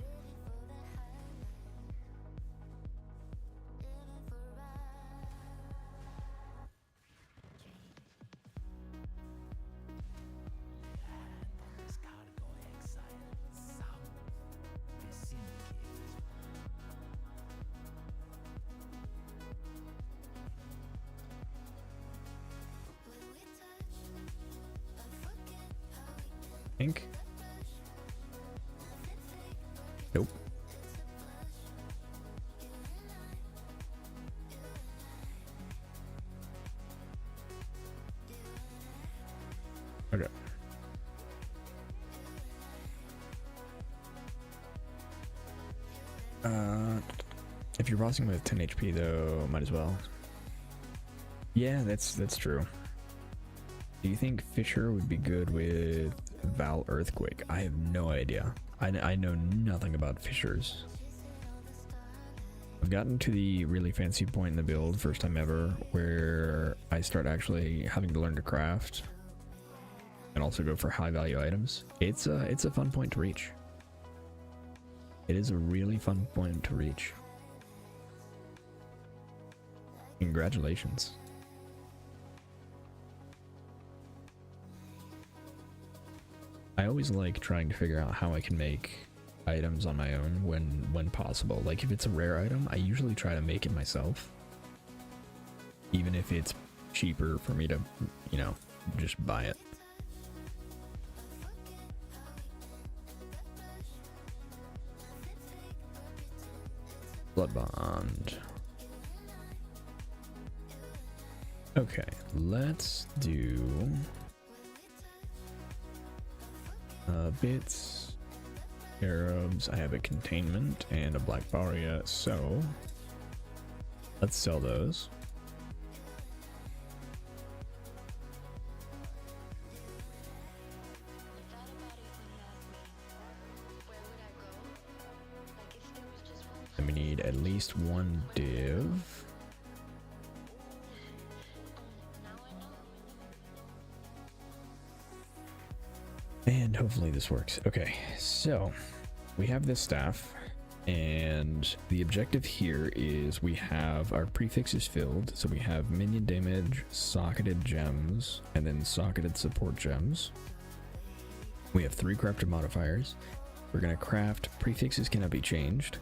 Think. Nope. Okay. If you're bossing with 10 HP though, might as well. Yeah, that's true. Do you think Fisher would be good with Val Earthquake? I have no idea. I know nothing about Fishers. I've gotten to the really fancy point in the build, first time ever, where I start actually having to learn to craft and also go for high value items. It's a fun point to reach. It is a really fun point to reach. Congratulations. I always like trying to figure out how I can make items on my own when possible. Like if it's a rare item, I usually try to make it myself. Even if it's cheaper for me to, you know, just buy it. Blood bond. Okay, let's do bits, Arabs. I have a containment and a black baria, so let's sell those. And we need at least one div. And hopefully this works. Okay, so we have this staff, and the objective here is we have our prefixes filled. So we have minion damage, socketed gems, and then socketed support gems. We have 3 crafted modifiers. We're going to craft prefixes cannot be changed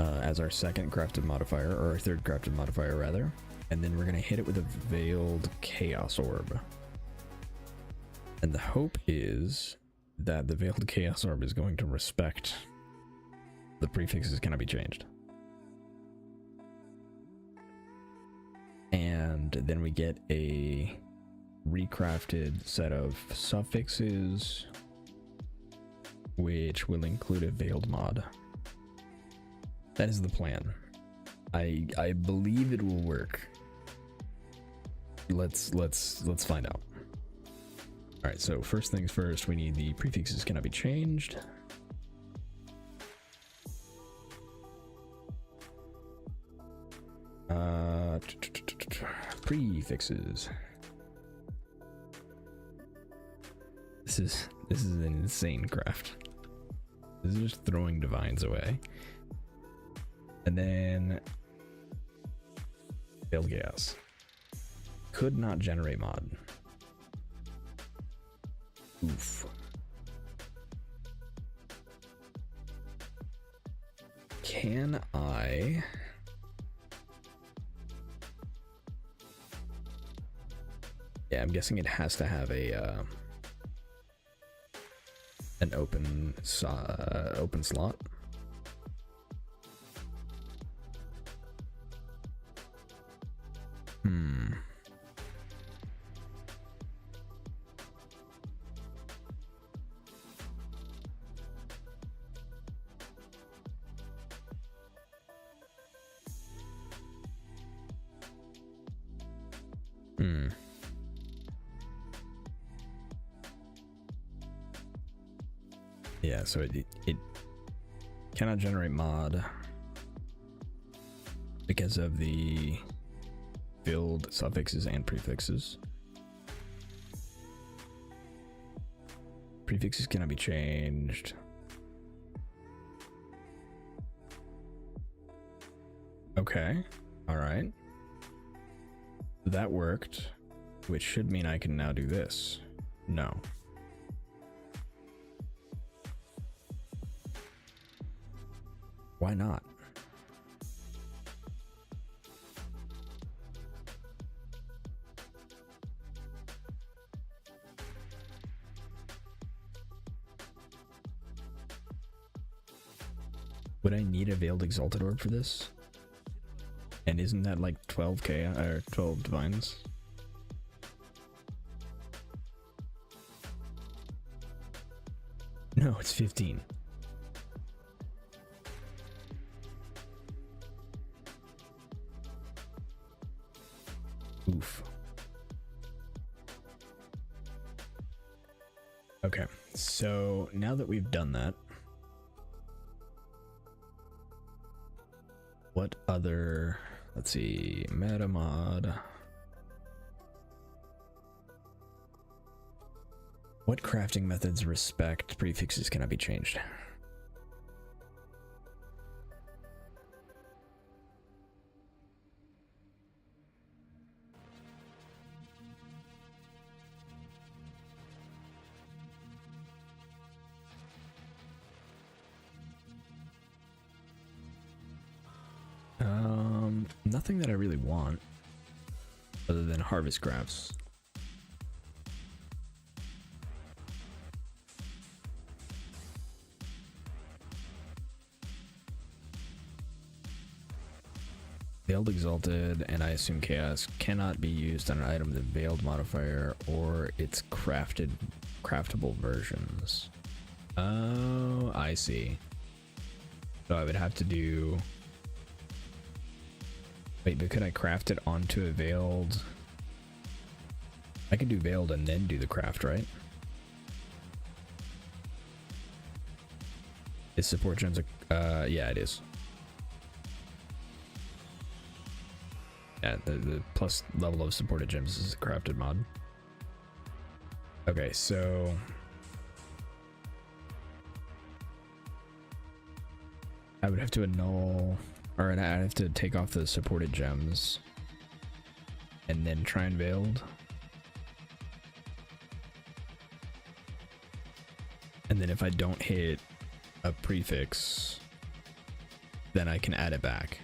as our second crafted modifier, or our third crafted modifier rather. And then we're going to hit it with a veiled chaos orb. And the hope is that the veiled chaos orb is going to respect the prefixes cannot be changed. And then we get a recrafted set of suffixes, which will include a veiled mod. That is the plan. I believe it will work. Let's find out. All right, so first things first, we need the prefixes cannot be changed. Prefixes. This is an insane craft. This is just throwing divines away. And then Veiled Chaos. Could not generate mod. Oof. Can I? Yeah, I'm guessing it has to have a an open slot. Yeah, so it cannot generate mod because of the build suffixes and prefixes. Prefixes cannot be changed. Okay, all right. That worked, which should mean I can now do this. No. Why not? Would I need a Veiled Exalted Orb for this? And isn't that like 12k or 12 divines? No, it's 15. Oof. Okay, so now that we've done that, what other, let's see, meta mod. What crafting methods respect prefixes cannot be changed? Nothing that I really want other than harvest crafts. Veiled Exalted, and I assume Chaos cannot be used on an item with a Veiled modifier or its craftable versions. Oh, I see. So I would have to do... Wait, but could I craft it onto a Veiled? I could do Veiled and then do the craft, right? Is support gems a... yeah, it is. Yeah, the plus level of supported gems is a crafted mod. Okay, so... I would have to annul... Or I'd have to take off the supported gems. And then try and Veiled. And then if I don't hit a prefix, then I can add it back.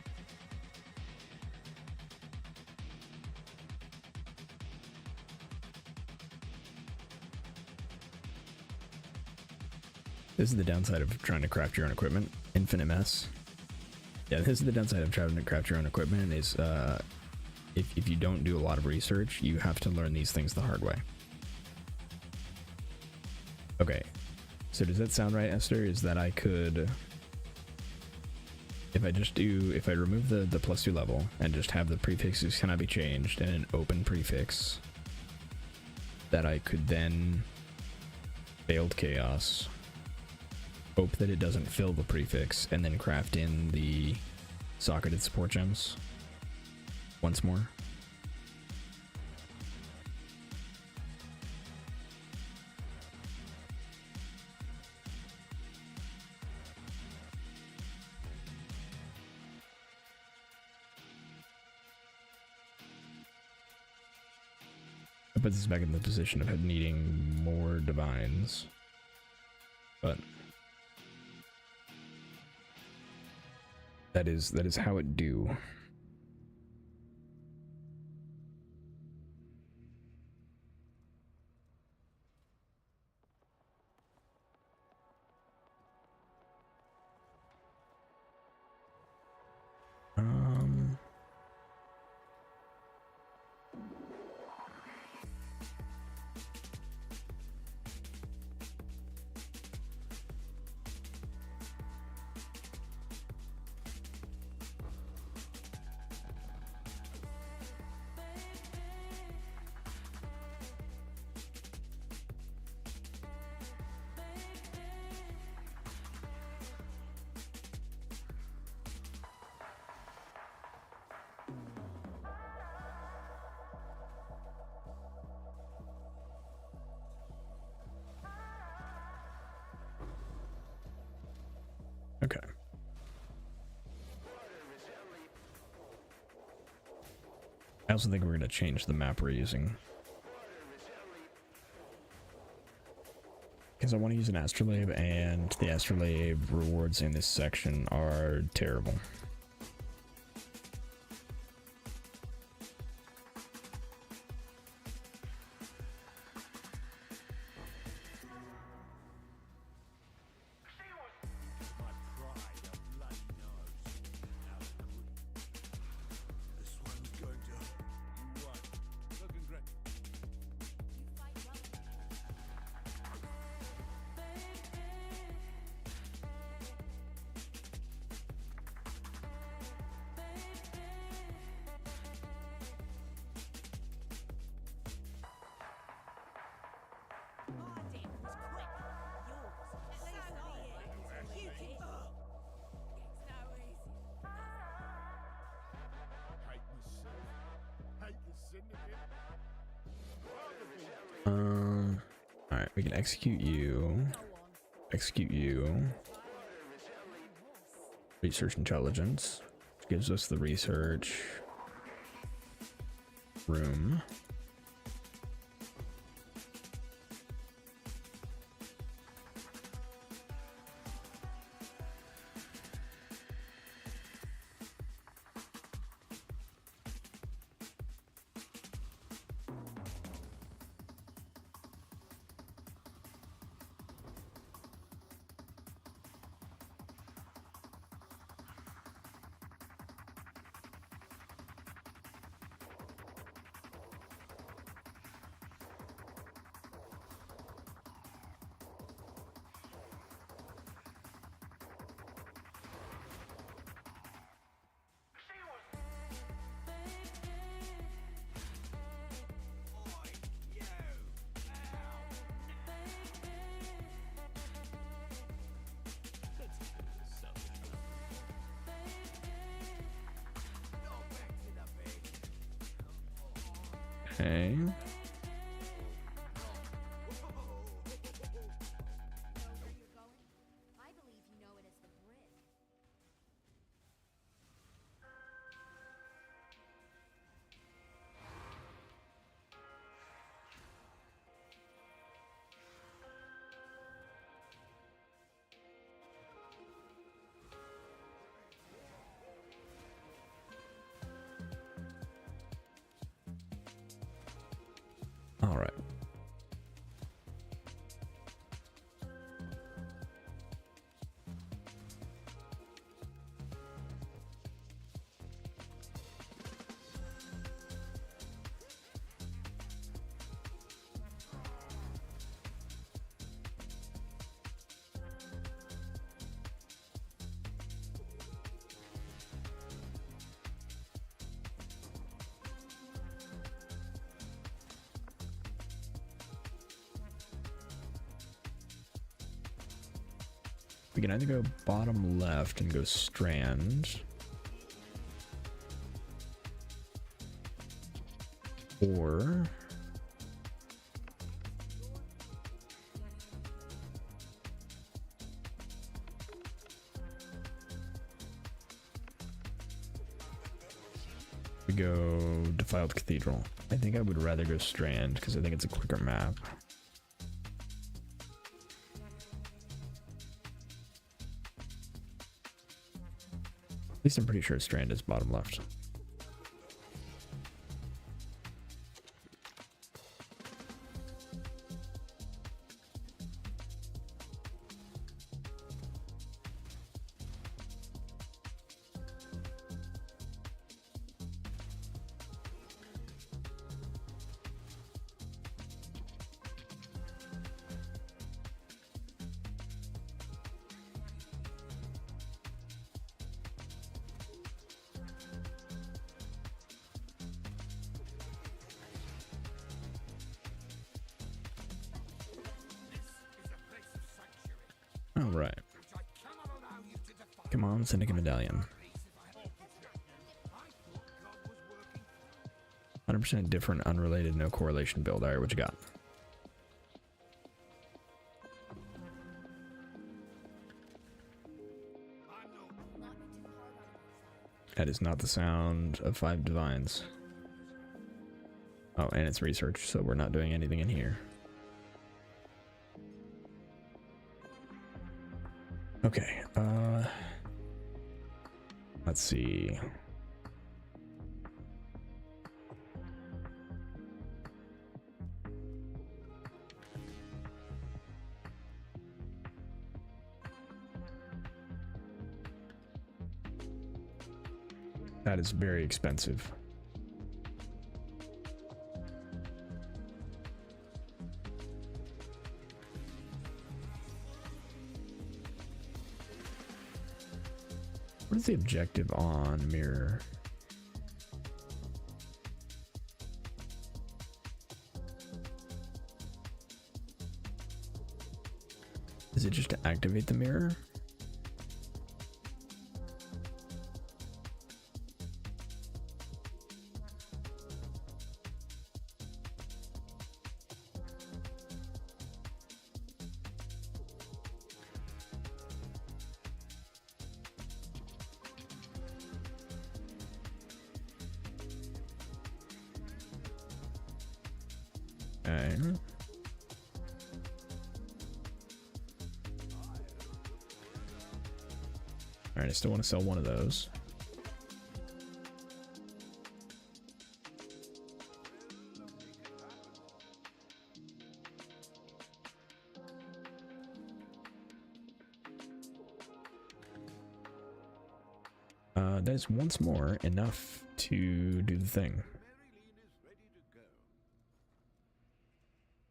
This is the downside of trying to craft your own equipment. Infinite mess. Yeah, this is the downside of trying to craft your own equipment is if you don't do a lot of research, you have to learn these things the hard way. Okay, so does that sound right, Esther? Is that I could, if I remove the +2 level and just have the prefixes cannot be changed and an open prefix, that I could then Veiled Chaos, hope that it doesn't fill the prefix, and then craft in the socketed support gems once more? That puts us back in the position of needing more divines, but that is how it do. Okay. I also think we're going to change the map we're using, because I want to use an astrolabe, and the astrolabe rewards in this section are terrible. Alright, we can execute you. Execute you. Research intelligence, which gives us the research room. Okay. I believe you know it as the brig. All right. We can either go bottom left and go strand, or we go Defiled Cathedral. I think I would rather go strand because I think it's a quicker map. At least I'm pretty sure strand is bottom left. All right. Come on, Syndicate Medallion. 100% different, unrelated, no correlation build. All right, what you got? That is not the sound of 5 divines. Oh, and it's research, so we're not doing anything in here. Okay, let's see. That is very expensive. What is the objective on mirror? Is it just to activate the mirror? Okay. All right, I still want to sell one of those. That is once more enough to do the thing.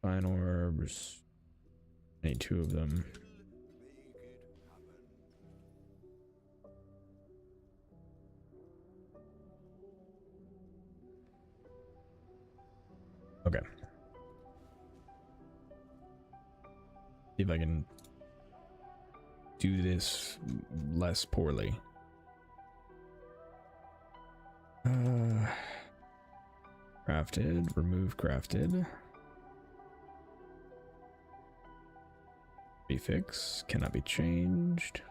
Fine orbs. I need 2 of them. Okay. See if I can do this less poorly. Crafted, remove crafted. Prefix cannot be changed.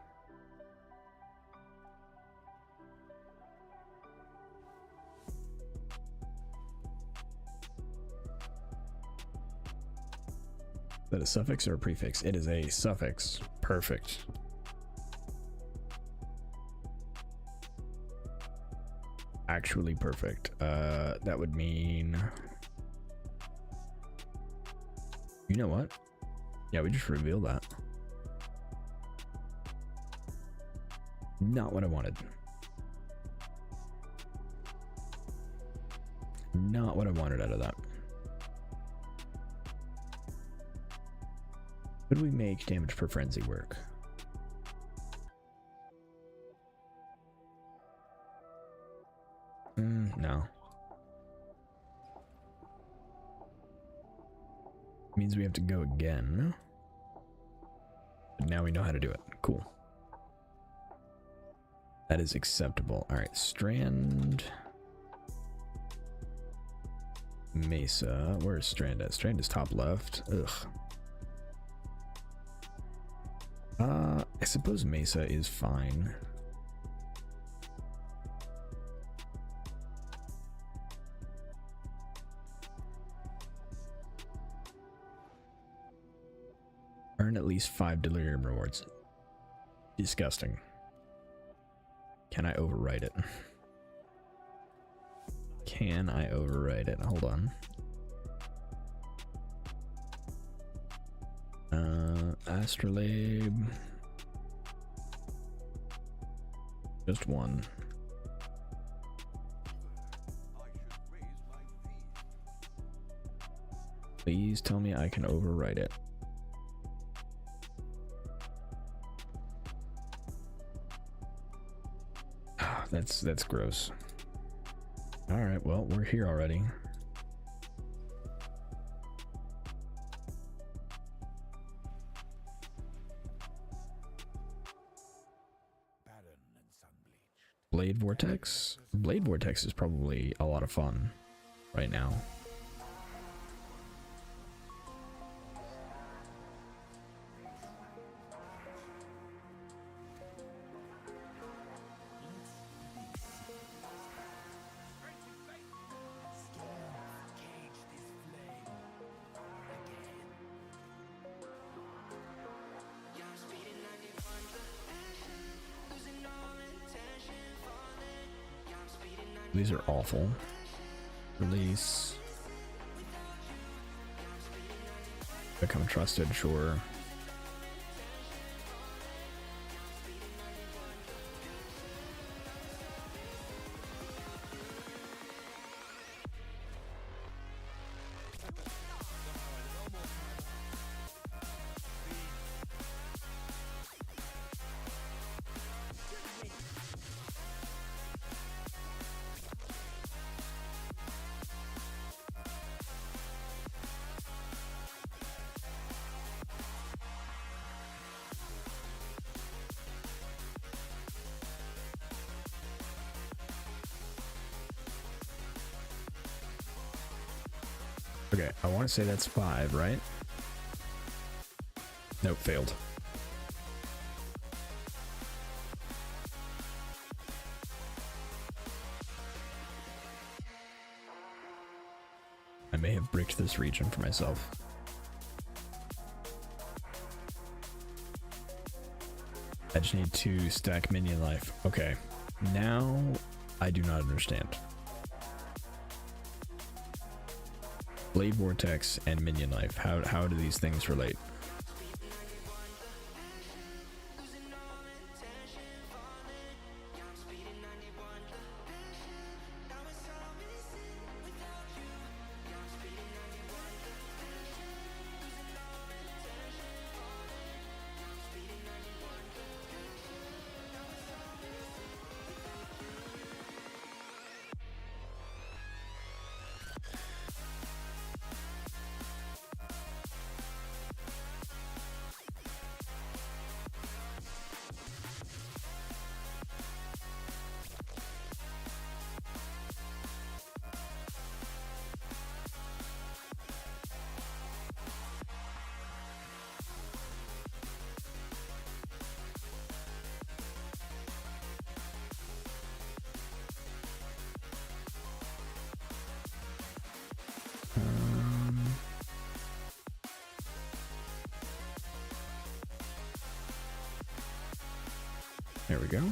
Is that a suffix or a prefix? It is a suffix. Perfect. Actually perfect. That would mean... You know what? Yeah, we just revealed that. Not what I wanted. Not what I wanted out of that. Could we make damage per frenzy work? No. Means we have to go again. But now we know how to do it. Cool. That is acceptable. Alright, Strand. Mesa. Where is Strand at? Strand is top left. Ugh. I suppose Mesa is fine. Earn at least 5 delirium rewards. Disgusting. Can I overwrite it? Can I overwrite it? Hold on. Astrolabe. Just one. Please tell me I can overwrite it. That's gross. All right, well, we're here already. Blade Vortex? Blade Vortex is probably a lot of fun right now. These are awful. Release. Become trusted, sure. Okay, I want to say that's 5, right? Nope, failed. I may have bricked this region for myself. I just need to stack minion life. Okay, now I do not understand. Blade Vortex and minion life. How do these things relate? There we go.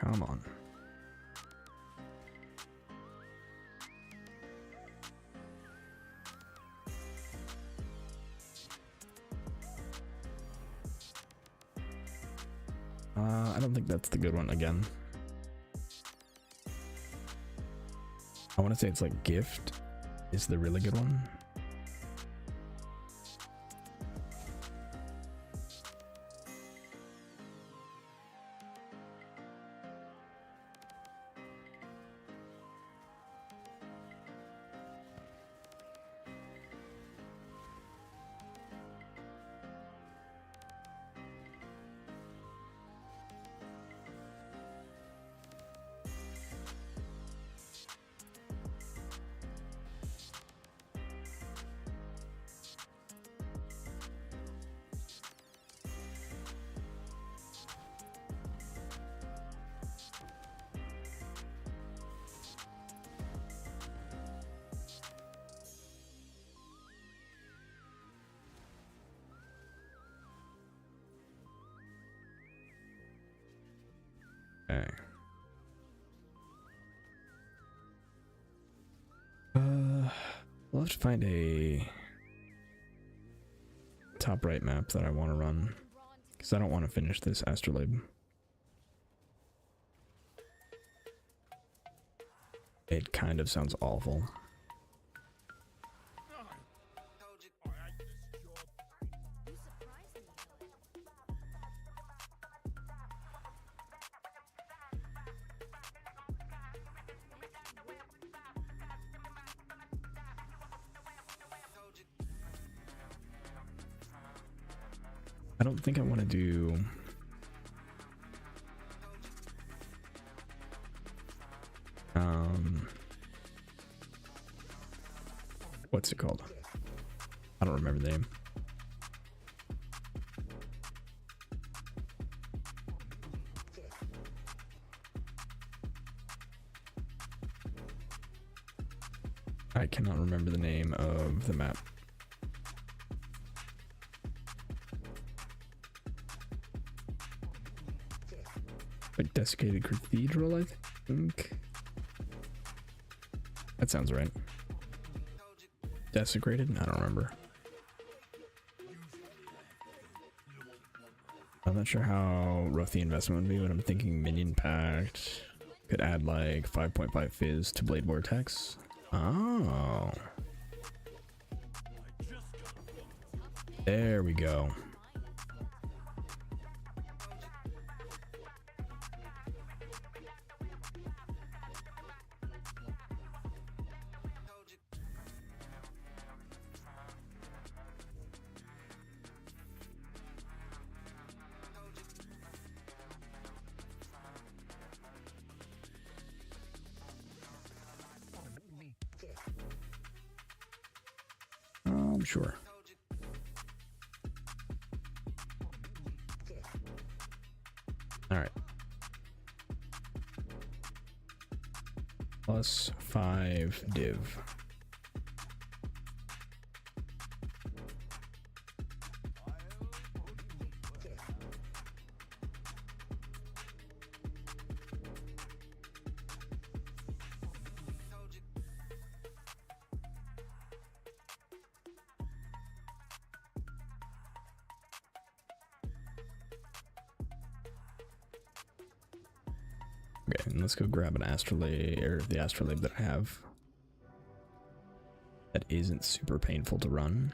Come on. I don't think that's the good one again. I want to say it's like gift is the really good one. Okay. We'll have to find a top right map that I want to run, because I don't want to finish this astrolabe. It kind of sounds awful. I don't think I want to do what's it called? I don't remember the name. I cannot remember the name of the map. Like Desiccated Cathedral, I think. That sounds right. Desecrated? I don't remember. I'm not sure how rough the investment would be, but I'm thinking Minion Pact could add like 5.5 Phys to Blade Vortex. Oh. There we go. Sure. All right. Plus 5 div. Okay, and let's go grab an astrolabe, or the astrolabe that I have. That isn't super painful to run.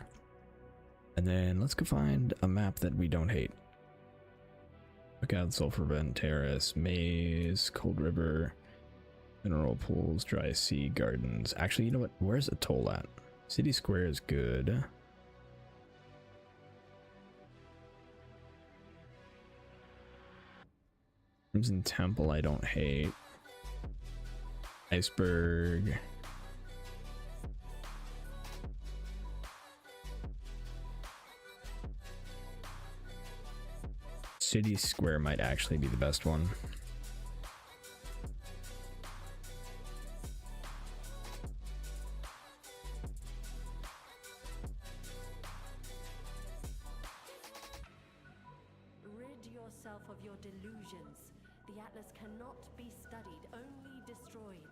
And then let's go find a map that we don't hate. Look out, Sulphur Vent Terrace, Maze, Cold River, Mineral Pools, Dry Sea, Gardens. Actually, you know what? Where's Atoll at? City Square is good. Crimson Temple I don't hate. Iceberg. City Square might actually be the best one. Rid yourself of your delusions. The Atlas cannot be studied, only destroyed.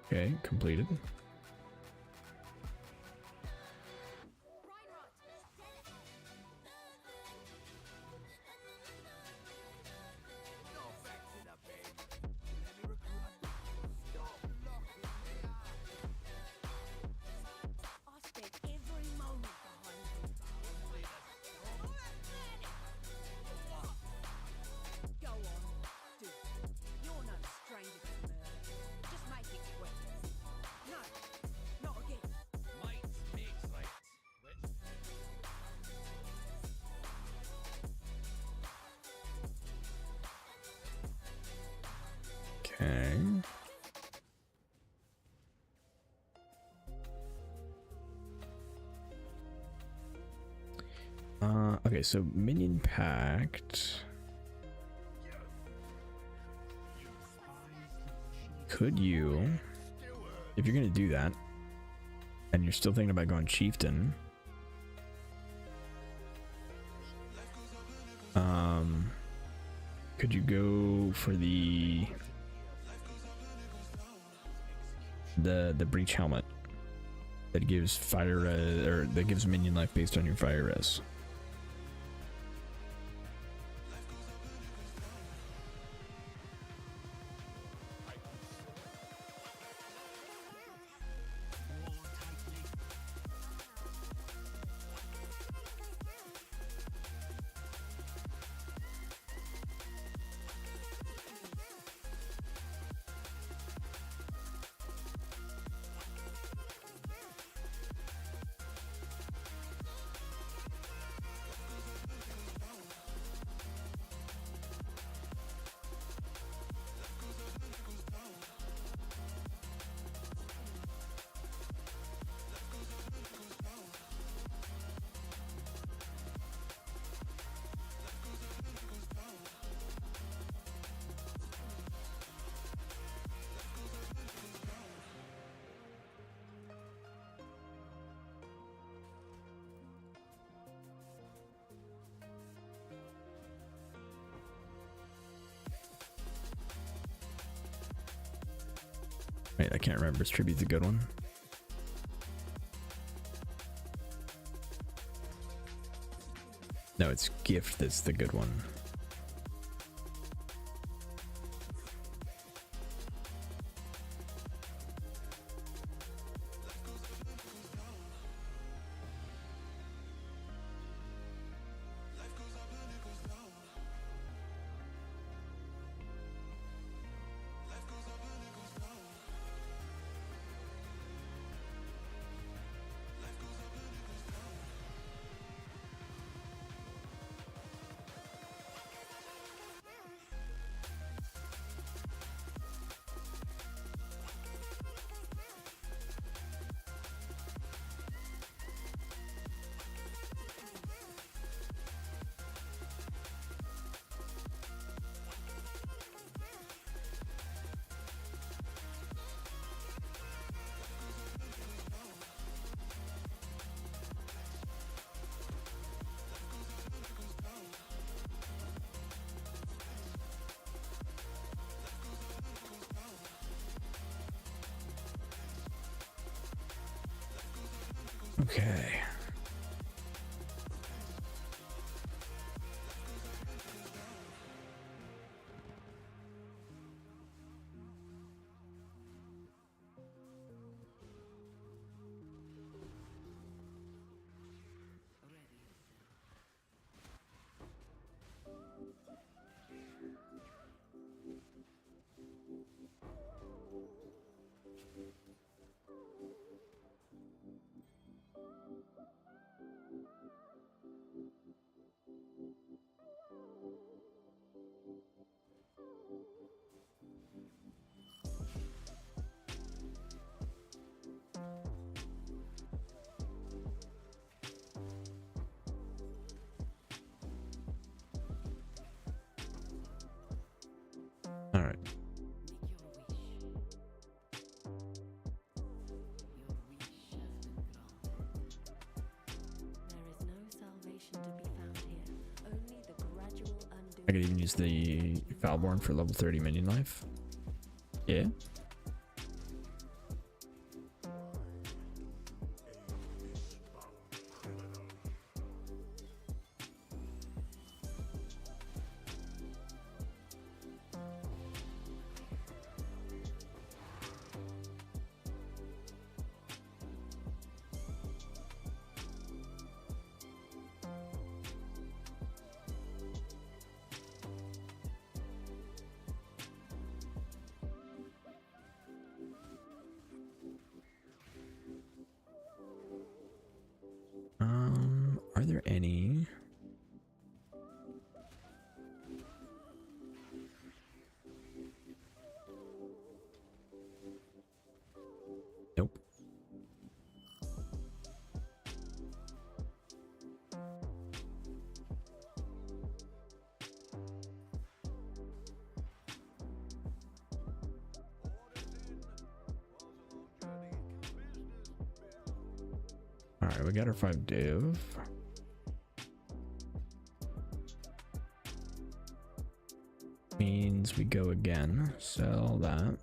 Okay, completed. I spent every moment behind Go on, do it. You're no stranger to murder. Just make it quick. No, not again. Might makes right. Which Okay. Okay, so minion pact. Could you, if you're gonna do that, and you're still thinking about going Chieftain, could you go for the breach helmet that gives fire res, or that gives minion life based on your fire res? Wait, I can't remember. Is Tribute's a good one? No, it's Gift that's the good one. Okay. All right. I could even use the Valborn for level 30 minion life. Yeah. Are there any? Nope. All right, we got our 5 div. Means we go again. Sell that.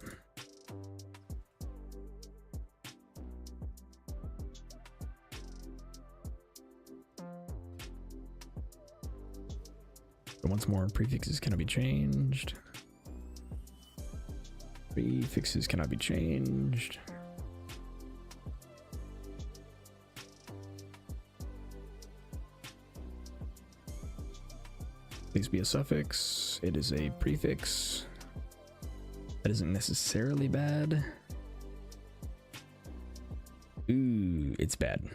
Once more, prefixes cannot be changed. Prefixes cannot be changed. Please be a suffix. It is a prefix. That isn't necessarily bad. Ooh, it's bad.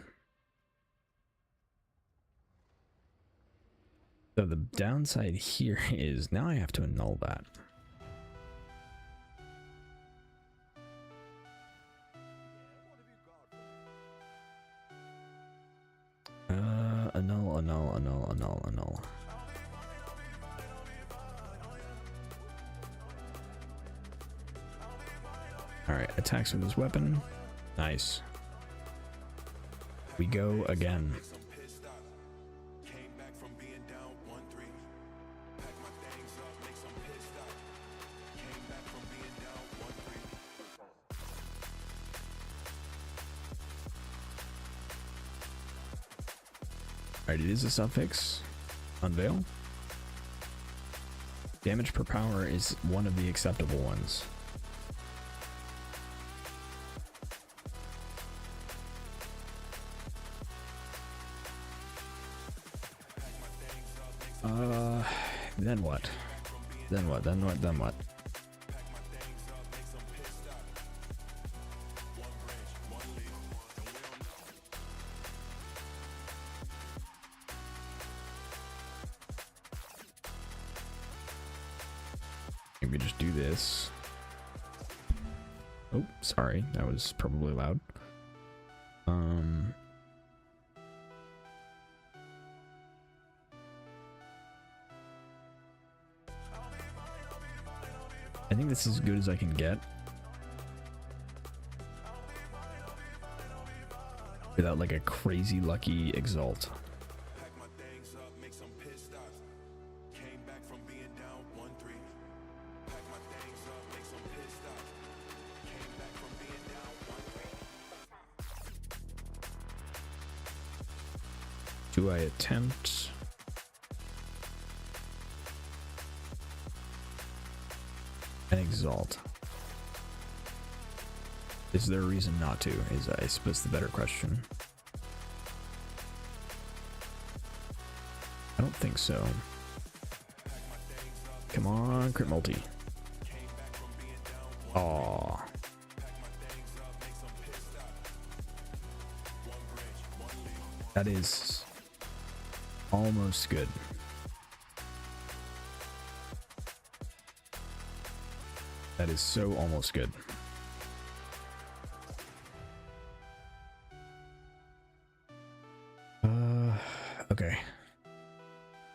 So the downside here is now I have to annul that. Annul. Alright, attacks with his weapon. Nice. We go again. Alright, it is a suffix. Unveil. Damage per power is one of the acceptable ones. Then what? Then what? Maybe just do this. Oh, sorry, that was probably loud. I think this is as good as I can get without like a crazy lucky exalt. Do I attempt? An exalt. Is there a reason not to? Is I suppose the better question. I don't think so. Come on, crit multi. Aww. That is almost good. That is so almost good. Okay.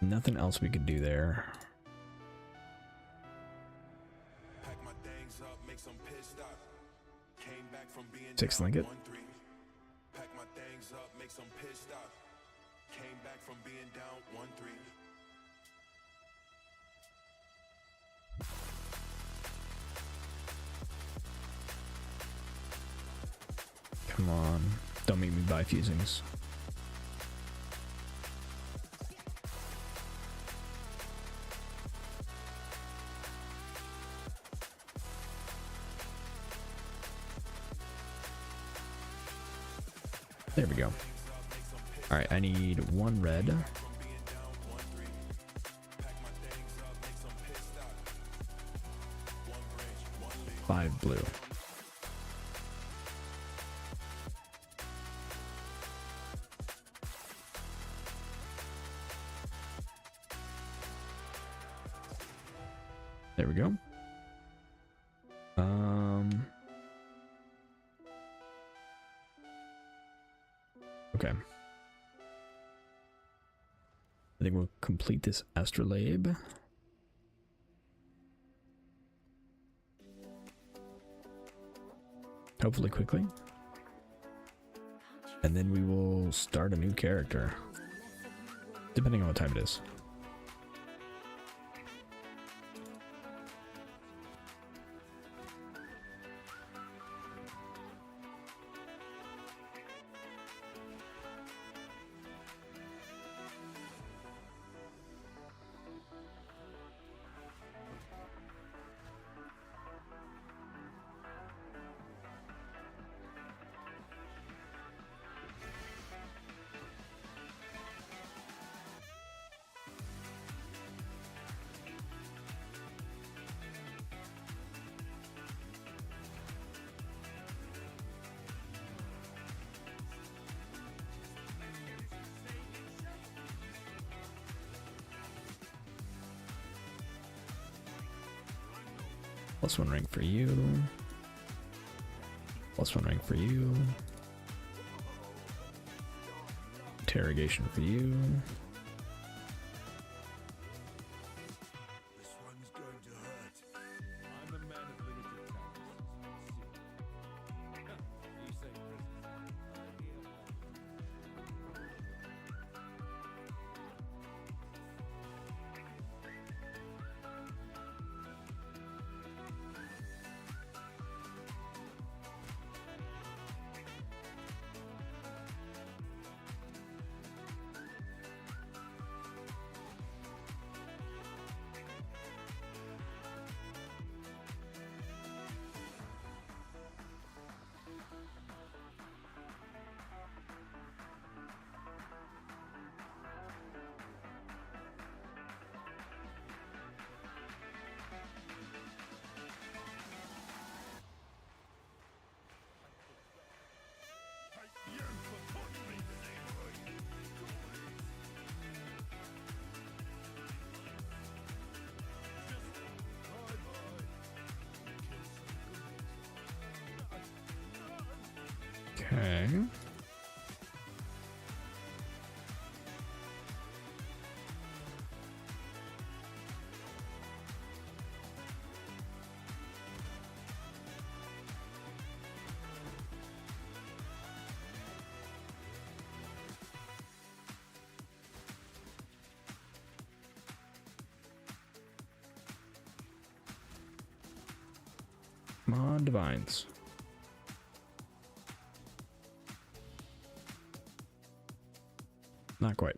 Nothing else we could do there. Six Linket. Come on. Don't make me buy fusings. There we go. Alright, I need one red. 5 blue. There we go. Okay. I think we'll complete this astrolabe. Hopefully quickly. And then we will start a new character. Depending on what time it is. +1 rank for you. +1 rank for you. Interrogation for you. This one's going to hurt. I'm a man of limited talents. You say Okay. Come on, divines. Not quite.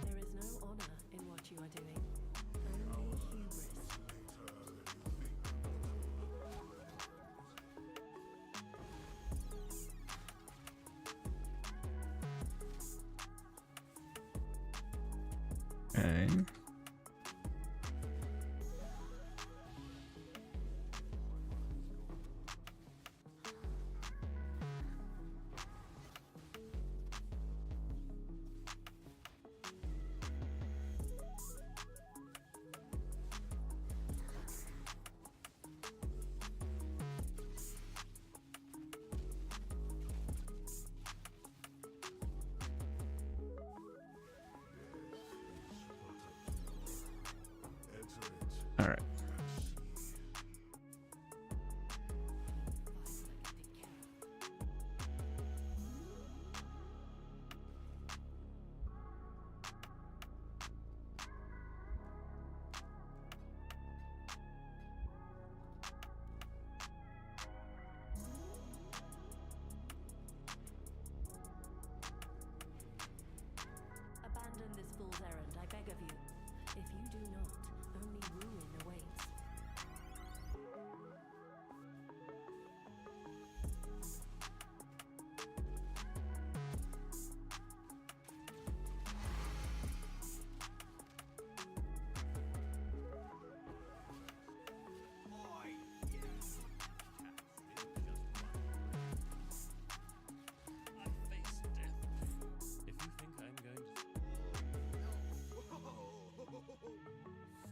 There is no honor in what you are doing. Only hubris. Okay. All right. Abandon this fool's errand, I beg of you. If you do not, only ruin awaits. I face death. If you think I'm going to...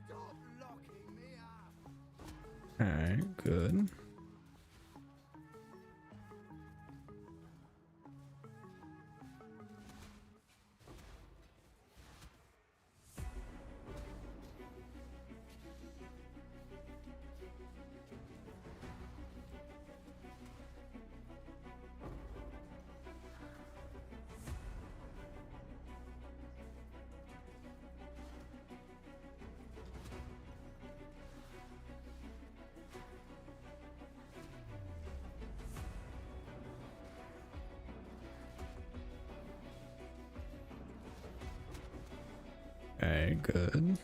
Stop locking me up! All right. Good. Okay. Good.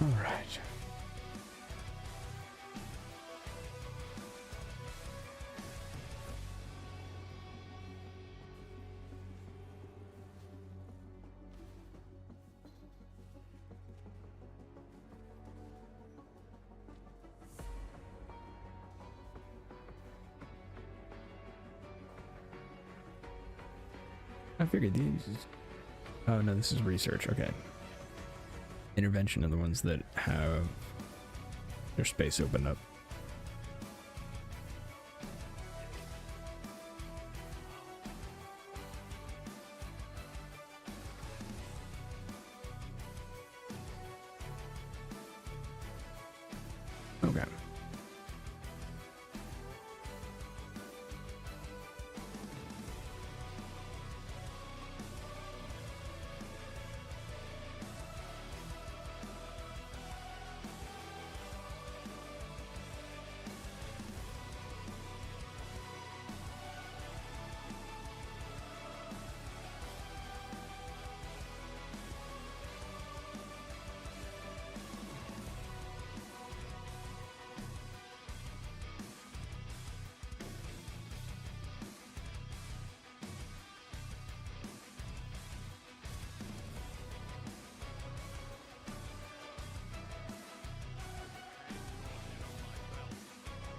All right. I figured these. Oh no, this is research. Okay. Intervention are the ones that have their space opened up. Okay.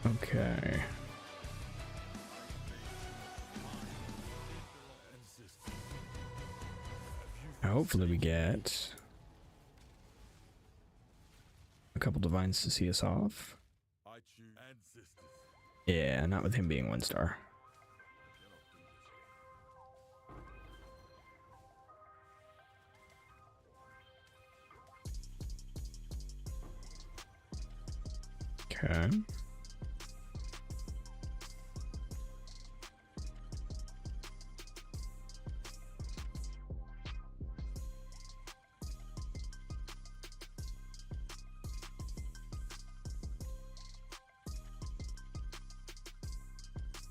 Okay. Hopefully we get a couple divines to see us off. I choose ancestors. Yeah, not with him being 1 star. Okay.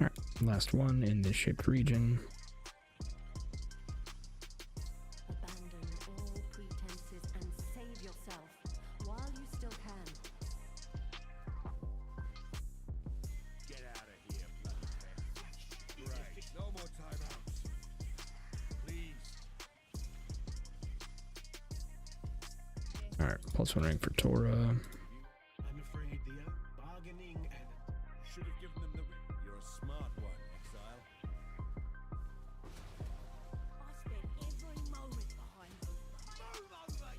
Alright, last one in this shaped region. Abandon all pretenses and save yourself while you still can. Get out of here, bloody pest. Great. No more timeouts. Please. Alright, +1 ring for Torah. I'm afraid the bargaining and Should have given them the. You're a smart one, Exile. I spent every moment behind them. Move over!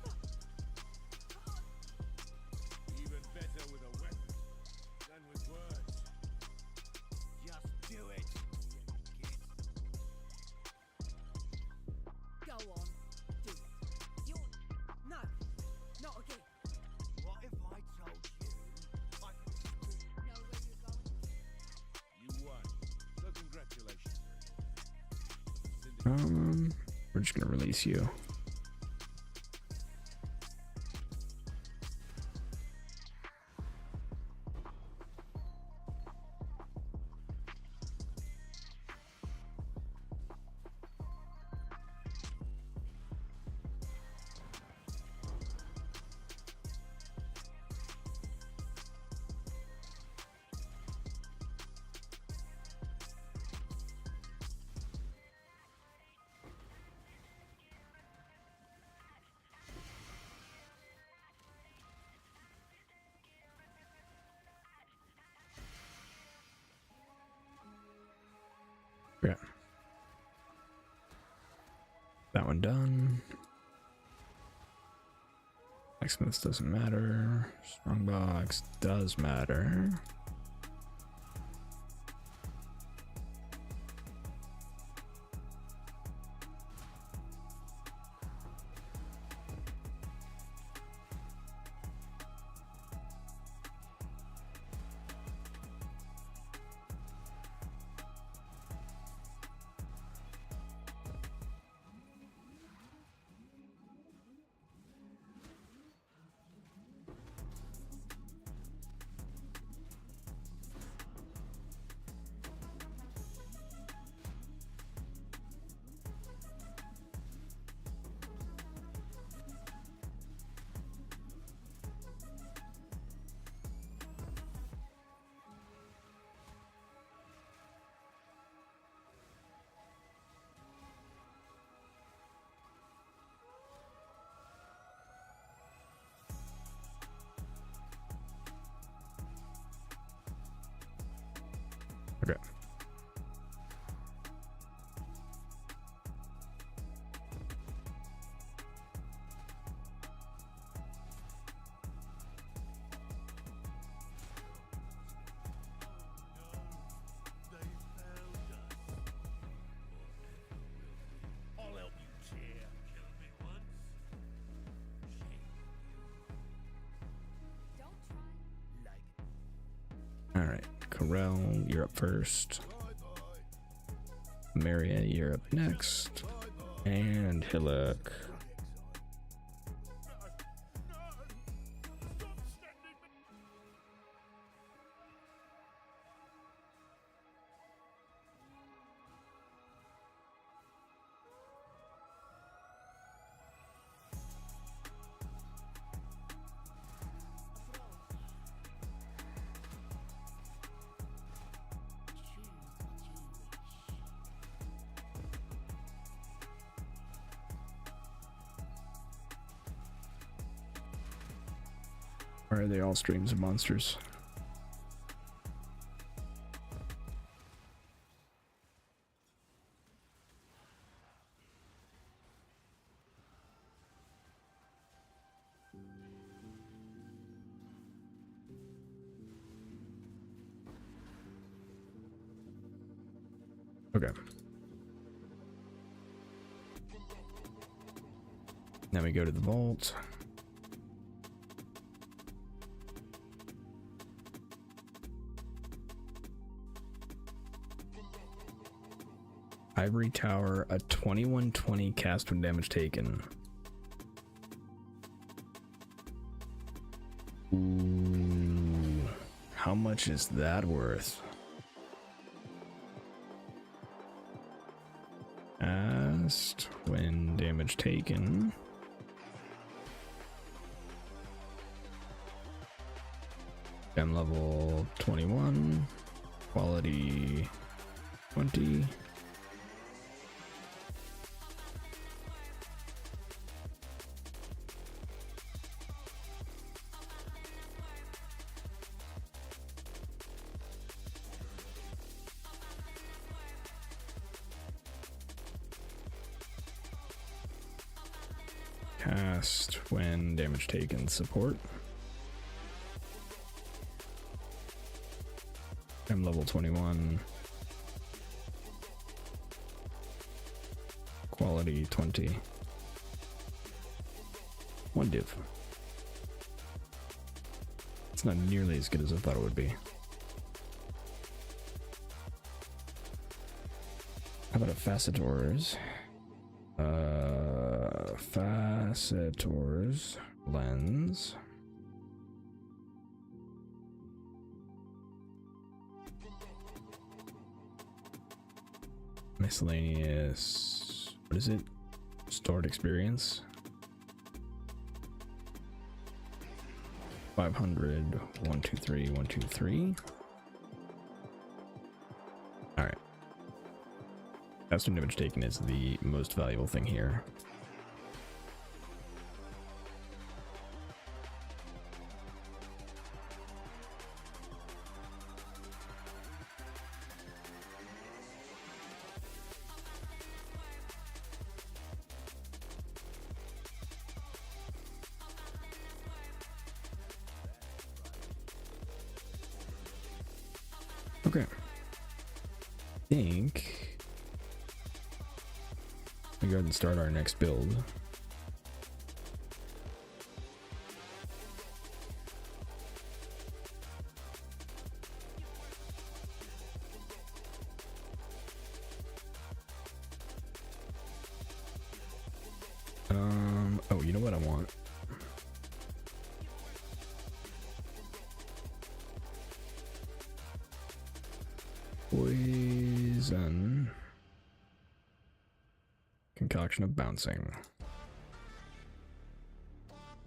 Even better with a weapon than with words. Just do it. Go on, do it. You're... No, not again. What if I told you I could Know where you're going? You won. So congratulations. We're just gonna release you. Yeah. That one done. Blacksmiths doesn't matter. Strongbox does matter. Okay. I'll help you cheer. Killed me once. Don't try. Like All right. Corel, you're up first. Maria, you're up next. And Hillock. Or are they all streams of monsters? Okay. Now we go to the vault. Ivory Tower, a 2120 cast when damage taken. Ooh, how much is that worth? Cast when damage taken. Gem level 21, quality 20. Cast when damage taken support. I'm level 21. Quality 20. One div. It's not nearly as good as I thought it would be. How about a Facetors? Facetors lens. Miscellaneous. What is it? Stored experience. 500. 123. 123. All right. Cast when damage taken is the most valuable thing here. Okay. I think we go ahead and start our next build. Oh, you know what I want? Poison. Concoction of bouncing.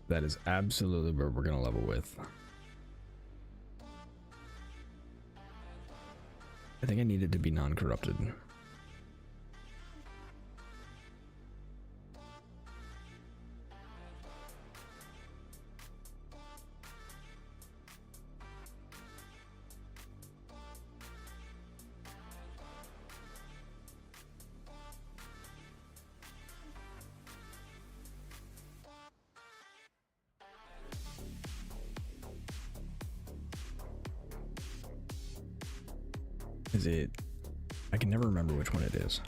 That is absolutely where we're gonna level with. I think I need it to be non-corrupted. Is it? I can never remember which one it is.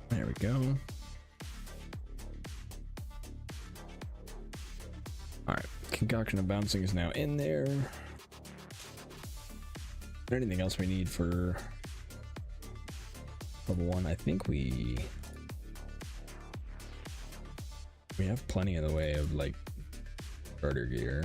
There we go. All right, concoction of bouncing is now in there. Is there anything else we need for level 1? I think we have plenty in the way of like starter gear.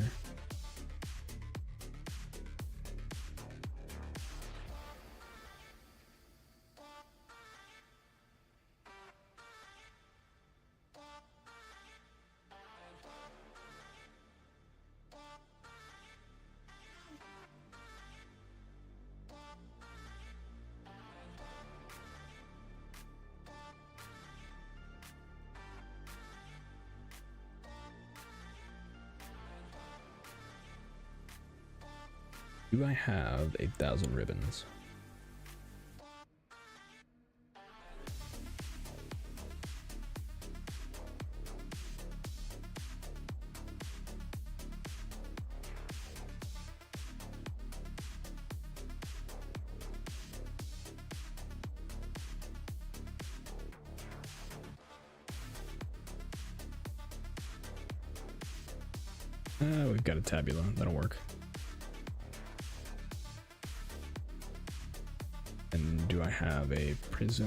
Do I have 8,000 ribbons? We've got a tabula. That'll work. And do I have a prism?